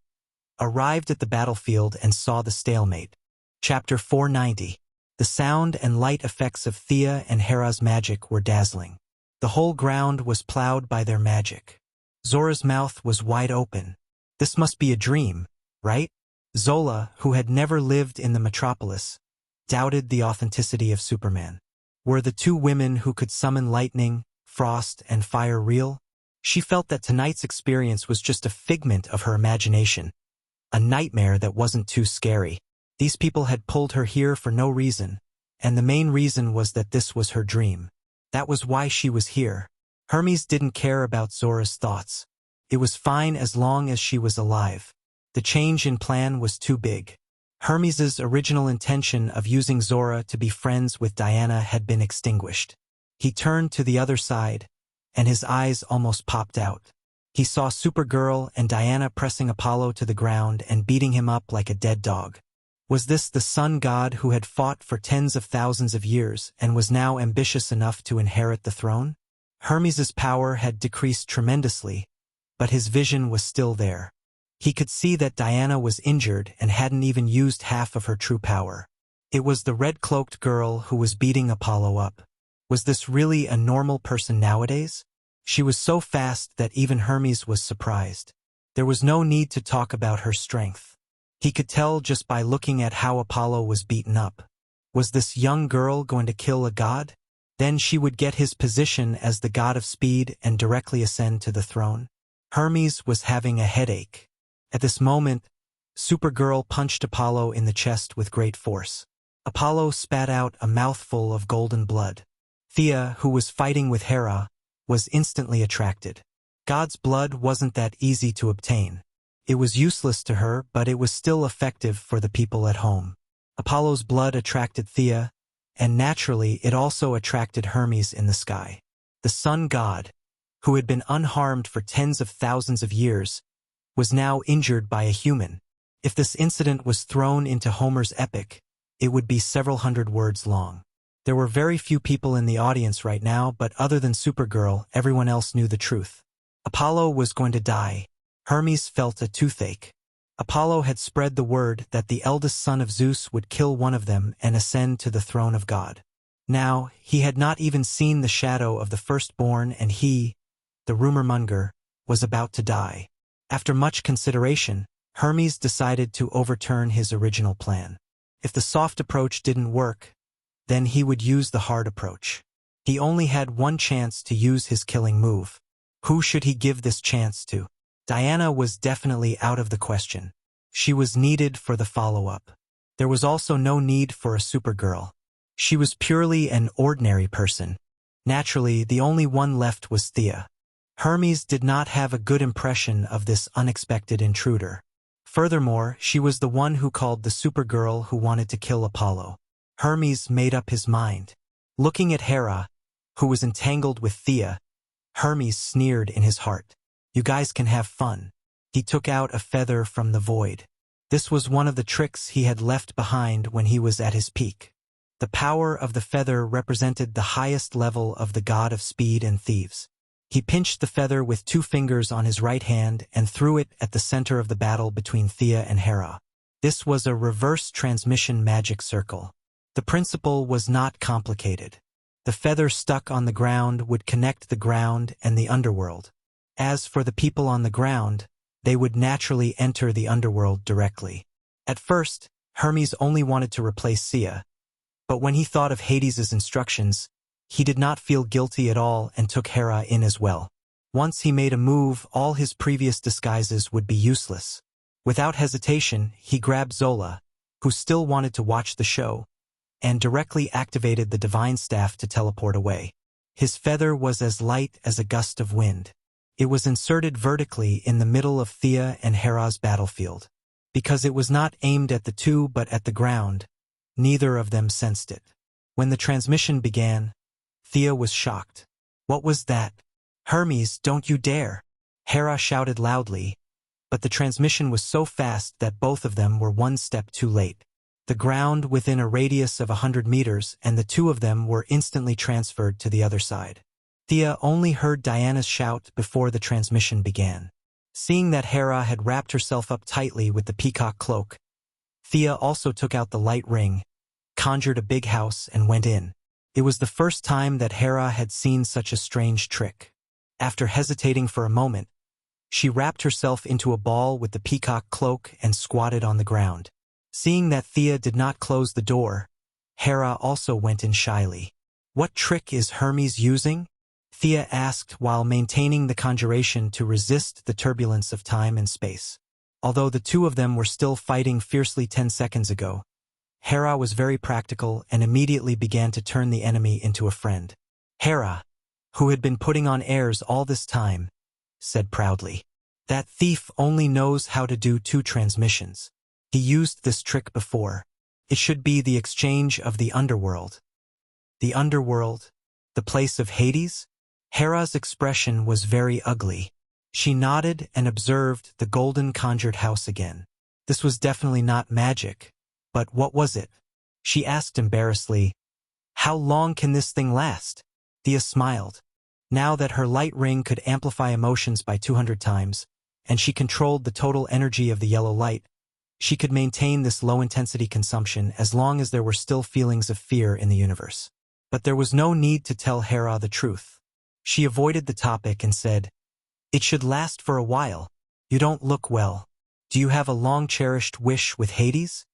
arrived at the battlefield and saw the stalemate. Chapter 490. The sound and light effects of Thea and Hera's magic were dazzling. The whole ground was plowed by their magic. Zora's mouth was wide open. This must be a dream, right? Zola, who had never lived in the metropolis, doubted the authenticity of Superman. Were the two women who could summon lightning, frost, and fire real? She felt that tonight's experience was just a figment of her imagination, a nightmare that wasn't too scary. These people had pulled her here for no reason, and the main reason was that this was her dream. That was why she was here. Hermes didn't care about Zora's thoughts. It was fine as long as she was alive. The change in plan was too big. Hermes's original intention of using Zora to be friends with Diana had been extinguished. He turned to the other side, and his eyes almost popped out. He saw Supergirl and Diana pressing Apollo to the ground and beating him up like a dead dog. Was this the sun god who had fought for tens of thousands of years and was now ambitious enough to inherit the throne? Hermes's power had decreased tremendously, but his vision was still there. He could see that Diana was injured and hadn't even used half of her true power. It was the red-cloaked girl who was beating Apollo up. Was this really a normal person nowadays? She was so fast that even Hermes was surprised. There was no need to talk about her strength. He could tell just by looking at how Apollo was beaten up. Was this young girl going to kill a god? Then she would get his position as the god of speed and directly ascend to the throne. Hermes was having a headache. At this moment, Supergirl punched Apollo in the chest with great force. Apollo spat out a mouthful of golden blood. Thea, who was fighting with Hera, was instantly attracted. God's blood wasn't that easy to obtain. It was useless to her, but it was still effective for the people at home. Apollo's blood attracted Thea, and naturally it also attracted Hermes in the sky. The sun god, who had been unharmed for tens of thousands of years, was now injured by a human. If this incident was thrown into Homer's epic, it would be several hundred words long. There were very few people in the audience right now, but other than Supergirl, everyone else knew the truth. Apollo was going to die. Hermes felt a toothache. Apollo had spread the word that the eldest son of Zeus would kill one of them and ascend to the throne of God. Now, he had not even seen the shadow of the firstborn, and he, the rumor-monger, was about to die. After much consideration, Hermes decided to overturn his original plan. If the soft approach didn't work, then he would use the hard approach. He only had one chance to use his killing move. Who should he give this chance to? Diana was definitely out of the question. She was needed for the follow-up. There was also no need for a Supergirl. She was purely an ordinary person. Naturally, the only one left was Thea. Hermes did not have a good impression of this unexpected intruder. Furthermore, she was the one who called the Supergirl who wanted to kill Apollo. Hermes made up his mind. Looking at Hera, who was entangled with Thea, Hermes sneered in his heart. You guys can have fun. He took out a feather from the void. This was one of the tricks he had left behind when he was at his peak. The power of the feather represented the highest level of the god of speed and thieves. He pinched the feather with 2 fingers on his right hand and threw it at the center of the battle between Thea and Hera. This was a reverse transmission magic circle. The principle was not complicated. The feather stuck on the ground would connect the ground and the underworld. As for the people on the ground, they would naturally enter the underworld directly. At first, Hermes only wanted to replace Sia, but when he thought of Hades' instructions, he did not feel guilty at all and took Hera in as well. Once he made a move, all his previous disguises would be useless. Without hesitation, he grabbed Zola, who still wanted to watch the show, and directly activated the divine staff to teleport away. His feather was as light as a gust of wind. It was inserted vertically in the middle of Thea and Hera's battlefield. Because it was not aimed at the two but at the ground, neither of them sensed it. When the transmission began, Thea was shocked. What was that? Hermes, don't you dare! Hera shouted loudly, but the transmission was so fast that both of them were 1 step too late. The ground within a radius of 100 meters and the two of them were instantly transferred to the other side. Thea only heard Diana's shout before the transmission began. Seeing that Hera had wrapped herself up tightly with the peacock cloak, Thea also took out the light ring, conjured a big house, and went in. It was the first time that Hera had seen such a strange trick. After hesitating for a moment, she wrapped herself into a ball with the peacock cloak and squatted on the ground. Seeing that Thea did not close the door, Hera also went in shyly. What trick is Hermes using? Thea asked while maintaining the conjuration to resist the turbulence of time and space. Although the two of them were still fighting fiercely 10 seconds ago, Hera was very practical and immediately began to turn the enemy into a friend. Hera, who had been putting on airs all this time, said proudly, "That thief only knows how to do 2 transmissions. He used this trick before. It should be the exchange of the underworld." The underworld? The place of Hades? Hera's expression was very ugly. She nodded and observed the golden conjured house again. This was definitely not magic, but what was it? She asked embarrassedly, "How long can this thing last?" Thea smiled. Now that her light ring could amplify emotions by 200 times, and she controlled the total energy of the yellow light, she could maintain this low-intensity consumption as long as there were still feelings of fear in the universe. But there was no need to tell Hera the truth. She avoided the topic and said, "It should last for a while. You don't look well. Do you have a long-cherished wish with Hades?"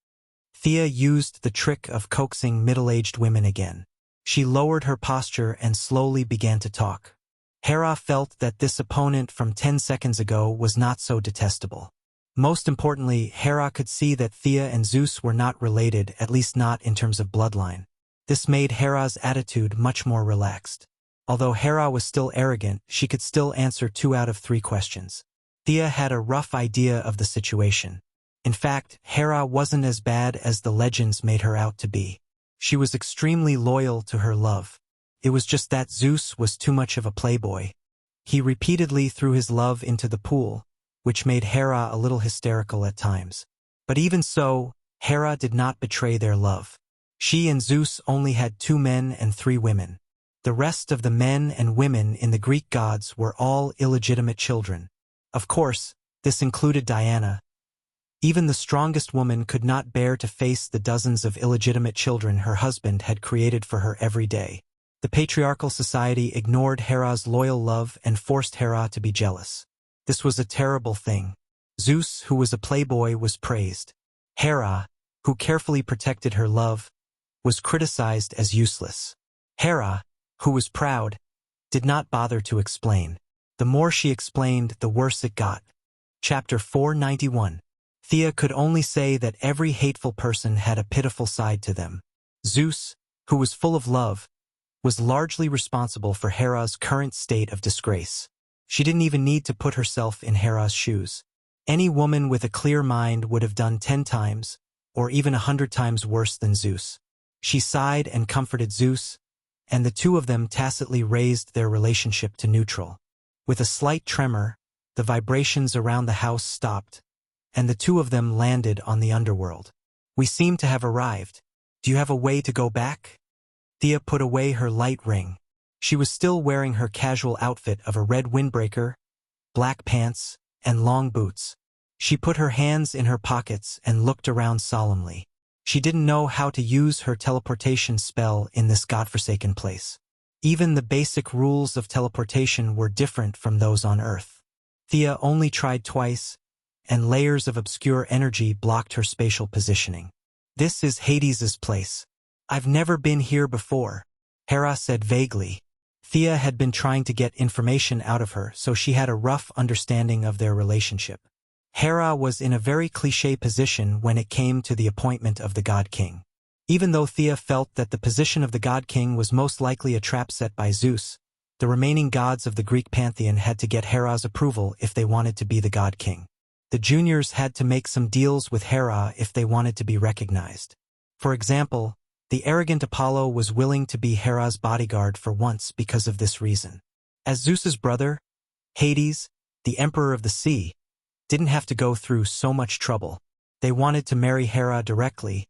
Thea used the trick of coaxing middle-aged women again. She lowered her posture and slowly began to talk. Hera felt that this opponent from 10 seconds ago was not so detestable. Most importantly, Hera could see that Thea and Zeus were not related, at least not in terms of bloodline. This made Hera's attitude much more relaxed. Although Hera was still arrogant, she could still answer 2 out of 3 questions. Thea had a rough idea of the situation. In fact, Hera wasn't as bad as the legends made her out to be. She was extremely loyal to her love. It was just that Zeus was too much of a playboy. He repeatedly threw his love into the pool, which made Hera a little hysterical at times. But even so, Hera did not betray their love. She and Zeus only had 2 men and 3 women. The rest of the men and women in the Greek gods were all illegitimate children. Of course, this included Diana. Even the strongest woman could not bear to face the dozens of illegitimate children her husband had created for her every day. The patriarchal society ignored Hera's loyal love and forced Hera to be jealous. This was a terrible thing. Zeus, who was a playboy, was praised. Hera, who carefully protected her love, was criticized as useless. Hera, who was proud, did not bother to explain. The more she explained, the worse it got. Chapter 491. Thea could only say that every hateful person had a pitiful side to them. Zeus, who was full of love, was largely responsible for Hera's current state of disgrace. She didn't even need to put herself in Hera's shoes. Any woman with a clear mind would have done 10 times, or even 100 times worse than Zeus. She sighed and comforted Zeus, and the 2 of them tacitly raised their relationship to neutral. With a slight tremor, the vibrations around the house stopped, and the two of them landed on the underworld. "We seem to have arrived. Do you have a way to go back?" Thea put away her light ring. She was still wearing her casual outfit of a red windbreaker, black pants, and long boots. She put her hands in her pockets and looked around solemnly. She didn't know how to use her teleportation spell in this godforsaken place. Even the basic rules of teleportation were different from those on Earth. Thea only tried twice, and layers of obscure energy blocked her spatial positioning. "This is Hades's place. I've never been here before," Hera said vaguely. Thea had been trying to get information out of her, so she had a rough understanding of their relationship. Hera was in a very cliché position when it came to the appointment of the God King. Even though Thea felt that the position of the God King was most likely a trap set by Zeus, the remaining gods of the Greek pantheon had to get Hera's approval if they wanted to be the God King. The juniors had to make some deals with Hera if they wanted to be recognized. For example, the arrogant Apollo was willing to be Hera's bodyguard for once because of this reason. As Zeus's brother, Hades, the Emperor of the Sea, didn't have to go through so much trouble. They wanted to marry Hera directly,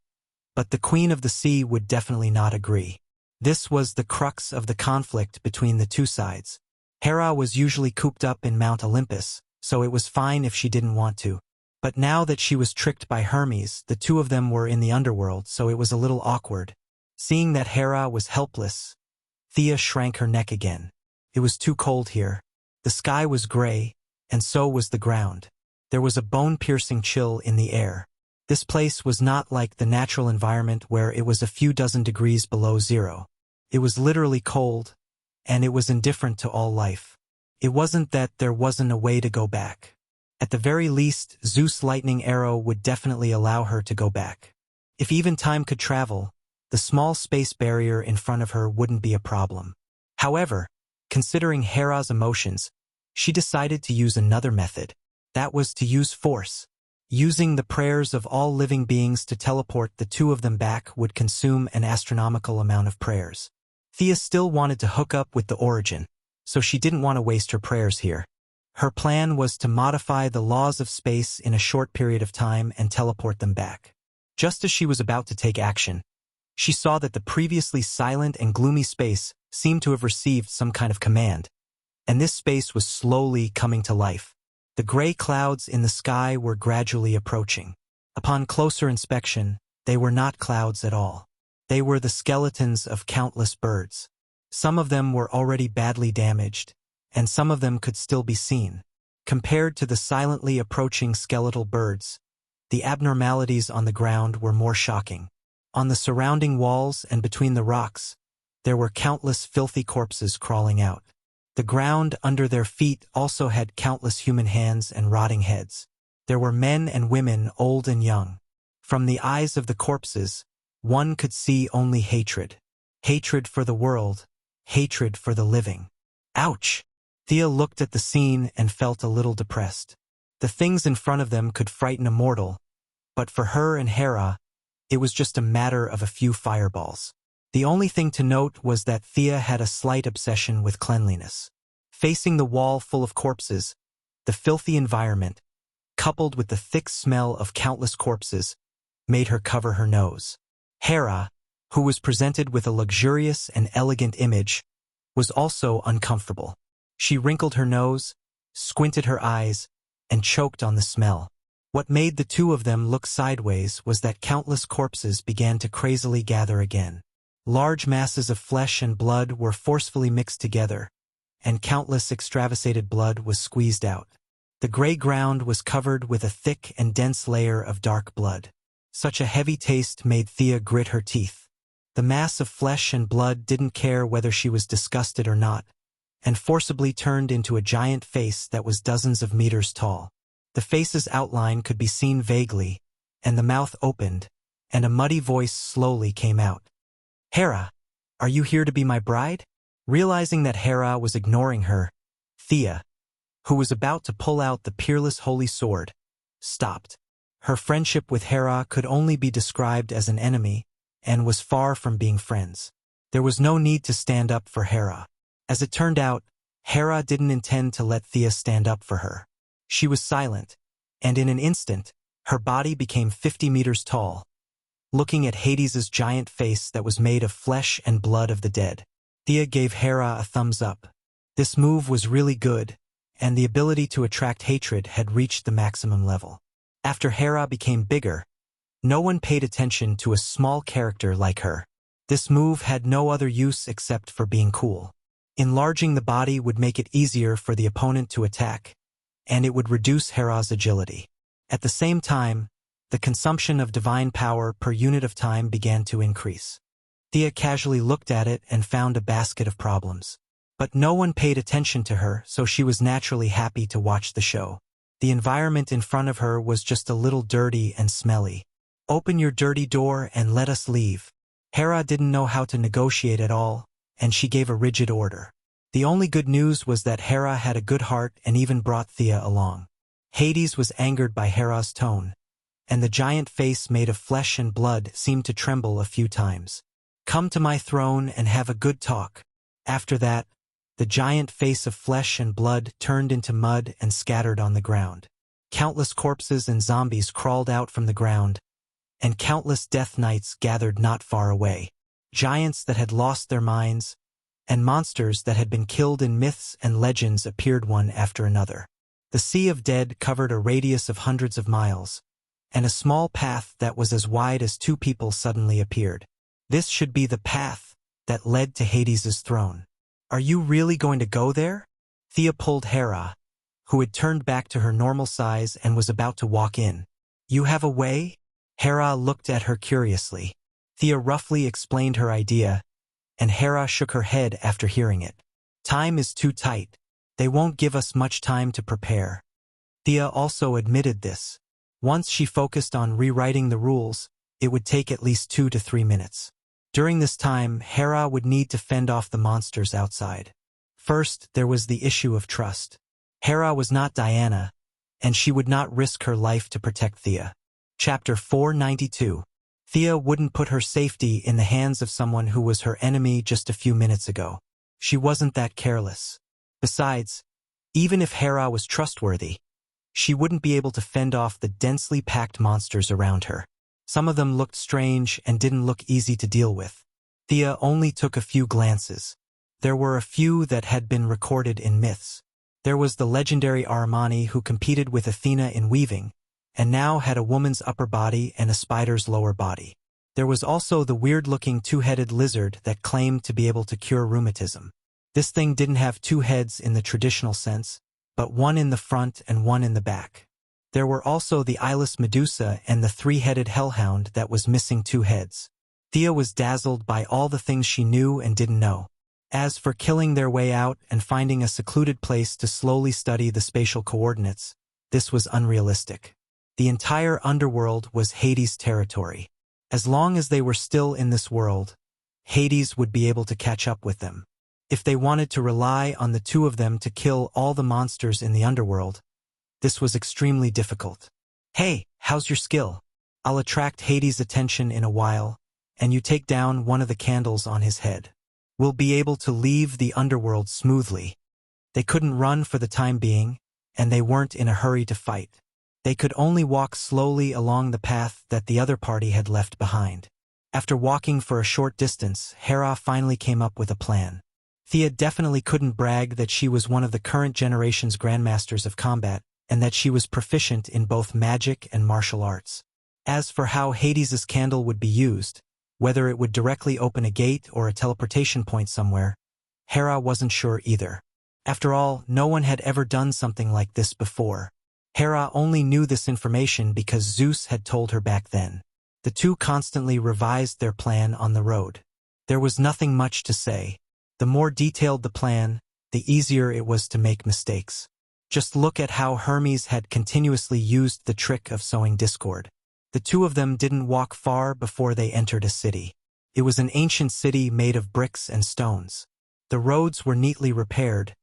but the Queen of the Sea would definitely not agree. This was the crux of the conflict between the two sides. Hera was usually cooped up in Mount Olympus, so it was fine if she didn't want to. But now that she was tricked by Hermes, the two of them were in the underworld, so it was a little awkward. Seeing that Hera was helpless, Thea shrank her neck again. It was too cold here. The sky was gray, and so was the ground. There was a bone-piercing chill in the air. This place was not like the natural environment where it was a few dozen degrees below zero. It was literally cold, and it was indifferent to all life. It wasn't that there wasn't a way to go back. At the very least, Zeus' lightning arrow would definitely allow her to go back. If even time could travel, the small space barrier in front of her wouldn't be a problem. However, considering Hera's emotions, she decided to use another method. That was to use force. Using the prayers of all living beings to teleport the two of them back would consume an astronomical amount of prayers. Thea still wanted to hook up with the origin, so she didn't want to waste her prayers here. Her plan was to modify the laws of space in a short period of time and teleport them back. Just as she was about to take action, she saw that the previously silent and gloomy space seemed to have received some kind of command, and this space was slowly coming to life. The gray clouds in the sky were gradually approaching. Upon closer inspection, they were not clouds at all. They were the skeletons of countless birds. Some of them were already badly damaged, and some of them could still be seen. Compared to the silently approaching skeletal birds, the abnormalities on the ground were more shocking. On the surrounding walls and between the rocks, there were countless filthy corpses crawling out. The ground under their feet also had countless human hands and rotting heads. There were men and women, old and young. From the eyes of the corpses, one could see only hatred. Hatred for the world, hatred for the living. Ouch! Thea looked at the scene and felt a little depressed. The things in front of them could frighten a mortal, but for her and Hera, it was just a matter of a few fireballs. The only thing to note was that Thea had a slight obsession with cleanliness. Facing the wall full of corpses, the filthy environment, coupled with the thick smell of countless corpses, made her cover her nose. Hera, who was presented with a luxurious and elegant image, was also uncomfortable. She wrinkled her nose, squinted her eyes, and choked on the smell. What made the two of them look sideways was that countless corpses began to crazily gather again. Large masses of flesh and blood were forcefully mixed together, and countless extravasated blood was squeezed out. The gray ground was covered with a thick and dense layer of dark blood. Such a heavy taste made Thea grit her teeth. The mass of flesh and blood didn't care whether she was disgusted or not, and forcibly turned into a giant face that was dozens of meters tall. The face's outline could be seen vaguely, and the mouth opened, and a muddy voice slowly came out. "Hera, are you here to be my bride?" Realizing that Hera was ignoring her, Thea, who was about to pull out the peerless holy sword, stopped. Her friendship with Hera could only be described as an enemy, and was far from being friends. There was no need to stand up for Hera. As it turned out, Hera didn't intend to let Thea stand up for her. She was silent, and in an instant, her body became 50 meters tall, looking at Hades's giant face that was made of flesh and blood of the dead. Thea gave Hera a thumbs up. This move was really good, and the ability to attract hatred had reached the maximum level. After Hera became bigger, no one paid attention to a small character like her. This move had no other use except for being cool. Enlarging the body would make it easier for the opponent to attack, and it would reduce Hera's agility. At the same time, the consumption of divine power per unit of time began to increase. Thea casually looked at it and found a basket of problems. But no one paid attention to her, so she was naturally happy to watch the show. The environment in front of her was just a little dirty and smelly. "Open your dirty door and let us leave." Hera didn't know how to negotiate at all, and she gave a rigid order. The only good news was that Hera had a good heart and even brought Thea along. Hades was angered by Hera's tone, and the giant face made of flesh and blood seemed to tremble a few times. "Come to my throne and have a good talk." After that, the giant face of flesh and blood turned into mud and scattered on the ground. Countless corpses and zombies crawled out from the ground, and countless death knights gathered not far away. Giants that had lost their minds, and monsters that had been killed in myths and legends appeared one after another. The sea of dead covered a radius of hundreds of miles, and a small path that was as wide as two people suddenly appeared. This should be the path that led to Hades's throne. "Are you really going to go there?" Thea pulled Hera, who had turned back to her normal size and was about to walk in. "You have a way?" Hera looked at her curiously. Thea roughly explained her idea, and Hera shook her head after hearing it. "Time is too tight. They won't give us much time to prepare." Thea also admitted this. Once she focused on rewriting the rules, it would take at least 2 to 3 minutes. During this time, Hera would need to fend off the monsters outside. First, there was the issue of trust. Hera was not Diana, and she would not risk her life to protect Thea. Chapter 492. Thea wouldn't put her safety in the hands of someone who was her enemy just a few minutes ago. She wasn't that careless. Besides, even if Hera was trustworthy, she wouldn't be able to fend off the densely packed monsters around her. Some of them looked strange and didn't look easy to deal with. Thea only took a few glances. There were a few that had been recorded in myths. There was the legendary Armani who competed with Athena in weaving, and now had a woman's upper body and a spider's lower body. There was also the weird-looking two-headed lizard that claimed to be able to cure rheumatism. This thing didn't have 2 heads in the traditional sense, but one in the front and one in the back. There were also the eyeless Medusa and the 3-headed hellhound that was missing 2 heads. Thea was dazzled by all the things she knew and didn't know. As for killing their way out and finding a secluded place to slowly study the spatial coordinates, this was unrealistic. The entire underworld was Hades' territory. As long as they were still in this world, Hades would be able to catch up with them. If they wanted to rely on the 2 of them to kill all the monsters in the underworld, this was extremely difficult. "Hey, how's your skill? I'll attract Hades' attention in a while, and you take down one of the candles on his head. We'll be able to leave the underworld smoothly." They couldn't run for the time being, and they weren't in a hurry to fight. They could only walk slowly along the path that the other party had left behind. After walking for a short distance, Hera finally came up with a plan. Thea definitely couldn't brag that she was one of the current generation's grandmasters of combat, and that she was proficient in both magic and martial arts. As for how Hades's candle would be used, whether it would directly open a gate or a teleportation point somewhere, Hera wasn't sure either. After all, no one had ever done something like this before. Hera only knew this information because Zeus had told her back then. The 2 constantly revised their plan on the road. There was nothing much to say. The more detailed the plan, the easier it was to make mistakes. Just look at how Hermes had continuously used the trick of sowing discord. The 2 of them didn't walk far before they entered a city. It was an ancient city made of bricks and stones. The roads were neatly repaired,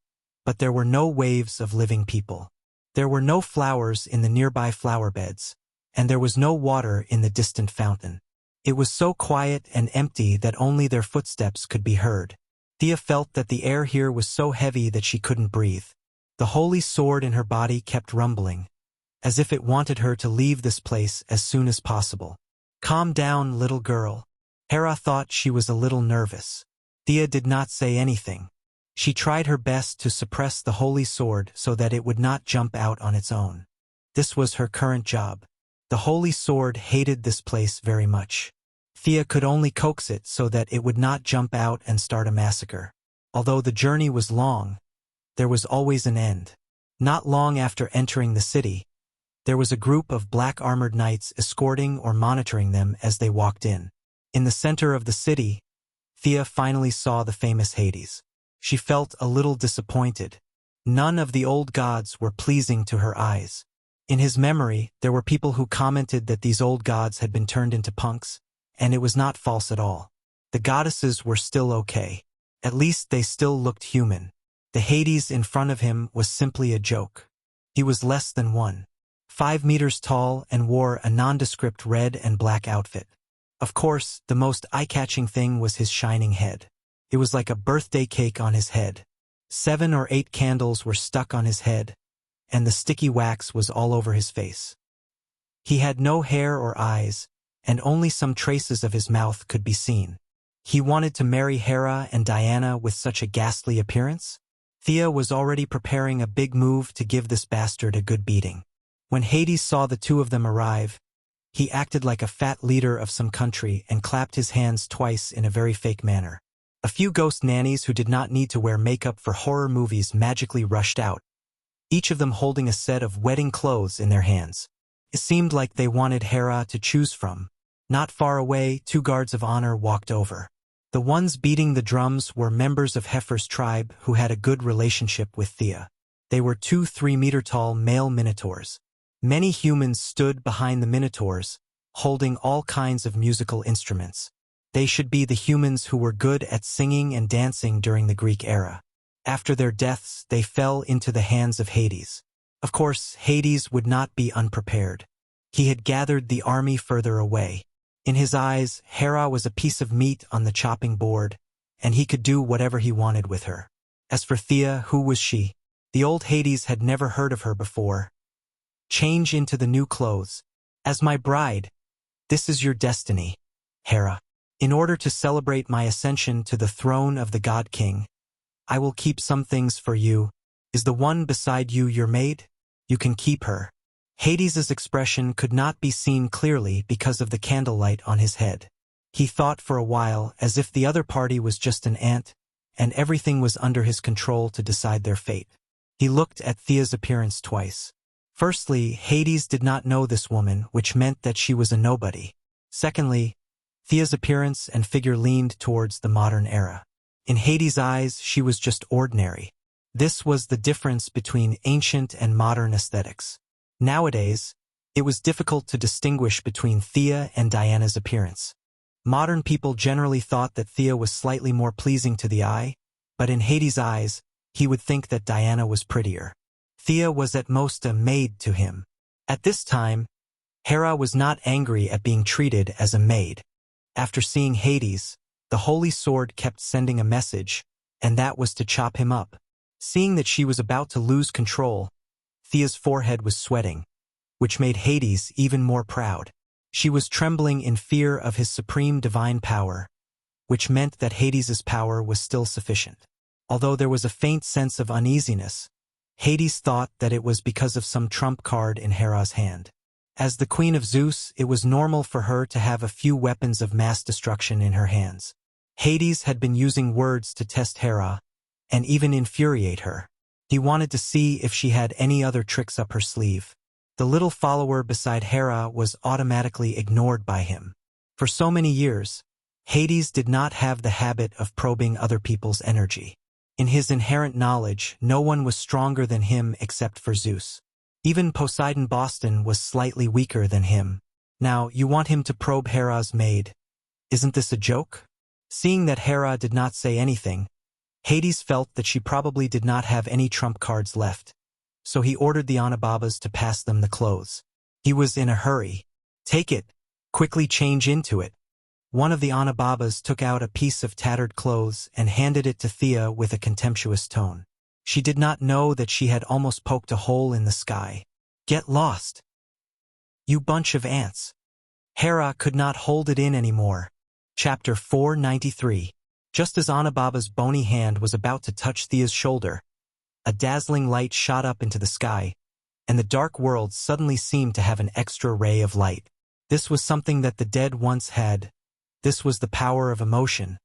but there were no waves of living people. There were no flowers in the nearby flower beds, and there was no water in the distant fountain. It was so quiet and empty that only their footsteps could be heard. Thea felt that the air here was so heavy that she couldn't breathe. The holy sword in her body kept rumbling, as if it wanted her to leave this place as soon as possible. "Calm down, little girl." Hera thought she was a little nervous. Thea did not say anything. She tried her best to suppress the holy sword so that it would not jump out on its own. This was her current job. The holy sword hated this place very much. Thea could only coax it so that it would not jump out and start a massacre. Although the journey was long, there was always an end. Not long after entering the city, there was a group of black-armored knights escorting or monitoring them as they walked in. In the center of the city, Thea finally saw the famous Hades. She felt a little disappointed. None of the old gods were pleasing to her eyes. In his memory, there were people who commented that these old gods had been turned into punks, and it was not false at all. The goddesses were still okay. At least they still looked human. The Hades in front of him was simply a joke. He was less than 1.5 meters tall and wore a nondescript red and black outfit. Of course, the most eye-catching thing was his shining head. It was like a birthday cake on his head. 7 or 8 candles were stuck on his head, and the sticky wax was all over his face. He had no hair or eyes, and only some traces of his mouth could be seen. He wanted to marry Hera and Diana with such a ghastly appearance? Thea was already preparing a big move to give this bastard a good beating. When Hades saw the two of them arrive, he acted like a fat leader of some country and clapped his hands twice in a very fake manner. A few ghost nannies who did not need to wear makeup for horror movies magically rushed out, each of them holding a set of wedding clothes in their hands. It seemed like they wanted Hera to choose from. Not far away, 2 guards of honor walked over. The ones beating the drums were members of Heifer's tribe who had a good relationship with Thea. They were 2 3-meter-tall male minotaurs. Many humans stood behind the minotaurs, holding all kinds of musical instruments. They should be the humans who were good at singing and dancing during the Greek era. After their deaths, they fell into the hands of Hades. Of course, Hades would not be unprepared. He had gathered the army further away. In his eyes, Hera was a piece of meat on the chopping board, and he could do whatever he wanted with her. As for Thea, who was she? The old Hades had never heard of her before. "Change into the new clothes. As my bride, this is your destiny, Hera. In order to celebrate my ascension to the throne of the God King, I will keep some things for you. Is the one beside you your maid? You can keep her." Hades's expression could not be seen clearly because of the candlelight on his head. He thought for a while as if the other party was just an ant, and everything was under his control to decide their fate. He looked at Thea's appearance twice. Firstly, Hades did not know this woman, which meant that she was a nobody. Secondly, Thea's appearance and figure leaned towards the modern era. In Hades' eyes, she was just ordinary. This was the difference between ancient and modern aesthetics. Nowadays, it was difficult to distinguish between Thea and Diana's appearance. Modern people generally thought that Thea was slightly more pleasing to the eye, but in Hades' eyes, he would think that Diana was prettier. Thea was at most a maid to him. At this time, Hera was not angry at being treated as a maid. After seeing Hades, the holy sword kept sending a message, and that was to chop him up. Seeing that she was about to lose control, Thea's forehead was sweating, which made Hades even more proud. She was trembling in fear of his supreme divine power, which meant that Hades's power was still sufficient. Although there was a faint sense of uneasiness, Hades thought that it was because of some trump card in Hera's hand. As the queen of Zeus, it was normal for her to have a few weapons of mass destruction in her hands. Hades had been using words to test Hera, and even infuriate her. He wanted to see if she had any other tricks up her sleeve. The little follower beside Hera was automatically ignored by him. For so many years, Hades did not have the habit of probing other people's energy. In his inherent knowledge, no one was stronger than him except for Zeus. Even Poseidon Boston was slightly weaker than him. Now, you want him to probe Hera's maid. Isn't this a joke? Seeing that Hera did not say anything, Hades felt that she probably did not have any trump cards left, so he ordered the Anababas to pass them the clothes. He was in a hurry. "Take it. Quickly change into it." One of the Anababas took out a piece of tattered clothes and handed it to Thea with a contemptuous tone. She did not know that she had almost poked a hole in the sky. Get lost, you bunch of ants. Hera could not hold it in anymore. Chapter 493. Just as Anababa's bony hand was about to touch Thea's shoulder, a dazzling light shot up into the sky, and the dark world suddenly seemed to have an extra ray of light. This was something that the dead once had. This was the power of emotion.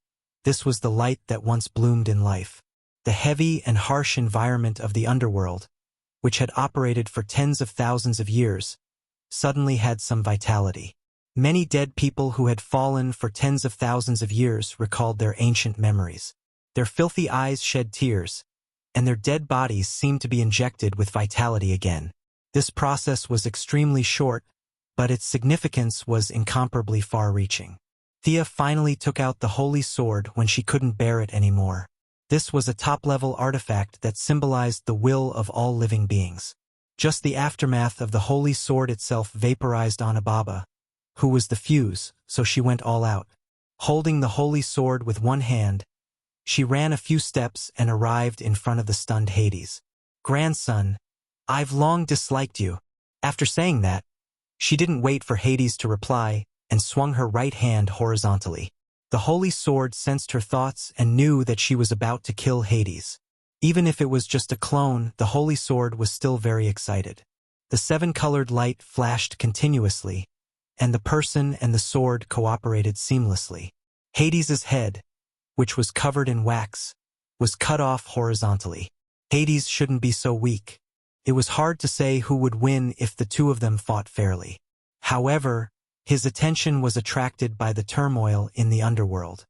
This was the light that once bloomed in life. The heavy and harsh environment of the underworld, which had operated for tens of thousands of years, suddenly had some vitality. Many dead people who had fallen for tens of thousands of years recalled their ancient memories. Their filthy eyes shed tears, and their dead bodies seemed to be injected with vitality again. This process was extremely short, but its significance was incomparably far-reaching. Thea finally took out the holy sword when she couldn't bear it anymore. This was a top-level artifact that symbolized the will of all living beings. Just the aftermath of the holy sword itself vaporized Anababa, who was the fuse, so she went all out. Holding the holy sword with one hand, she ran a few steps and arrived in front of the stunned Hades. "Grandson, I've long disliked you." After saying that, she didn't wait for Hades to reply and swung her right hand horizontally. The holy sword sensed her thoughts and knew that she was about to kill Hades. Even if it was just a clone, the holy sword was still very excited. The seven-colored light flashed continuously, and the person and the sword cooperated seamlessly. Hades's head, which was covered in wax, was cut off horizontally. Hades shouldn't be so weak. It was hard to say who would win if the two of them fought fairly. However, his attention was attracted by the turmoil in the underworld.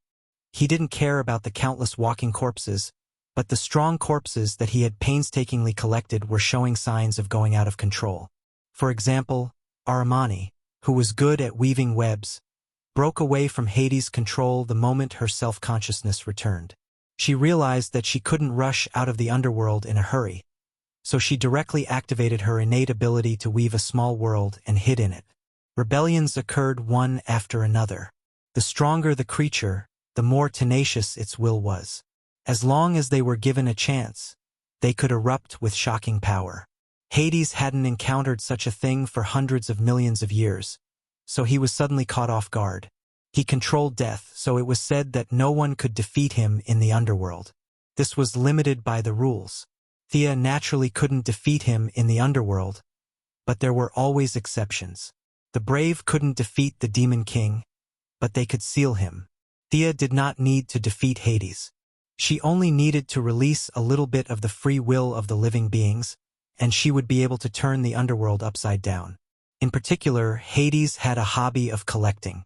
He didn't care about the countless walking corpses, but the strong corpses that he had painstakingly collected were showing signs of going out of control. For example, Aramani, who was good at weaving webs, broke away from Hades' control the moment her self-consciousness returned. She realized that she couldn't rush out of the underworld in a hurry, so she directly activated her innate ability to weave a small world and hid in it. Rebellions occurred one after another. The stronger the creature, the more tenacious its will was. As long as they were given a chance, they could erupt with shocking power. Hades hadn't encountered such a thing for hundreds of millions of years, so he was suddenly caught off guard. He controlled death, so it was said that no one could defeat him in the underworld. This was limited by the rules. Thea naturally couldn't defeat him in the underworld, but there were always exceptions. The brave couldn't defeat the Demon King, but they could seal him. Thea did not need to defeat Hades. She only needed to release a little bit of the free will of the living beings, and she would be able to turn the underworld upside down. In particular, Hades had a hobby of collecting.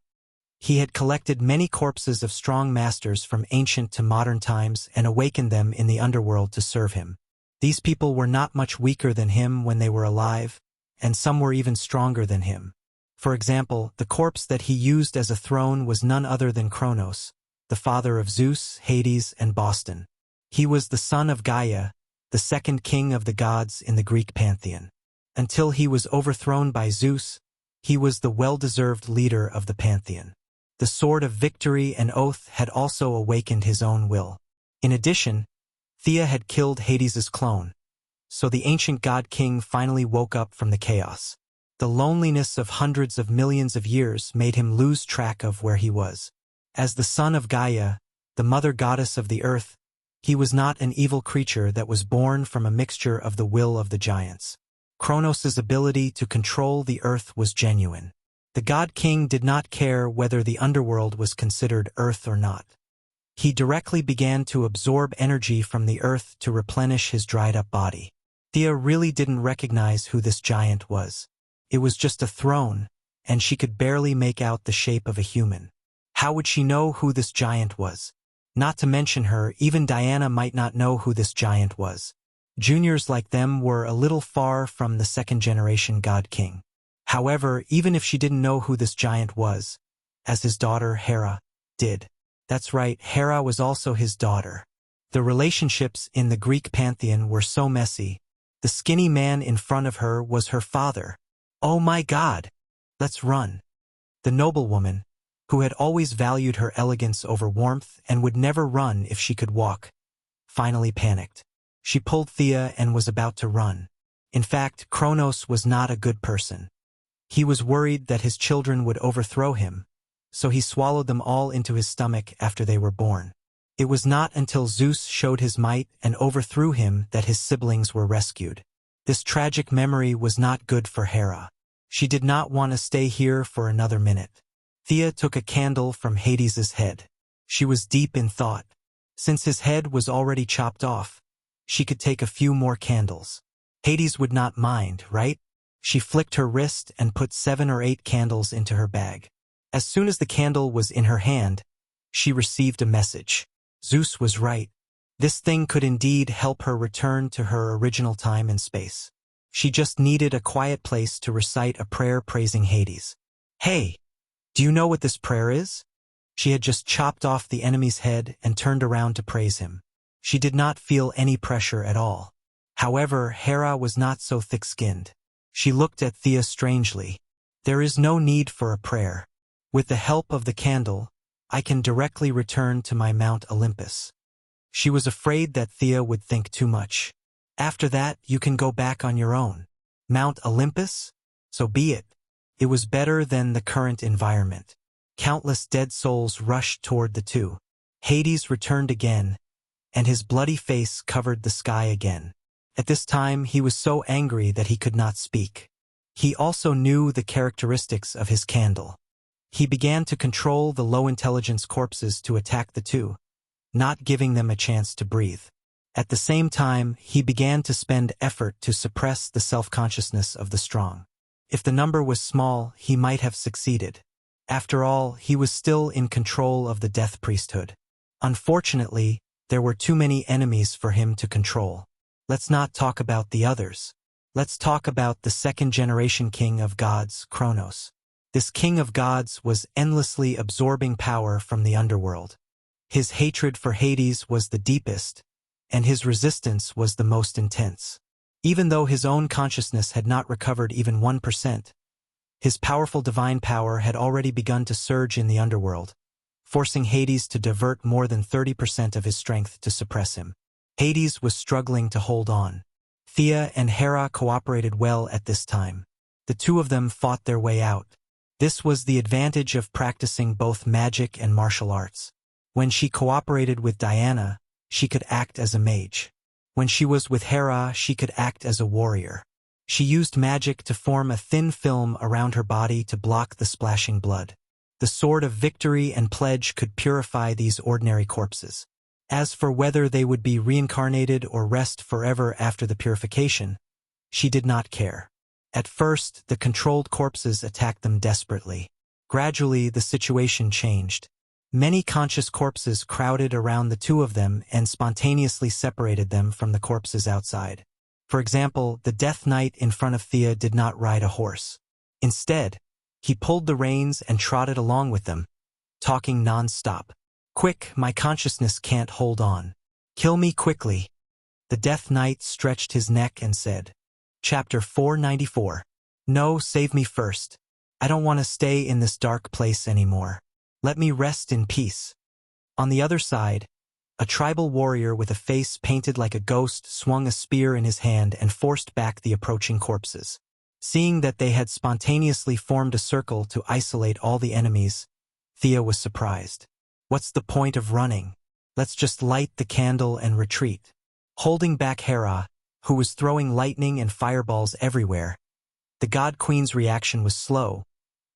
He had collected many corpses of strong masters from ancient to modern times and awakened them in the underworld to serve him. These people were not much weaker than him when they were alive, and some were even stronger than him. For example, the corpse that he used as a throne was none other than Kronos, the father of Zeus, Hades, and Boston. He was the son of Gaia, the second king of the gods in the Greek pantheon. Until he was overthrown by Zeus, he was the well-deserved leader of the pantheon. The sword of victory and oath had also awakened his own will. In addition, Thea had killed Hades's clone, so the ancient god-king finally woke up from the chaos. The loneliness of hundreds of millions of years made him lose track of where he was. As the son of Gaia, the mother goddess of the earth, he was not an evil creature that was born from a mixture of the will of the giants. Kronos' ability to control the earth was genuine. The god-king did not care whether the underworld was considered earth or not. He directly began to absorb energy from the earth to replenish his dried-up body. Thea really didn't recognize who this giant was. It was just a throne, and she could barely make out the shape of a human. How would she know who this giant was? Not to mention her, even Diana might not know who this giant was. Juniors like them were a little far from the second-generation god-king. However, even if she didn't know who this giant was, as his daughter Hera did. That's right, Hera was also his daughter. The relationships in the Greek pantheon were so messy. The skinny man in front of her was her father. Oh my God! Let's run. The noblewoman, who had always valued her elegance over warmth and would never run if she could walk, finally panicked. She pulled Thea and was about to run. In fact, Kronos was not a good person. He was worried that his children would overthrow him, so he swallowed them all into his stomach after they were born. It was not until Zeus showed his might and overthrew him that his siblings were rescued. This tragic memory was not good for Hera. She did not want to stay here for another minute. Thea took a candle from Hades's head. She was deep in thought. Since his head was already chopped off, she could take a few more candles. Hades would not mind, right? She flicked her wrist and put 7 or 8 candles into her bag. As soon as the candle was in her hand, she received a message. Zeus was right. This thing could indeed help her return to her original time and space. She just needed a quiet place to recite a prayer praising Hades. Hey, do you know what this prayer is? She had just chopped off the enemy's head and turned around to praise him. She did not feel any pressure at all. However, Hera was not so thick-skinned. She looked at Thea strangely. There is no need for a prayer. With the help of the candle, I can directly return to my Mount Olympus. She was afraid that Thea would think too much. After that, you can go back on your own. Mount Olympus? So be it. It was better than the current environment. Countless dead souls rushed toward the two. Hades returned again, and his bloody face covered the sky again. At this time, he was so angry that he could not speak. He also knew the characteristics of his candle. He began to control the low-intelligence corpses to attack the two, not giving them a chance to breathe. At the same time, he began to spend effort to suppress the self-consciousness of the strong. If the number was small, he might have succeeded. After all, he was still in control of the Death Priesthood. Unfortunately, there were too many enemies for him to control. Let's not talk about the others. Let's talk about the second-generation king of gods, Kronos. This king of gods was endlessly absorbing power from the underworld. His hatred for Hades was the deepest, and his resistance was the most intense. Even though his own consciousness had not recovered even 1%, his powerful divine power had already begun to surge in the underworld, forcing Hades to divert more than 30% of his strength to suppress him. Hades was struggling to hold on. Thea and Hera cooperated well at this time. The two of them fought their way out. This was the advantage of practicing both magic and martial arts. When she cooperated with Diana, she could act as a mage. When she was with Hera, she could act as a warrior. She used magic to form a thin film around her body to block the splashing blood. The sword of victory and pledge could purify these ordinary corpses. As for whether they would be reincarnated or rest forever after the purification, she did not care. At first, the controlled corpses attacked them desperately. Gradually, the situation changed. Many conscious corpses crowded around the two of them and spontaneously separated them from the corpses outside. For example, the Death Knight in front of Thea did not ride a horse. Instead, he pulled the reins and trotted along with them, talking non-stop. "Quick, my consciousness can't hold on. Kill me quickly." The Death Knight stretched his neck and said, Chapter 494. No, save me first. I don't want to stay in this dark place anymore. Let me rest in peace. On the other side, a tribal warrior with a face painted like a ghost swung a spear in his hand and forced back the approaching corpses. Seeing that they had spontaneously formed a circle to isolate all the enemies, Thea was surprised. What's the point of running? Let's just light the candle and retreat. Holding back Hera, who was throwing lightning and fireballs everywhere, the God Queen's reaction was slow,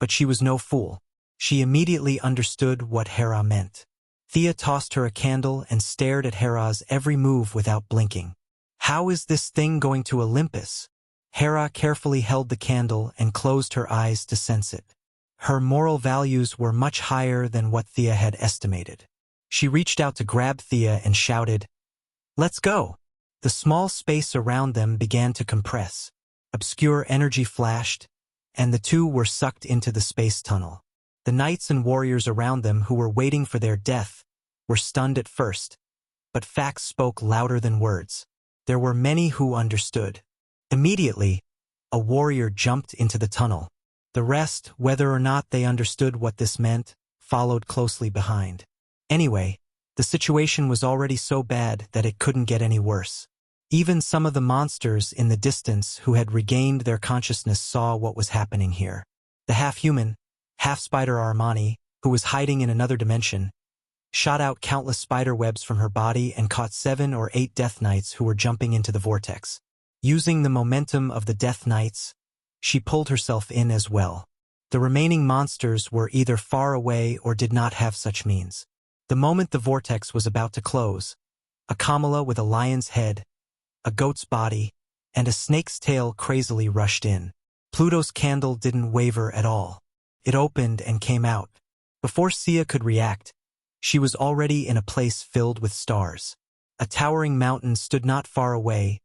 but she was no fool. She immediately understood what Hera meant. Thea tossed her a candle and stared at Hera's every move without blinking. How is this thing going to Olympus? Hera carefully held the candle and closed her eyes to sense it. Her moral values were much higher than what Thea had estimated. She reached out to grab Thea and shouted, "Let's go!" The small space around them began to compress. Obscure energy flashed, and the two were sucked into the space tunnel. The knights and warriors around them who were waiting for their death were stunned at first, but facts spoke louder than words. There were many who understood. Immediately, a warrior jumped into the tunnel. The rest, whether or not they understood what this meant, followed closely behind. Anyway, the situation was already so bad that it couldn't get any worse. Even some of the monsters in the distance who had regained their consciousness saw what was happening here. The half-human, half-spider Armani, who was hiding in another dimension, shot out countless spider webs from her body and caught 7 or 8 Death Knights who were jumping into the vortex. Using the momentum of the Death Knights, she pulled herself in as well. The remaining monsters were either far away or did not have such means. The moment the vortex was about to close, a Kamala with a lion's head, a goat's body, and a snake's tail crazily rushed in. Pluto's candle didn't waver at all. It opened and came out. Before Sia could react, she was already in a place filled with stars. A towering mountain stood not far away,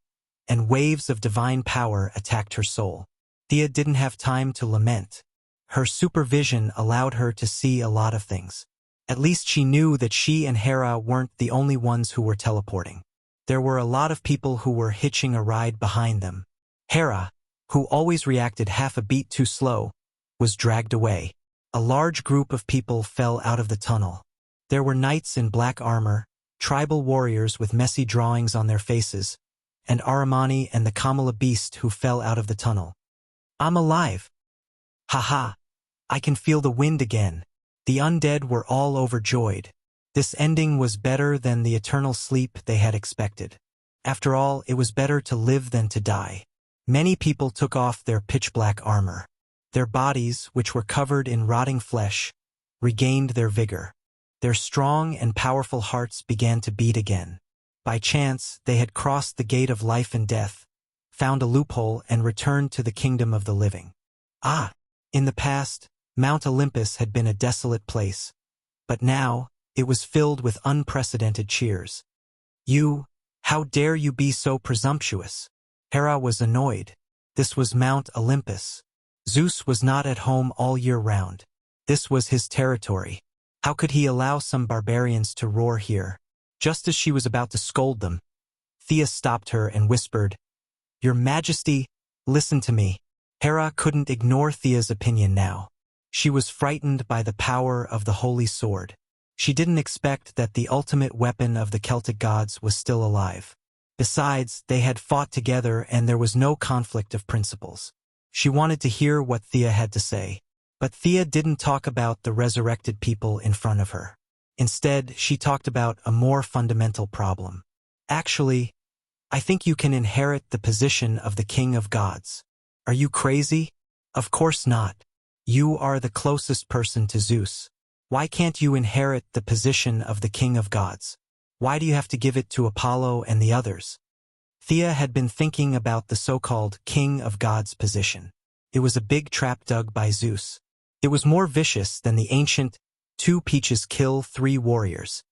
and waves of divine power attacked her soul. Thea didn't have time to lament. Her supervision allowed her to see a lot of things. At least she knew that she and Hera weren't the only ones who were teleporting. There were a lot of people who were hitching a ride behind them. Hera, who always reacted half a beat too slow, was dragged away. A large group of people fell out of the tunnel. There were knights in black armor, tribal warriors with messy drawings on their faces, and Aramani and the Kamala beast who fell out of the tunnel. I'm alive! Haha! I can feel the wind again. The undead were all overjoyed. This ending was better than the eternal sleep they had expected. After all, it was better to live than to die. Many people took off their pitch-black armor. Their bodies, which were covered in rotting flesh, regained their vigor. Their strong and powerful hearts began to beat again. By chance, they had crossed the gate of life and death, found a loophole, and returned to the kingdom of the living. Ah! In the past, Mount Olympus had been a desolate place, but now it was filled with unprecedented cheers. You, how dare you be so presumptuous? Hera was annoyed. This was Mount Olympus. Zeus was not at home all year round. This was his territory. How could he allow some barbarians to roar here? Just as she was about to scold them, Thea stopped her and whispered, "Your Majesty, listen to me." Hera couldn't ignore Thea's opinion now. She was frightened by the power of the holy sword. She didn't expect that the ultimate weapon of the Celtic gods was still alive. Besides, they had fought together and there was no conflict of principles. She wanted to hear what Thea had to say. But Thea didn't talk about the resurrected people in front of her. Instead, she talked about a more fundamental problem. Actually, I think you can inherit the position of the king of gods. Are you crazy? Of course not. You are the closest person to Zeus. Why can't you inherit the position of the king of gods? Why do you have to give it to Apollo and the others? Thea had been thinking about the so-called king of gods position. It was a big trap dug by Zeus. It was more vicious than the ancient 2 peaches kill 3 warriors.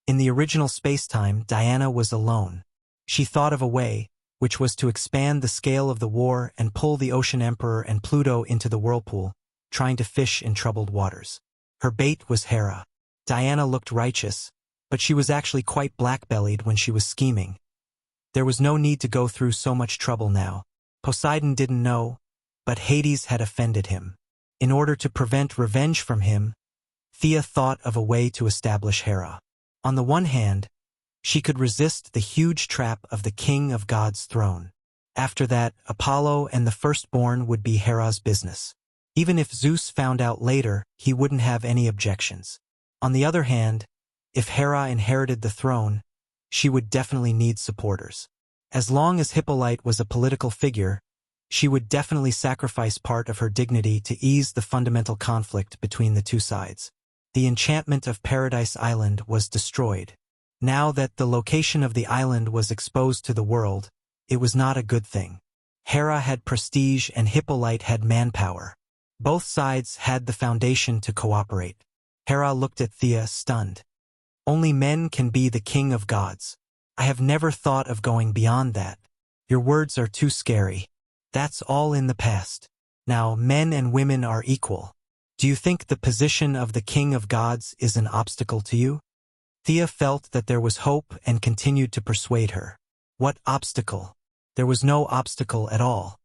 In the original space-time, Diana was alone. She thought of a way, which was to expand the scale of the war and pull the Ocean Emperor and Pluto into the whirlpool, trying to fish in troubled waters. Her bait was Hera. Diana looked righteous, but she was actually quite black-bellied when she was scheming. There was no need to go through so much trouble now. Poseidon didn't know, but Hades had offended him. In order to prevent revenge from him, Thea thought of a way to establish Hera. On the one hand, she could resist the huge trap of the king of God's throne. After that, Apollo and the firstborn would be Hera's business. Even if Zeus found out later, he wouldn't have any objections. On the other hand, if Hera inherited the throne, she would definitely need supporters. As long as Hippolyte was a political figure, she would definitely sacrifice part of her dignity to ease the fundamental conflict between the two sides. The enchantment of Paradise Island was destroyed. Now that the location of the island was exposed to the world, it was not a good thing. Hera had prestige and Hippolyte had manpower. Both sides had the foundation to cooperate. Hera looked at Thea, stunned. Only men can be the king of gods. I have never thought of going beyond that. Your words are too scary. That's all in the past. Now men and women are equal. Do you think the position of the king of gods is an obstacle to you? Thea felt that there was hope and continued to persuade her. What obstacle? There was no obstacle at all.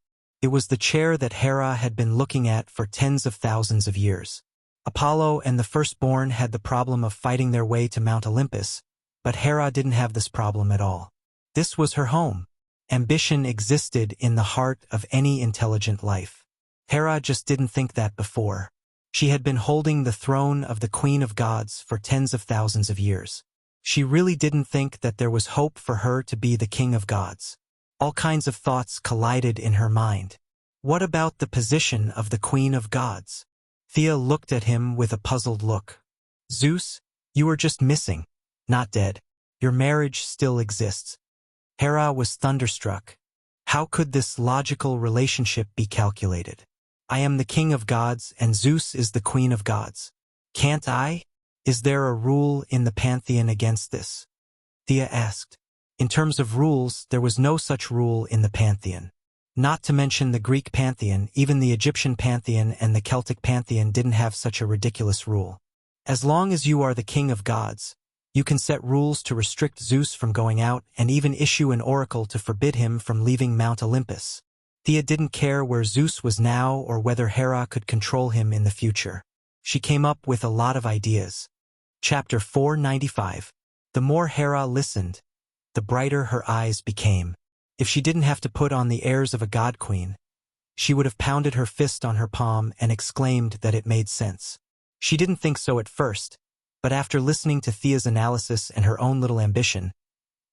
It was the chair that Hera had been looking at for tens of thousands of years. Apollo and the firstborn had the problem of fighting their way to Mount Olympus, but Hera didn't have this problem at all. This was her home. Ambition existed in the heart of any intelligent life. Hera just didn't think that before. She had been holding the throne of the Queen of Gods for tens of thousands of years. She really didn't think that there was hope for her to be the King of Gods. All kinds of thoughts collided in her mind. What about the position of the Queen of Gods? Thea looked at him with a puzzled look. Zeus, you are just missing, not dead. Your marriage still exists. Hera was thunderstruck. How could this logical relationship be calculated? I am the King of Gods and Zeus is the Queen of Gods. Can't I? Is there a rule in the pantheon against this? Thea asked. In terms of rules, there was no such rule in the pantheon. Not to mention the Greek pantheon, even the Egyptian pantheon and the Celtic pantheon didn't have such a ridiculous rule. As long as you are the King of Gods, you can set rules to restrict Zeus from going out and even issue an oracle to forbid him from leaving Mount Olympus. Thea didn't care where Zeus was now or whether Hera could control him in the future. She came up with a lot of ideas. Chapter 495. The more Hera listened, the brighter her eyes became. If she didn't have to put on the airs of a god queen, she would have pounded her fist on her palm and exclaimed that it made sense. She didn't think so at first, but after listening to Thea's analysis and her own little ambition,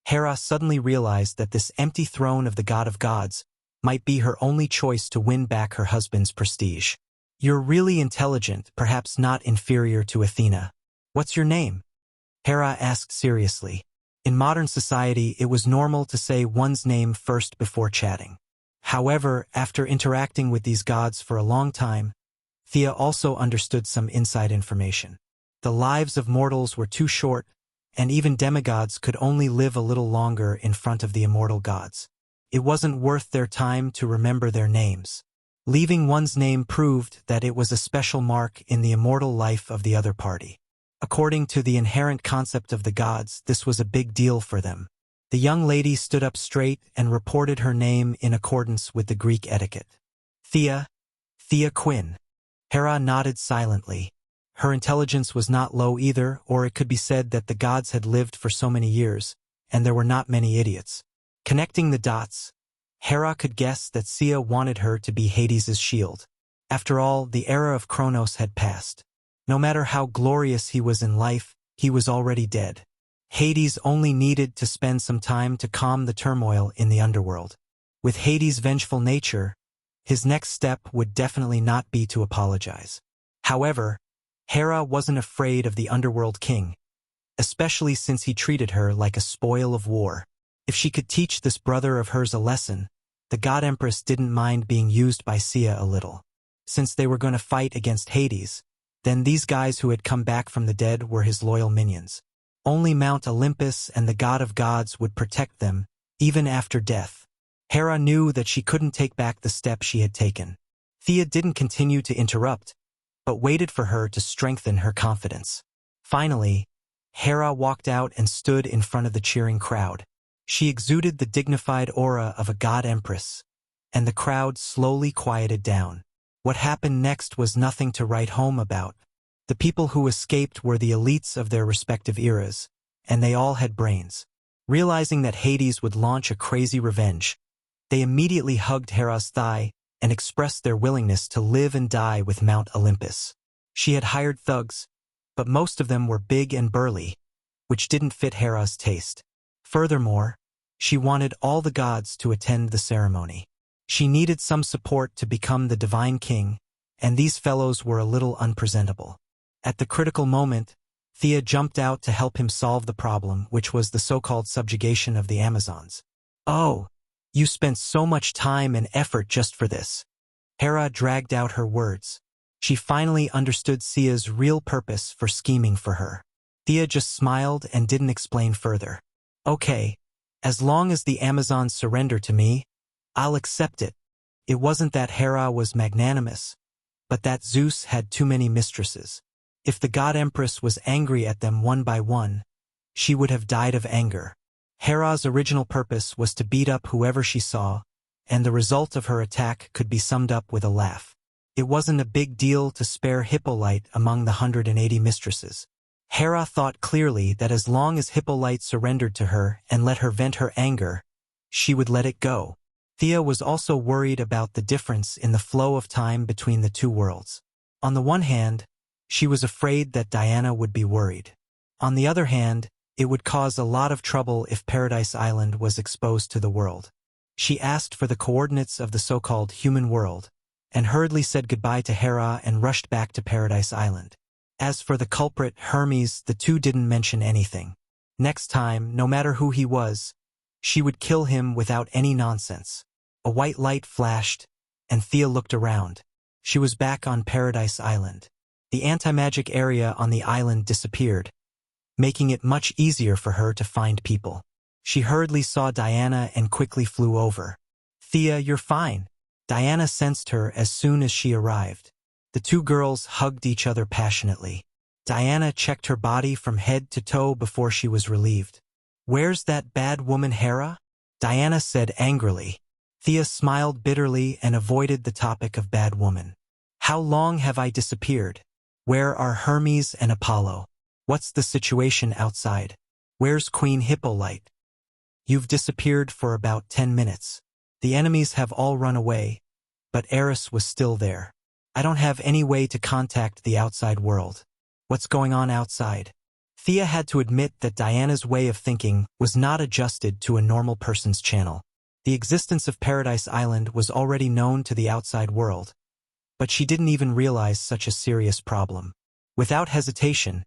Hera suddenly realized that this empty throne of the god of gods might be her only choice to win back her husband's prestige. You're really intelligent, perhaps not inferior to Athena. What's your name? Hera asked seriously. In modern society, it was normal to say one's name first before chatting. However, after interacting with these gods for a long time, Thea also understood some inside information. The lives of mortals were too short, and even demigods could only live a little longer in front of the immortal gods. It wasn't worth their time to remember their names. Leaving one's name proved that it was a special mark in the immortal life of the other party. According to the inherent concept of the gods, this was a big deal for them. The young lady stood up straight and reported her name in accordance with the Greek etiquette. Thea Quinn. Hera nodded silently. Her intelligence was not low either, or it could be said that the gods had lived for so many years, and there were not many idiots. Connecting the dots, Hera could guess that Sia wanted her to be Hades's shield. After all, the era of Kronos had passed. No matter how glorious he was in life, he was already dead. Hades only needed to spend some time to calm the turmoil in the underworld. With Hades' vengeful nature, his next step would definitely not be to apologize. However, Hera wasn't afraid of the underworld king, especially since he treated her like a spoil of war. If she could teach this brother of hers a lesson, the god empress didn't mind being used by Sia a little. Since they were going to fight against Hades, then these guys who had come back from the dead were his loyal minions. Only Mount Olympus and the god of gods would protect them, even after death. Hera knew that she couldn't take back the step she had taken. Thea didn't continue to interrupt, but waited for her to strengthen her confidence. Finally, Hera walked out and stood in front of the cheering crowd. She exuded the dignified aura of a god empress, and the crowd slowly quieted down. What happened next was nothing to write home about. The people who escaped were the elites of their respective eras, and they all had brains. Realizing that Hades would launch a crazy revenge, they immediately hugged Hera's thigh and expressed their willingness to live and die with Mount Olympus. She had hired thugs, but most of them were big and burly, which didn't fit Hera's taste. Furthermore, she wanted all the gods to attend the ceremony. She needed some support to become the divine king, and these fellows were a little unpresentable. At the critical moment, Thea jumped out to help him solve the problem, which was the so-called subjugation of the Amazons. Oh, you spent so much time and effort just for this. Hera dragged out her words. She finally understood Sia's real purpose for scheming for her. Thea just smiled and didn't explain further. Okay, as long as the Amazons surrender to me, I'll accept it. It wasn't that Hera was magnanimous, but that Zeus had too many mistresses. If the god empress was angry at them one by one, she would have died of anger. Hera's original purpose was to beat up whoever she saw, and the result of her attack could be summed up with a laugh. It wasn't a big deal to spare Hippolyte among the 180 mistresses. Hera thought clearly that as long as Hippolyte surrendered to her and let her vent her anger, she would let it go. Thea was also worried about the difference in the flow of time between the two worlds. On the one hand, she was afraid that Diana would be worried. On the other hand, it would cause a lot of trouble if Paradise Island was exposed to the world. She asked for the coordinates of the so-called human world, and hurriedly said goodbye to Hera and rushed back to Paradise Island. As for the culprit, Hermes, the two didn't mention anything. Next time, no matter who he was, she would kill him without any nonsense. A white light flashed, and Thea looked around. She was back on Paradise Island. The anti-magic area on the island disappeared, making it much easier for her to find people. She hurriedly saw Diana and quickly flew over. "Thea, you're fine." Diana sensed her as soon as she arrived. The two girls hugged each other passionately. Diana checked her body from head to toe before she was relieved. "Where's that bad woman Hera?" Diana said angrily. Thea smiled bitterly and avoided the topic of bad woman. "How long have I disappeared? Where are Hermes and Apollo? What's the situation outside? Where's Queen Hippolyte?" "You've disappeared for about 10 minutes. The enemies have all run away, but Eris was still there. I don't have any way to contact the outside world. What's going on outside?" Thea had to admit that Diana's way of thinking was not adjusted to a normal person's channel. The existence of Paradise Island was already known to the outside world, but she didn't even realize such a serious problem. Without hesitation,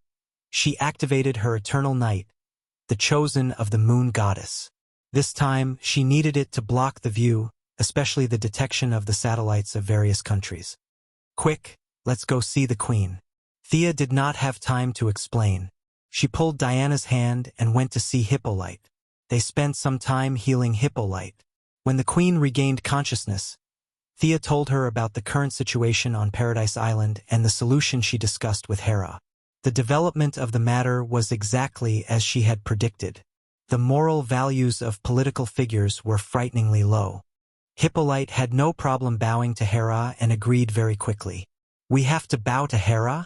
she activated her eternal night, the chosen of the moon goddess. This time, she needed it to block the view, especially the detection of the satellites of various countries. "Quick, let's go see the queen." Thea did not have time to explain. She pulled Diana's hand and went to see Hippolyte. They spent some time healing Hippolyte. When the queen regained consciousness, Thea told her about the current situation on Paradise Island and the solution she discussed with Hera. The development of the matter was exactly as she had predicted. The moral values of political figures were frighteningly low. Hippolyte had no problem bowing to Hera and agreed very quickly. "We have to bow to Hera?"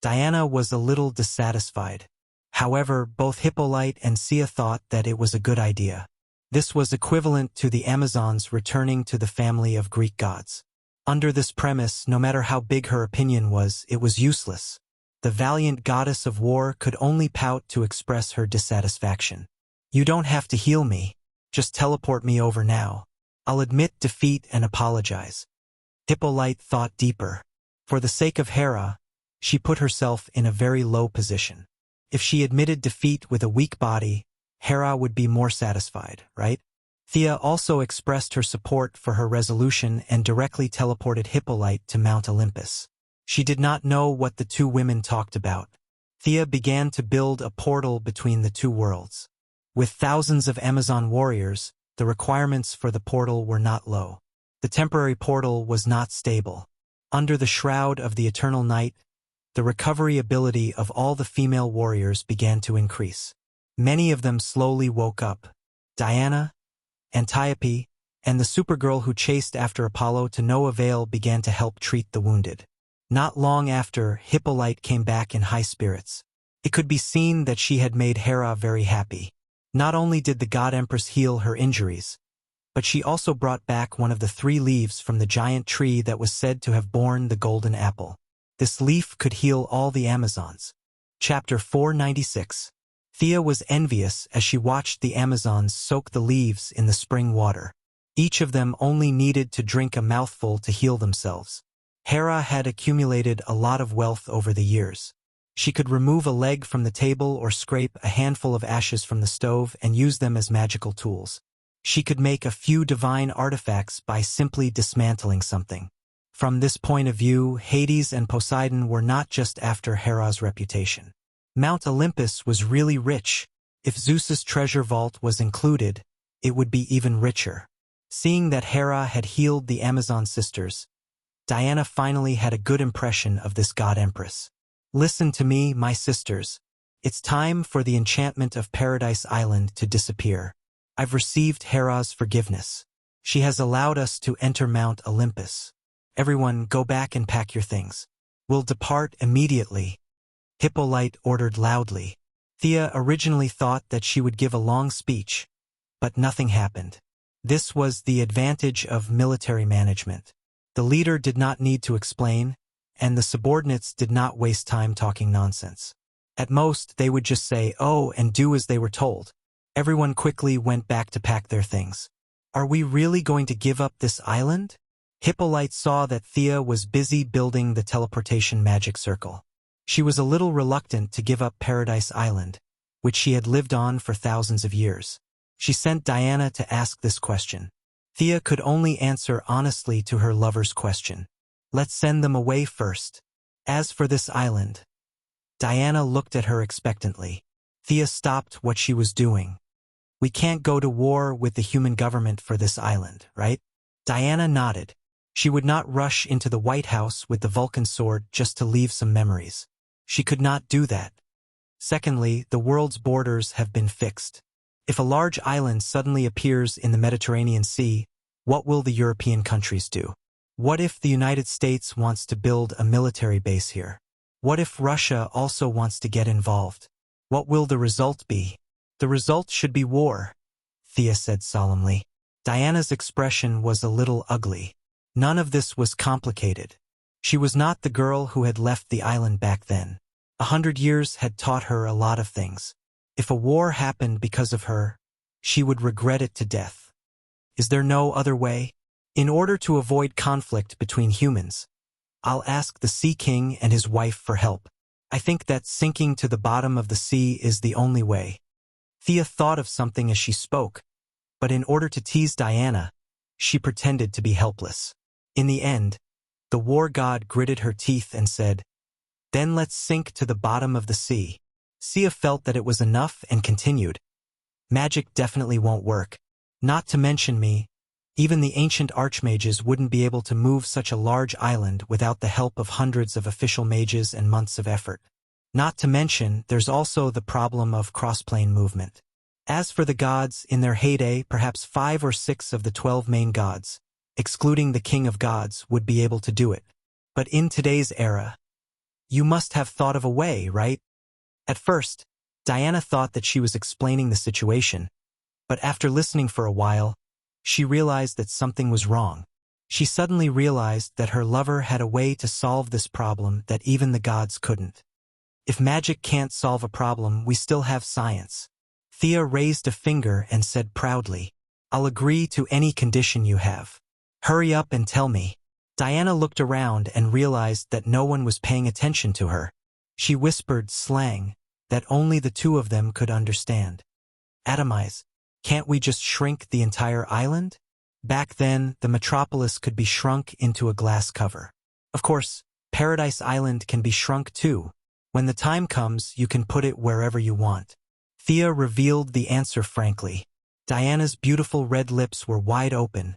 Diana was a little dissatisfied. However, both Hippolyte and Sia thought that it was a good idea. This was equivalent to the Amazons returning to the family of Greek gods. Under this premise, no matter how big her opinion was, it was useless. The valiant goddess of war could only pout to express her dissatisfaction. "You don't have to heal me. Just teleport me over now. I'll admit defeat and apologize." Hippolyte thought deeper. For the sake of Hera, she put herself in a very low position. If she admitted defeat with a weak body, Hera would be more satisfied, right? Thea also expressed her support for her resolution and directly teleported Hippolyte to Mount Olympus. She did not know what the two women talked about. Thea began to build a portal between the two worlds. With thousands of Amazon warriors, the requirements for the portal were not low. The temporary portal was not stable. Under the shroud of the eternal night, the recovery ability of all the female warriors began to increase. Many of them slowly woke up. Diana, Antiope, and the Supergirl who chased after Apollo to no avail began to help treat the wounded. Not long after, Hippolyte came back in high spirits. It could be seen that she had made Hera very happy. Not only did the God Empress heal her injuries, but she also brought back one of the 3 leaves from the giant tree that was said to have borne the golden apple. This leaf could heal all the Amazons. Chapter 496. Thea was envious as she watched the Amazons soak the leaves in the spring water. Each of them only needed to drink a mouthful to heal themselves. Hera had accumulated a lot of wealth over the years. She could remove a leg from the table or scrape a handful of ashes from the stove and use them as magical tools. She could make a few divine artifacts by simply dismantling something. From this point of view, Hades and Poseidon were not just after Hera's reputation. Mount Olympus was really rich. If Zeus's treasure vault was included, it would be even richer. Seeing that Hera had healed the Amazon sisters, Diana finally had a good impression of this god empress. "Listen to me, my sisters. It's time for the enchantment of Paradise Island to disappear. I've received Hera's forgiveness. She has allowed us to enter Mount Olympus. Everyone, go back and pack your things. We'll depart immediately." Hippolyte ordered loudly. Thea originally thought that she would give a long speech, but nothing happened. This was the advantage of military management. The leader did not need to explain, and the subordinates did not waste time talking nonsense. At most, they would just say, "Oh," and do as they were told. Everyone quickly went back to pack their things. Are we really going to give up this island? Hippolyte saw that Thea was busy building the teleportation magic circle. She was a little reluctant to give up Paradise Island, which she had lived on for thousands of years. She sent Diana to ask this question. Thea could only answer honestly to her lover's question. Let's send them away first. As for this island. Diana looked at her expectantly. Thea stopped what she was doing. We can't go to war with the human government for this island, right? Diana nodded. She would not rush into the White House with the Vulcan sword just to leave some memories. She could not do that. Secondly, the world's borders have been fixed. If a large island suddenly appears in the Mediterranean Sea, what will the European countries do? What if the United States wants to build a military base here? What if Russia also wants to get involved? What will the result be? The result should be war, Thea said solemnly. Diana's expression was a little ugly. None of this was complicated. She was not the girl who had left the island back then. 100 years had taught her a lot of things. If a war happened because of her, she would regret it to death. Is there no other way? In order to avoid conflict between humans, I'll ask the Sea King and his wife for help. I think that sinking to the bottom of the sea is the only way. Thea thought of something as she spoke, but in order to tease Diana, she pretended to be helpless. In the end, the war god gritted her teeth and said, "Then let's sink to the bottom of the sea." Thea felt that it was enough and continued, "Magic definitely won't work. Not to mention me, even the ancient archmages wouldn't be able to move such a large island without the help of hundreds of official mages and months of effort. Not to mention, there's also the problem of cross-plane movement. As for the gods, in their heyday, perhaps 5 or 6 of the 12 main gods, excluding the King of Gods, would be able to do it. But in today's era, you must have thought of a way, right?" At first, Diana thought that she was explaining the situation, but after listening for a while, she realized that something was wrong. She suddenly realized that her lover had a way to solve this problem that even the gods couldn't. If magic can't solve a problem, we still have science. Thea raised a finger and said proudly, "I'll agree to any condition you have. Hurry up and tell me." Diana looked around and realized that no one was paying attention to her. She whispered slang that only the two of them could understand. "Atomize. Can't we just shrink the entire island?" Back then, the metropolis could be shrunk into a glass cover. Of course, Paradise Island can be shrunk too. When the time comes, you can put it wherever you want. Thea revealed the answer frankly. Diana's beautiful red lips were wide open,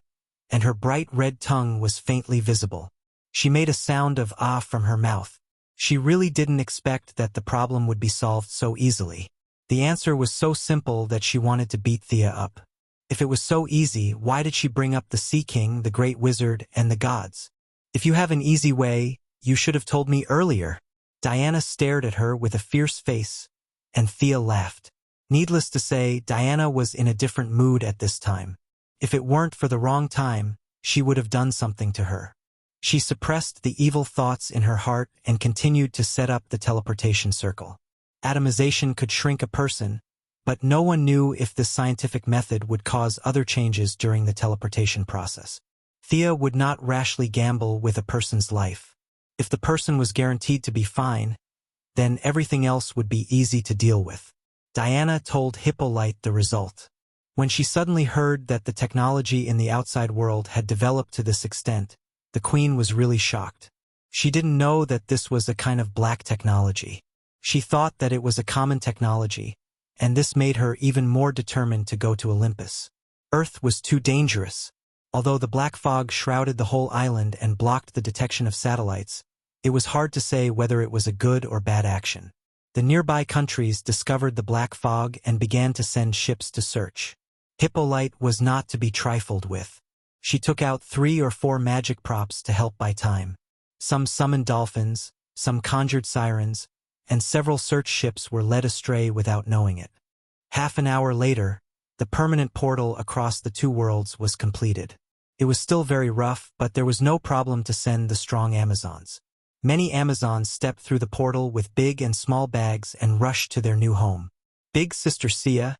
and her bright red tongue was faintly visible. She made a sound of ah from her mouth. She really didn't expect that the problem would be solved so easily. The answer was so simple that she wanted to beat Thea up. If it was so easy, why did she bring up the Sea King, the Great Wizard, and the gods? If you have an easy way, you should have told me earlier. Diana stared at her with a fierce face, and Thea laughed. Needless to say, Diana was in a different mood at this time. If it weren't for the wrong time, she would have done something to her. She suppressed the evil thoughts in her heart and continued to set up the teleportation circle. Atomization could shrink a person, but no one knew if this scientific method would cause other changes during the teleportation process. Thea would not rashly gamble with a person's life. If the person was guaranteed to be fine, then everything else would be easy to deal with. Diana told Hippolyte the result. When she suddenly heard that the technology in the outside world had developed to this extent, the queen was really shocked. She didn't know that this was a kind of black technology. She thought that it was a common technology, and this made her even more determined to go to Olympus. Earth was too dangerous. Although the black fog shrouded the whole island and blocked the detection of satellites, it was hard to say whether it was a good or bad action. The nearby countries discovered the black fog and began to send ships to search. Hippolyte was not to be trifled with. She took out 3 or 4 magic props to help buy time. Some summoned dolphins, some conjured sirens, and several search ships were led astray without knowing it. Half an hour later, The permanent portal across the two worlds was completed. It was still very rough, but there was no problem to send the strong Amazons. Many Amazons stepped through the portal with big and small bags and rushed to their new home. Big Sister Sia,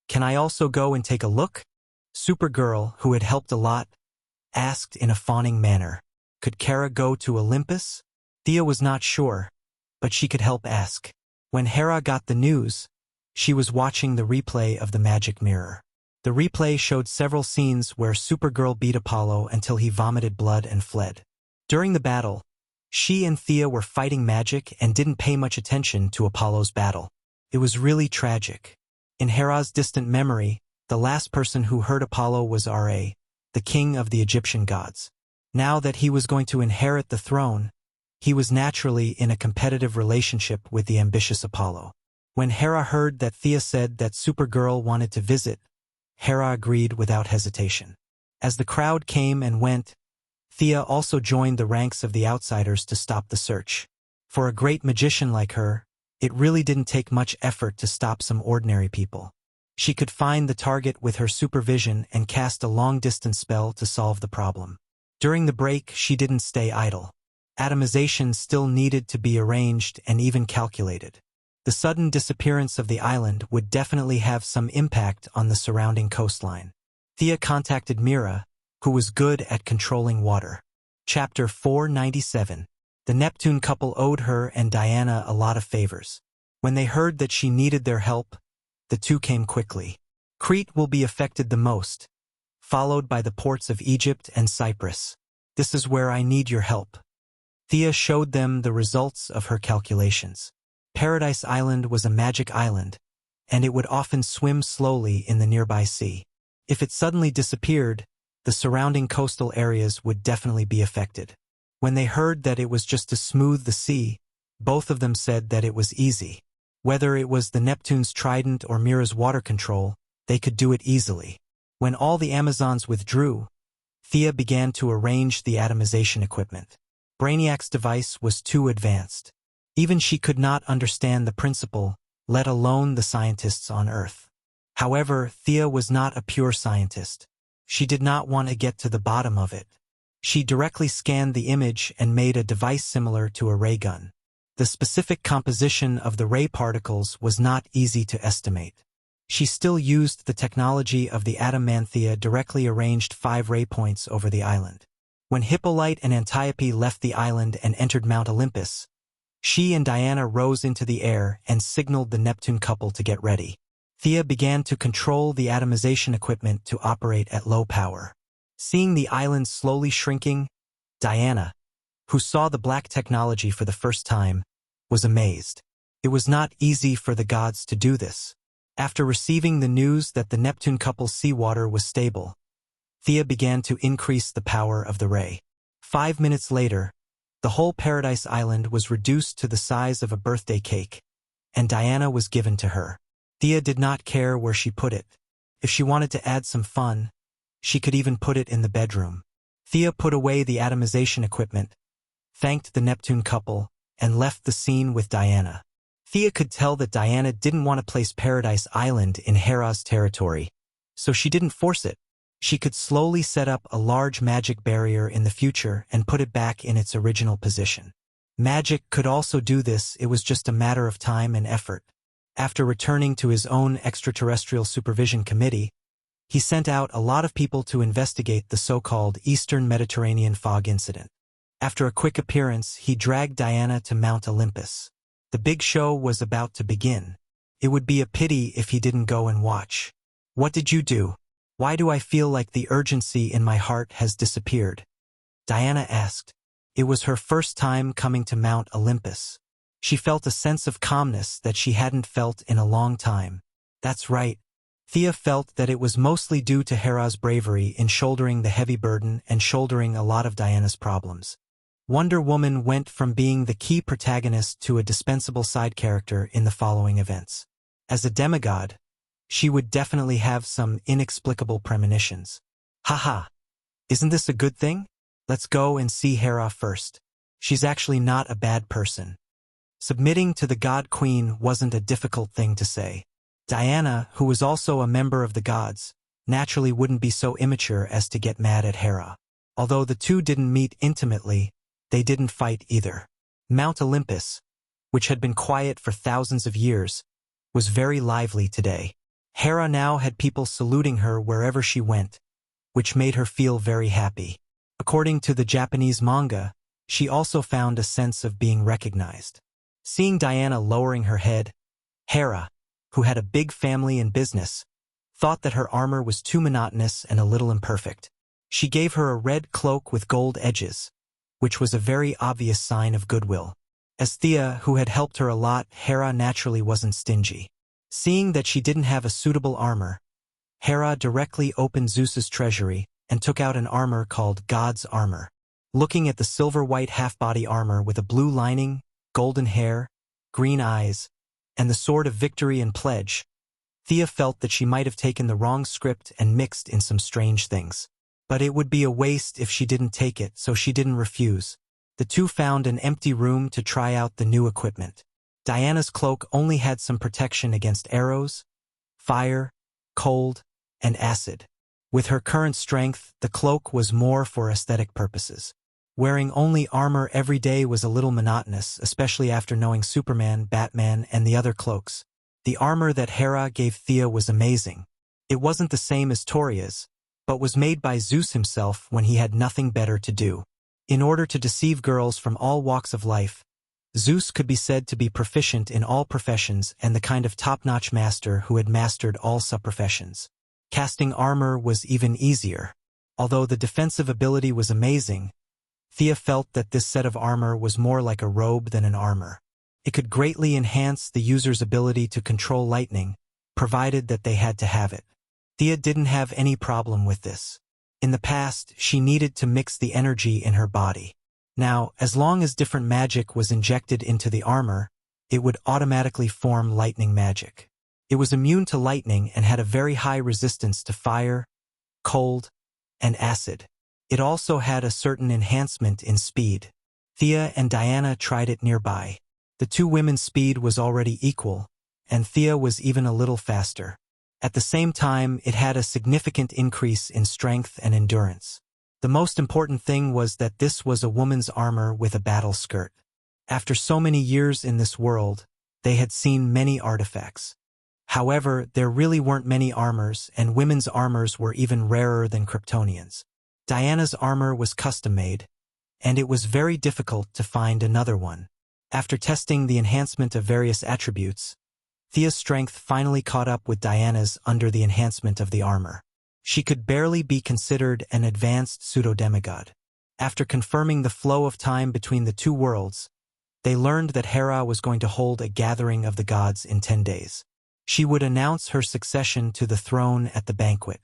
can I also go and take a look? Supergirl, who had helped a lot, asked in a fawning manner. Could Kara go to Olympus? Thea was not sure, but she could help ask. When Hera got the news, she was watching the replay of the magic mirror. The replay showed several scenes where Supergirl beat Apollo until he vomited blood and fled. During the battle, she and Thea were fighting magic and didn't pay much attention to Apollo's battle. It was really tragic. In Hera's distant memory, the last person who heard Apollo was Ra, the king of the Egyptian gods. Now that he was going to inherit the throne, he was naturally in a competitive relationship with the ambitious Apollo. When Hera heard that Thea said that Supergirl wanted to visit, Hera agreed without hesitation. As the crowd came and went, Thea also joined the ranks of the outsiders to stop the search. For a great magician like her, it really didn't take much effort to stop some ordinary people. She could find the target with her supervision and cast a long-distance spell to solve the problem. During the break, she didn't stay idle. Atomization still needed to be arranged and even calculated. The sudden disappearance of the island would definitely have some impact on the surrounding coastline. Thea contacted Mira, who was good at controlling water. Chapter 497. The Neptune couple owed her and Diana a lot of favors. When they heard that she needed their help, the two came quickly. Crete will be affected the most, followed by the ports of Egypt and Cyprus. This is where I need your help. Thea showed them the results of her calculations. Paradise Island was a magic island, and it would often swim slowly in the nearby sea. If it suddenly disappeared, the surrounding coastal areas would definitely be affected. When they heard that it was just to smooth the sea, both of them said that it was easy. Whether it was the Neptune's trident or Mira's water control, they could do it easily. When all the Amazons withdrew, Thea began to arrange the atomization equipment. Brainiac's device was too advanced. Even she could not understand the principle, let alone the scientists on Earth. However, Thea was not a pure scientist. She did not want to get to the bottom of it. She directly scanned the image and made a device similar to a ray gun. The specific composition of the ray particles was not easy to estimate. She still used the technology of the atom man. Thea directly arranged 5 ray points over the island. When Hippolyte and Antiope left the island and entered Mount Olympus, she and Diana rose into the air and signaled the Neptune couple to get ready. Thea began to control the atomization equipment to operate at low power. Seeing the island slowly shrinking, Diana, who saw the black technology for the first time, was amazed. It was not easy for the gods to do this. After receiving the news that the Neptune couple's seawater was stable, Thea began to increase the power of the ray. 5 minutes later, the whole Paradise Island was reduced to the size of a birthday cake, and Diana was given to her. Thea did not care where she put it. If she wanted to add some fun, she could even put it in the bedroom. Thea put away the atomization equipment, thanked the Neptune couple, and left the scene with Diana. Thea could tell that Diana didn't want to place Paradise Island in Hera's territory, so she didn't force it. She could slowly set up a large magic barrier in the future and put it back in its original position. Magic could also do this, it was just a matter of time and effort. After returning to his own extraterrestrial supervision committee, he sent out a lot of people to investigate the so-called Eastern Mediterranean fog incident. After a quick appearance, he dragged Diana to Mount Olympus. The big show was about to begin. It would be a pity if he didn't go and watch. What did you do? Why do I feel like the urgency in my heart has disappeared? Diana asked. It was her first time coming to Mount Olympus. She felt a sense of calmness that she hadn't felt in a long time. That's right. Thea felt that it was mostly due to Hera's bravery in shouldering the heavy burden and shouldering a lot of Diana's problems. Wonder Woman went from being the key protagonist to a dispensable side character in the following events. As a demigod, she would definitely have some inexplicable premonitions. Haha. Isn't this a good thing? Let's go and see Hera first. She's actually not a bad person. Submitting to the God Queen wasn't a difficult thing to say. Diana, who was also a member of the gods, naturally wouldn't be so immature as to get mad at Hera. Although the two didn't meet intimately, they didn't fight either. Mount Olympus, which had been quiet for thousands of years, was very lively today. Hera now had people saluting her wherever she went, which made her feel very happy. According to the Japanese manga, she also found a sense of being recognized. Seeing Diana lowering her head, Hera, who had a big family and business, thought that her armor was too monotonous and a little imperfect. She gave her a red cloak with gold edges, which was a very obvious sign of goodwill. As Thea, who had helped her a lot, Hera naturally wasn't stingy. Seeing that she didn't have a suitable armor, Hera directly opened Zeus's treasury and took out an armor called God's Armor. Looking at the silver-white half-body armor with a blue lining, golden hair, green eyes, and the sword of victory and pledge, Thea felt that she might have taken the wrong script and mixed in some strange things. But it would be a waste if she didn't take it, so she didn't refuse. The two found an empty room to try out the new equipment. Diana's cloak only had some protection against arrows, fire, cold, and acid. With her current strength, the cloak was more for aesthetic purposes. Wearing only armor every day was a little monotonous, especially after knowing Superman, Batman, and the other cloaks. The armor that Hera gave Thea was amazing. It wasn't the same as Toria's, but was made by Zeus himself when he had nothing better to do. In order to deceive girls from all walks of life, Zeus could be said to be proficient in all professions and the kind of top-notch master who had mastered all sub-professions. Casting armor was even easier. Although the defensive ability was amazing, Thea felt that this set of armor was more like a robe than an armor. It could greatly enhance the user's ability to control lightning, provided that they had to have it. Thea didn't have any problem with this. In the past, she needed to mix the energy in her body. Now, as long as different magic was injected into the armor, it would automatically form lightning magic. It was immune to lightning and had a very high resistance to fire, cold, and acid. It also had a certain enhancement in speed. Thea and Diana tried it nearby. The two women's speed was already equal, and Thea was even a little faster. At the same time, it had a significant increase in strength and endurance. The most important thing was that this was a woman's armor with a battle skirt. After so many years in this world, they had seen many artifacts. However, there really weren't many armors, and women's armors were even rarer than Kryptonians. Diana's armor was custom-made, and it was very difficult to find another one. After testing the enhancement of various attributes, Thea's strength finally caught up with Diana's under the enhancement of the armor. She could barely be considered an advanced pseudo-demigod. After confirming the flow of time between the two worlds, they learned that Hera was going to hold a gathering of the gods in 10 days. She would announce her succession to the throne at the banquet.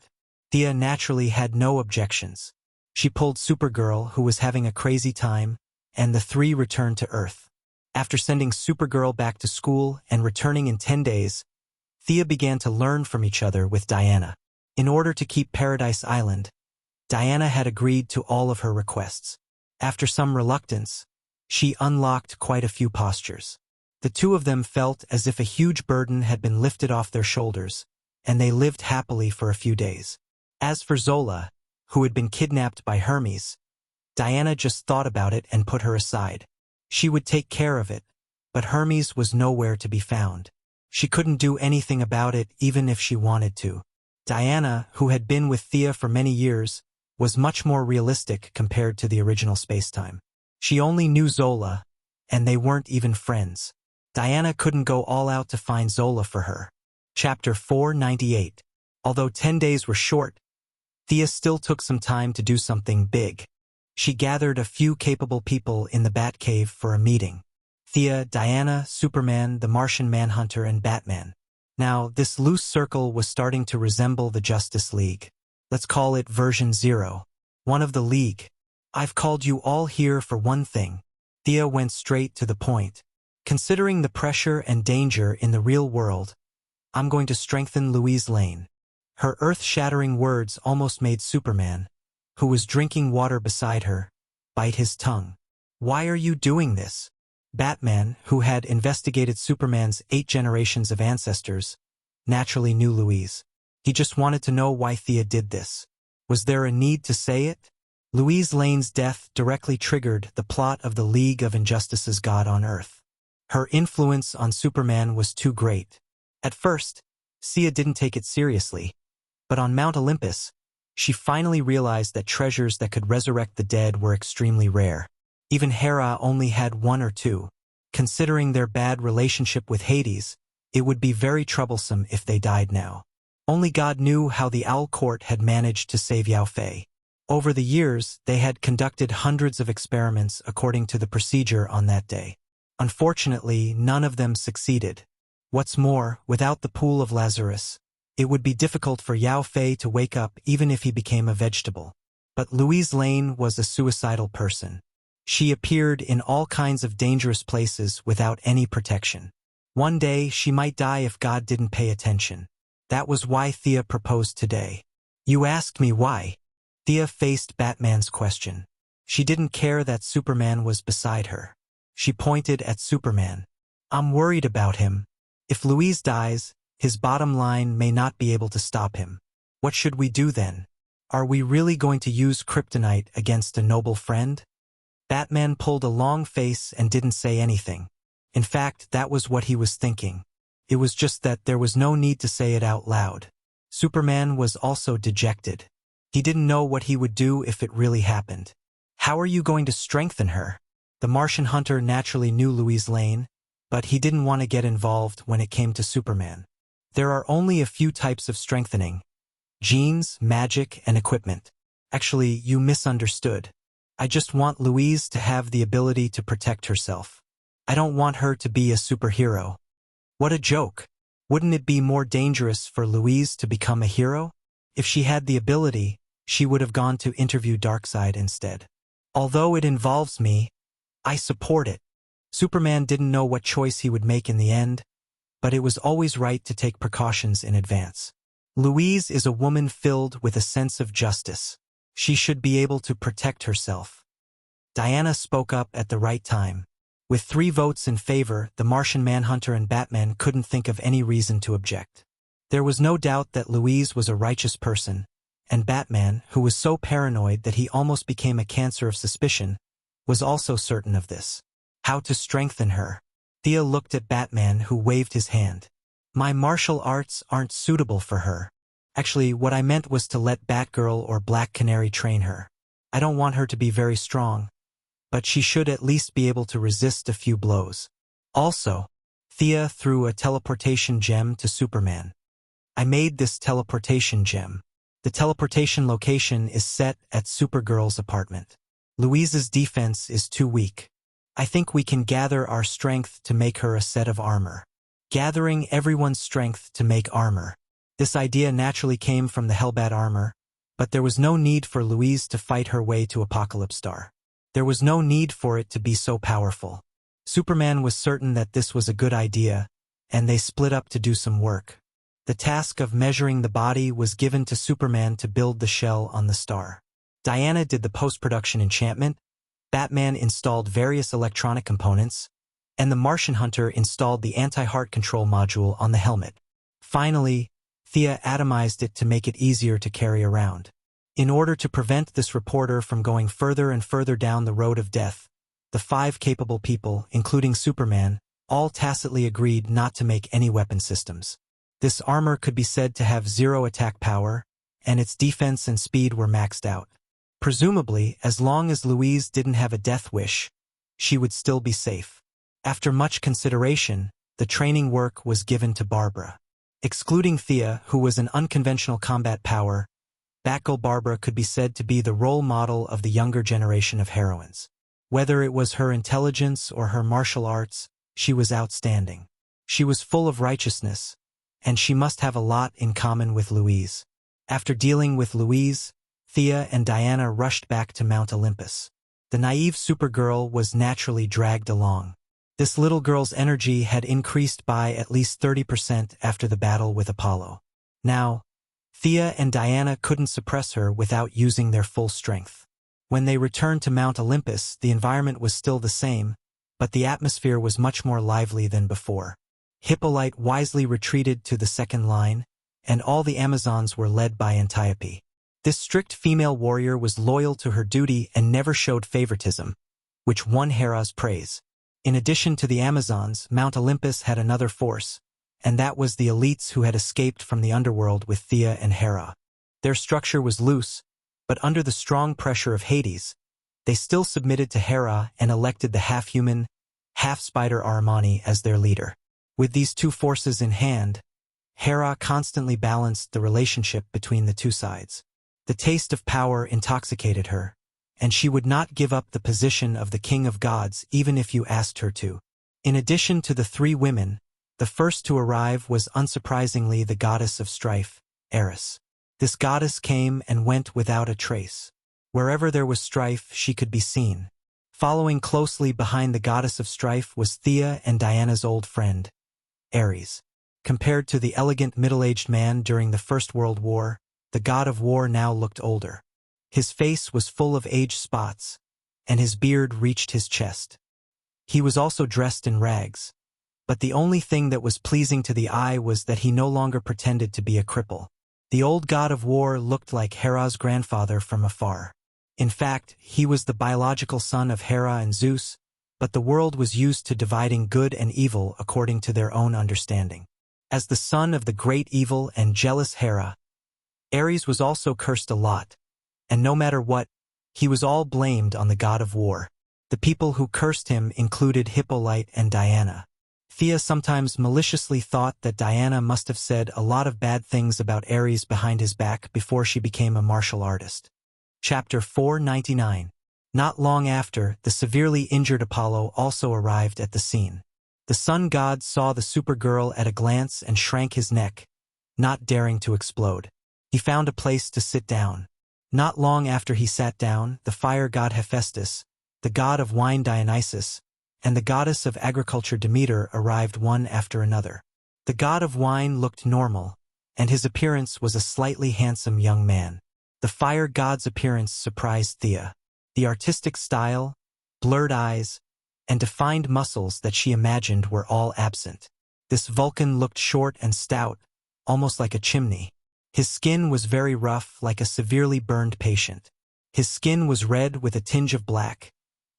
Thea naturally had no objections. She pulled Supergirl, who was having a crazy time, and the three returned to Earth. After sending Supergirl back to school and returning in 10 days, Thea began to learn from each other with Diana. In order to keep Paradise Island, Diana had agreed to all of her requests. After some reluctance, she unlocked quite a few postures. The two of them felt as if a huge burden had been lifted off their shoulders, and they lived happily for a few days. As for Zola, who had been kidnapped by Hermes, Diana just thought about it and put her aside. She would take care of it, but Hermes was nowhere to be found. She couldn't do anything about it even if she wanted to. Diana, who had been with Thea for many years, was much more realistic compared to the original spacetime. She only knew Zola, and they weren't even friends. Diana couldn't go all out to find Zola for her. Chapter 498. Although 10 days were short, Thea still took some time to do something big. She gathered a few capable people in the Batcave for a meeting. Thea, Diana, Superman, the Martian Manhunter, and Batman. Now, this loose circle was starting to resemble the Justice League. Let's call it version 0. One of the League. I've called you all here for one thing. Thea went straight to the point. Considering the pressure and danger in the real world, I'm going to strengthen Louise Lane. Her earth-shattering words almost made Superman, who was drinking water beside her, bite his tongue. Why are you doing this? Batman, who had investigated Superman's 8 generations of ancestors, naturally knew Louise. He just wanted to know why Thea did this. Was there a need to say it? Louise Lane's death directly triggered the plot of the League of Injustice's God on Earth. Her influence on Superman was too great. At first, Thea didn't take it seriously, but on Mount Olympus, she finally realized that treasures that could resurrect the dead were extremely rare. Even Hera only had one or two. Considering their bad relationship with Hades, it would be very troublesome if they died now. Only God knew how the Owl Court had managed to save Yao Fei. Over the years, they had conducted hundreds of experiments according to the procedure on that day. Unfortunately, none of them succeeded. What's more, without the pool of Lazarus, it would be difficult for Yao Fei to wake up even if he became a vegetable. But Louise Lane was a suicidal person. She appeared in all kinds of dangerous places without any protection. One day, she might die if God didn't pay attention. That was why Thea proposed today. You asked me why. Thea faced Batman's question. She didn't care that Superman was beside her. She pointed at Superman. I'm worried about him. If Louise dies, his bottom line may not be able to stop him. What should we do then? Are we really going to use kryptonite against a noble friend? Batman pulled a long face and didn't say anything. In fact, that was what he was thinking. It was just that there was no need to say it out loud. Superman was also dejected. He didn't know what he would do if it really happened. How are you going to strengthen her? The Martian hunter naturally knew Louise Lane, but he didn't want to get involved when it came to Superman. There are only a few types of strengthening: genes, magic, and equipment. Actually, you misunderstood. I just want Louise to have the ability to protect herself. I don't want her to be a superhero. What a joke. Wouldn't it be more dangerous for Louise to become a hero? If she had the ability, she would have gone to interview Darkseid instead. Although it involves me, I support it. Superman didn't know what choice he would make in the end, but it was always right to take precautions in advance. Louise is a woman filled with a sense of justice. She should be able to protect herself. Diana spoke up at the right time. With 3 votes in favor, the Martian Manhunter and Batman couldn't think of any reason to object. There was no doubt that Louise was a righteous person, and Batman, who was so paranoid that he almost became a cancer of suspicion, was also certain of this. How to strengthen her? Thea looked at Batman, who waved his hand. My martial arts aren't suitable for her. Actually, what I meant was to let Batgirl or Black Canary train her. I don't want her to be very strong, but she should at least be able to resist a few blows. Also, Thea threw a teleportation gem to Superman. I made this teleportation gem. The teleportation location is set at Supergirl's apartment. Louise's defense is too weak. I think we can gather our strength to make her a set of armor. Gathering everyone's strength to make armor. This idea naturally came from the Hellbat armor, but there was no need for Louise to fight her way to Apocalypse Star. There was no need for it to be so powerful. Superman was certain that this was a good idea, and they split up to do some work. The task of measuring the body was given to Superman to build the shell on the star. Diana did the post-production enchantment, Batman installed various electronic components, and the Martian Hunter installed the anti-heart control module on the helmet. Finally, Thea atomized it to make it easier to carry around. In order to prevent this reporter from going further and further down the road of death, the 5 capable people, including Superman, all tacitly agreed not to make any weapon systems. This armor could be said to have 0 attack power, and its defense and speed were maxed out. Presumably, as long as Louise didn't have a death wish, she would still be safe. After much consideration, the training work was given to Barbara. Excluding Thea, who was an unconventional combat power, Batgirl Barbara could be said to be the role model of the younger generation of heroines. Whether it was her intelligence or her martial arts, she was outstanding. She was full of righteousness, and she must have a lot in common with Louise. After dealing with Louise, Thea and Diana rushed back to Mount Olympus. The naive Supergirl was naturally dragged along. This little girl's energy had increased by at least 30% after the battle with Apollo. Now, Thea and Diana couldn't suppress her without using their full strength. When they returned to Mount Olympus, the environment was still the same, but the atmosphere was much more lively than before. Hippolyte wisely retreated to the second line, and all the Amazons were led by Antiope. This strict female warrior was loyal to her duty and never showed favoritism, which won Hera's praise. In addition to the Amazons, Mount Olympus had another force, and that was the elites who had escaped from the underworld with Thea and Hera. Their structure was loose, but under the strong pressure of Hades, they still submitted to Hera and elected the half-human, half-spider Ahriman as their leader. With these two forces in hand, Hera constantly balanced the relationship between the two sides. The taste of power intoxicated her, and she would not give up the position of the king of gods even if you asked her to. In addition to the three women, the first to arrive was unsurprisingly the goddess of strife, Eris. This goddess came and went without a trace. Wherever there was strife, she could be seen. Following closely behind the goddess of strife was Thea and Diana's old friend, Ares. Compared to the elegant middle-aged man during the First World War, the god of war now looked older. His face was full of age spots, and his beard reached his chest. He was also dressed in rags, but the only thing that was pleasing to the eye was that he no longer pretended to be a cripple. The old god of war looked like Hera's grandfather from afar. In fact, he was the biological son of Hera and Zeus, but the world was used to dividing good and evil according to their own understanding. As the son of the great evil and jealous Hera, Ares was also cursed a lot, and no matter what, he was all blamed on the god of war. The people who cursed him included Hippolyte and Diana. Thea sometimes maliciously thought that Diana must have said a lot of bad things about Ares behind his back before she became a martial artist. Chapter 499. Not long after, the severely injured Apollo also arrived at the scene. The sun god saw the Supergirl at a glance and shrank his neck, not daring to explode. He found a place to sit down. Not long after he sat down, the fire god Hephaestus, the god of wine Dionysus, and the goddess of agriculture Demeter arrived one after another. The god of wine looked normal, and his appearance was a slightly handsome young man. The fire god's appearance surprised Thea. The artistic style, blurred eyes, and defined muscles that she imagined were all absent. This Vulcan looked short and stout, almost like a chimney. His skin was very rough, like a severely burned patient. His skin was red with a tinge of black,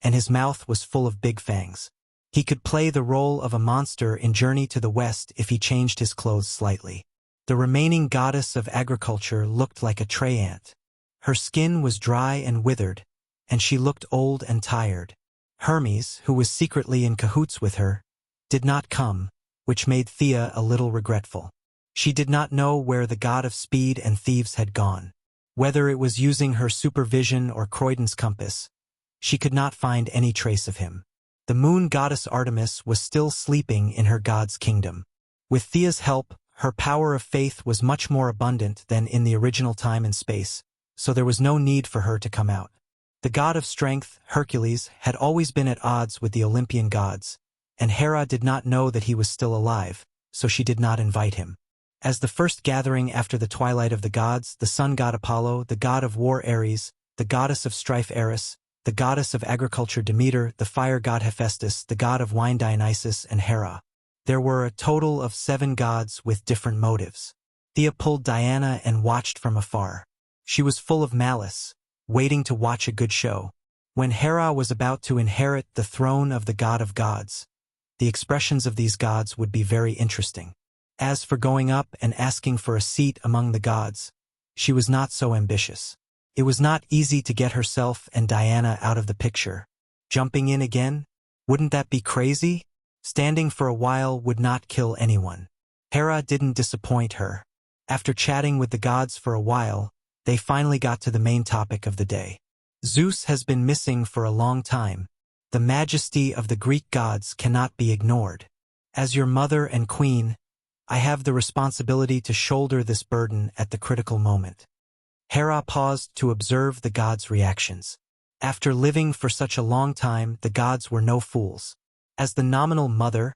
and his mouth was full of big fangs. He could play the role of a monster in Journey to the West if he changed his clothes slightly. The remaining goddess of agriculture looked like a tray ant. Her skin was dry and withered, and she looked old and tired. Hermes, who was secretly in cahoots with her, did not come, which made Thea a little regretful. She did not know where the god of speed and thieves had gone. Whether it was using her supervision or Croydon's compass, she could not find any trace of him. The moon goddess Artemis was still sleeping in her god's kingdom. With Thea's help, her power of faith was much more abundant than in the original time and space, so there was no need for her to come out. The god of strength, Hercules, had always been at odds with the Olympian gods, and Hera did not know that he was still alive, so she did not invite him. As the first gathering after the twilight of the gods, the sun god Apollo, the god of war Ares, the goddess of strife Eris, the goddess of agriculture Demeter, the fire god Hephaestus, the god of wine Dionysus, and Hera. There were a total of 7 gods with different motives. Thea pulled Diana and watched from afar. She was full of malice, waiting to watch a good show. When Hera was about to inherit the throne of the god of gods, the expressions of these gods would be very interesting. As for going up and asking for a seat among the gods, she was not so ambitious. It was not easy to get herself and Diana out of the picture. Jumping in again? Wouldn't that be crazy? Standing for a while would not kill anyone. Hera didn't disappoint her. After chatting with the gods for a while, they finally got to the main topic of the day. Zeus has been missing for a long time. The majesty of the Greek gods cannot be ignored. As your mother and queen, I have the responsibility to shoulder this burden at the critical moment. Hera paused to observe the gods' reactions. After living for such a long time, the gods were no fools. As the nominal mother,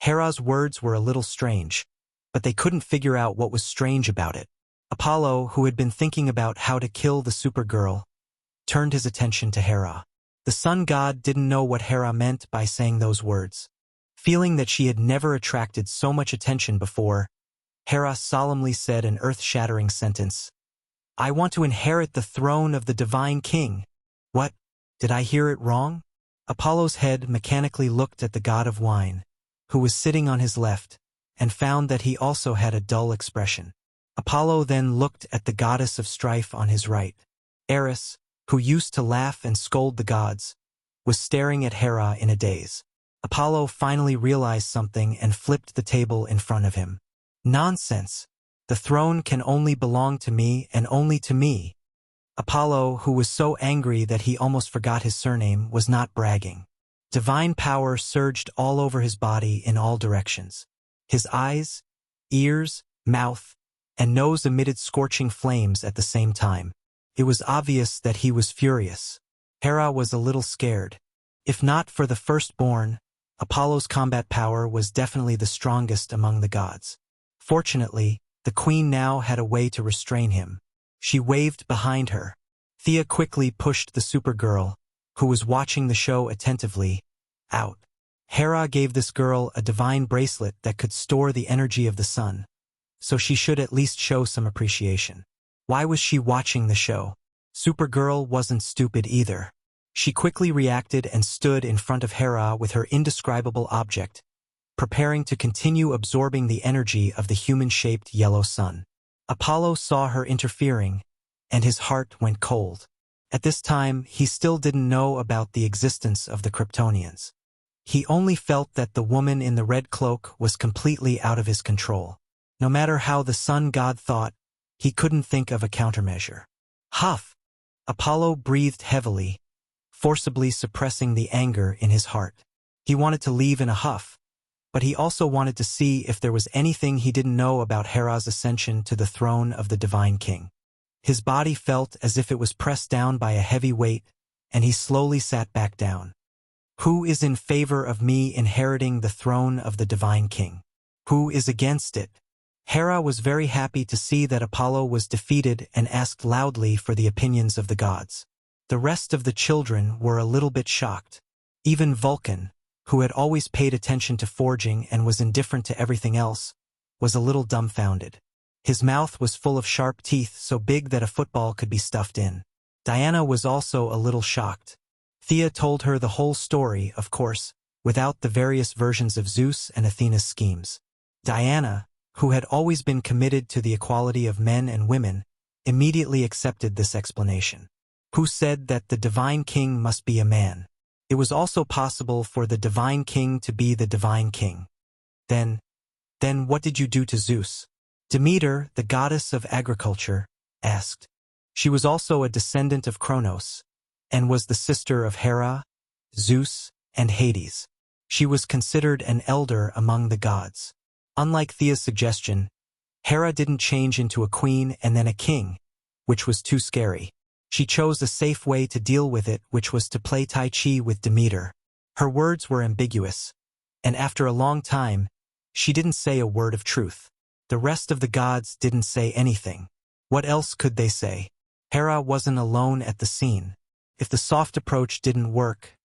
Hera's words were a little strange, but they couldn't figure out what was strange about it. Apollo, who had been thinking about how to kill the Supergirl, turned his attention to Hera. The sun god didn't know what Hera meant by saying those words. Feeling that she had never attracted so much attention before, Hera solemnly said an earth-shattering sentence. "I want to inherit the throne of the divine king." What? Did I hear it wrong? Apollo's head mechanically looked at the god of wine, who was sitting on his left, and found that he also had a dull expression. Apollo then looked at the goddess of strife on his right. Eris, who used to laugh and scold the gods, was staring at Hera in a daze. Apollo finally realized something and flipped the table in front of him. "Nonsense! The throne can only belong to me and only to me." Apollo, who was so angry that he almost forgot his surname, was not bragging. Divine power surged all over his body in all directions. His eyes, ears, mouth, and nose emitted scorching flames at the same time. It was obvious that he was furious. Hera was a little scared. If not for the firstborn, Apollo's combat power was definitely the strongest among the gods. Fortunately, the queen now had a way to restrain him. She waved behind her. Thea quickly pushed the Supergirl, who was watching the show attentively, out. Hera gave this girl a divine bracelet that could store the energy of the sun, so she should at least show some appreciation. Why was she watching the show? Supergirl wasn't stupid either. She quickly reacted and stood in front of Hera with her indescribable object, preparing to continue absorbing the energy of the human-shaped yellow sun. Apollo saw her interfering, and his heart went cold. At this time, he still didn't know about the existence of the Kryptonians. He only felt that the woman in the red cloak was completely out of his control. No matter how the sun god thought, he couldn't think of a countermeasure. Huff! Apollo breathed heavily, forcibly suppressing the anger in his heart. He wanted to leave in a huff, but he also wanted to see if there was anything he didn't know about Hera's ascension to the throne of the divine king. His body felt as if it was pressed down by a heavy weight, and he slowly sat back down. Who is in favor of me inheriting the throne of the divine king? Who is against it? Hera was very happy to see that Apollo was defeated and asked loudly for the opinions of the gods. The rest of the children were a little bit shocked. Even Vulcan, who had always paid attention to forging and was indifferent to everything else, was a little dumbfounded. His mouth was full of sharp teeth so big that a football could be stuffed in. Diana was also a little shocked. Thea told her the whole story, of course, without the various versions of Zeus and Athena's schemes. Diana, who had always been committed to the equality of men and women, immediately accepted this explanation. Who said that the divine king must be a man? It was also possible for the divine king to be the divine king. Then what did you do to Zeus? Demeter, the goddess of agriculture, asked. She was also a descendant of Kronos, and was the sister of Hera, Zeus, and Hades. She was considered an elder among the gods. Unlike Thea's suggestion, Hera didn't change into a queen and then a king, which was too scary. She chose a safe way to deal with it, which was to play Tai Chi with Demeter. Her words were ambiguous, and after a long time, she didn't say a word of truth. The rest of the gods didn't say anything. What else could they say? Hera wasn't alone at the scene. If the soft approach didn't work,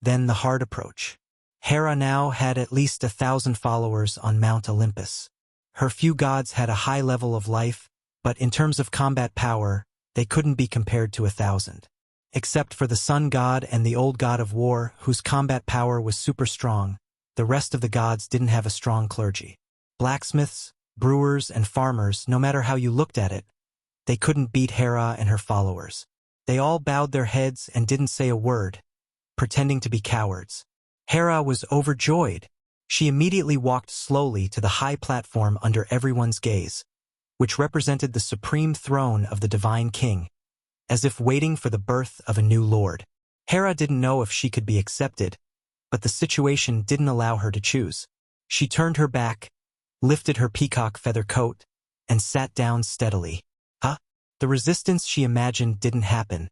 then the hard approach. Hera now had at least 1,000 followers on Mount Olympus. Her few gods had a high level of life, but in terms of combat power, they couldn't be compared to 1,000. Except for the sun god and the old god of war, whose combat power was super strong, the rest of the gods didn't have a strong clergy. Blacksmiths, brewers, and farmers, no matter how you looked at it, they couldn't beat Hera and her followers. They all bowed their heads and didn't say a word, pretending to be cowards. Hera was overjoyed. She immediately walked slowly to the high platform under everyone's gaze, which represented the supreme throne of the divine king, as if waiting for the birth of a new lord. Hera didn't know if she could be accepted, but the situation didn't allow her to choose. She turned her back, lifted her peacock feather coat, and sat down steadily. The resistance she imagined didn't happen,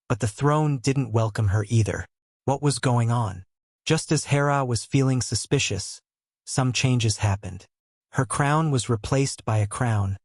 but the throne didn't welcome her either. What was going on? Just as Hera was feeling suspicious, some changes happened. Her crown was replaced by a crown,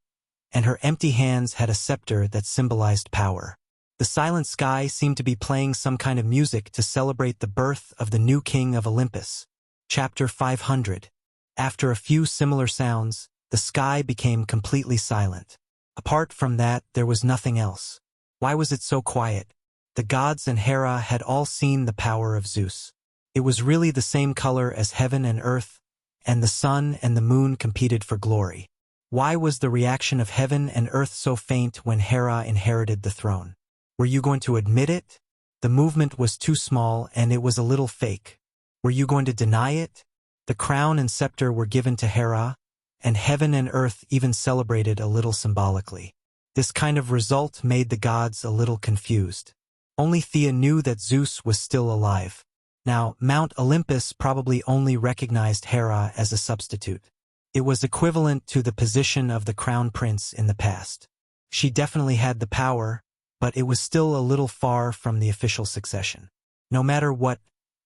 and her empty hands had a scepter that symbolized power. The silent sky seemed to be playing some kind of music to celebrate the birth of the new king of Olympus. Chapter 500. After a few similar sounds, the sky became completely silent. Apart from that, there was nothing else. Why was it so quiet? The gods and Hera had all seen the power of Zeus. It was really the same color as heaven and earth, and the sun and the moon competed for glory. Why was the reaction of heaven and earth so faint when Hera inherited the throne? Were you going to admit it? The movement was too small and it was a little fake. Were you going to deny it? The crown and scepter were given to Hera, and heaven and earth even celebrated a little symbolically. This kind of result made the gods a little confused. Only Thea knew that Zeus was still alive. Now, Mount Olympus probably only recognized Hera as a substitute. It was equivalent to the position of the crown prince in the past. She definitely had the power, but it was still a little far from the official succession. No matter what,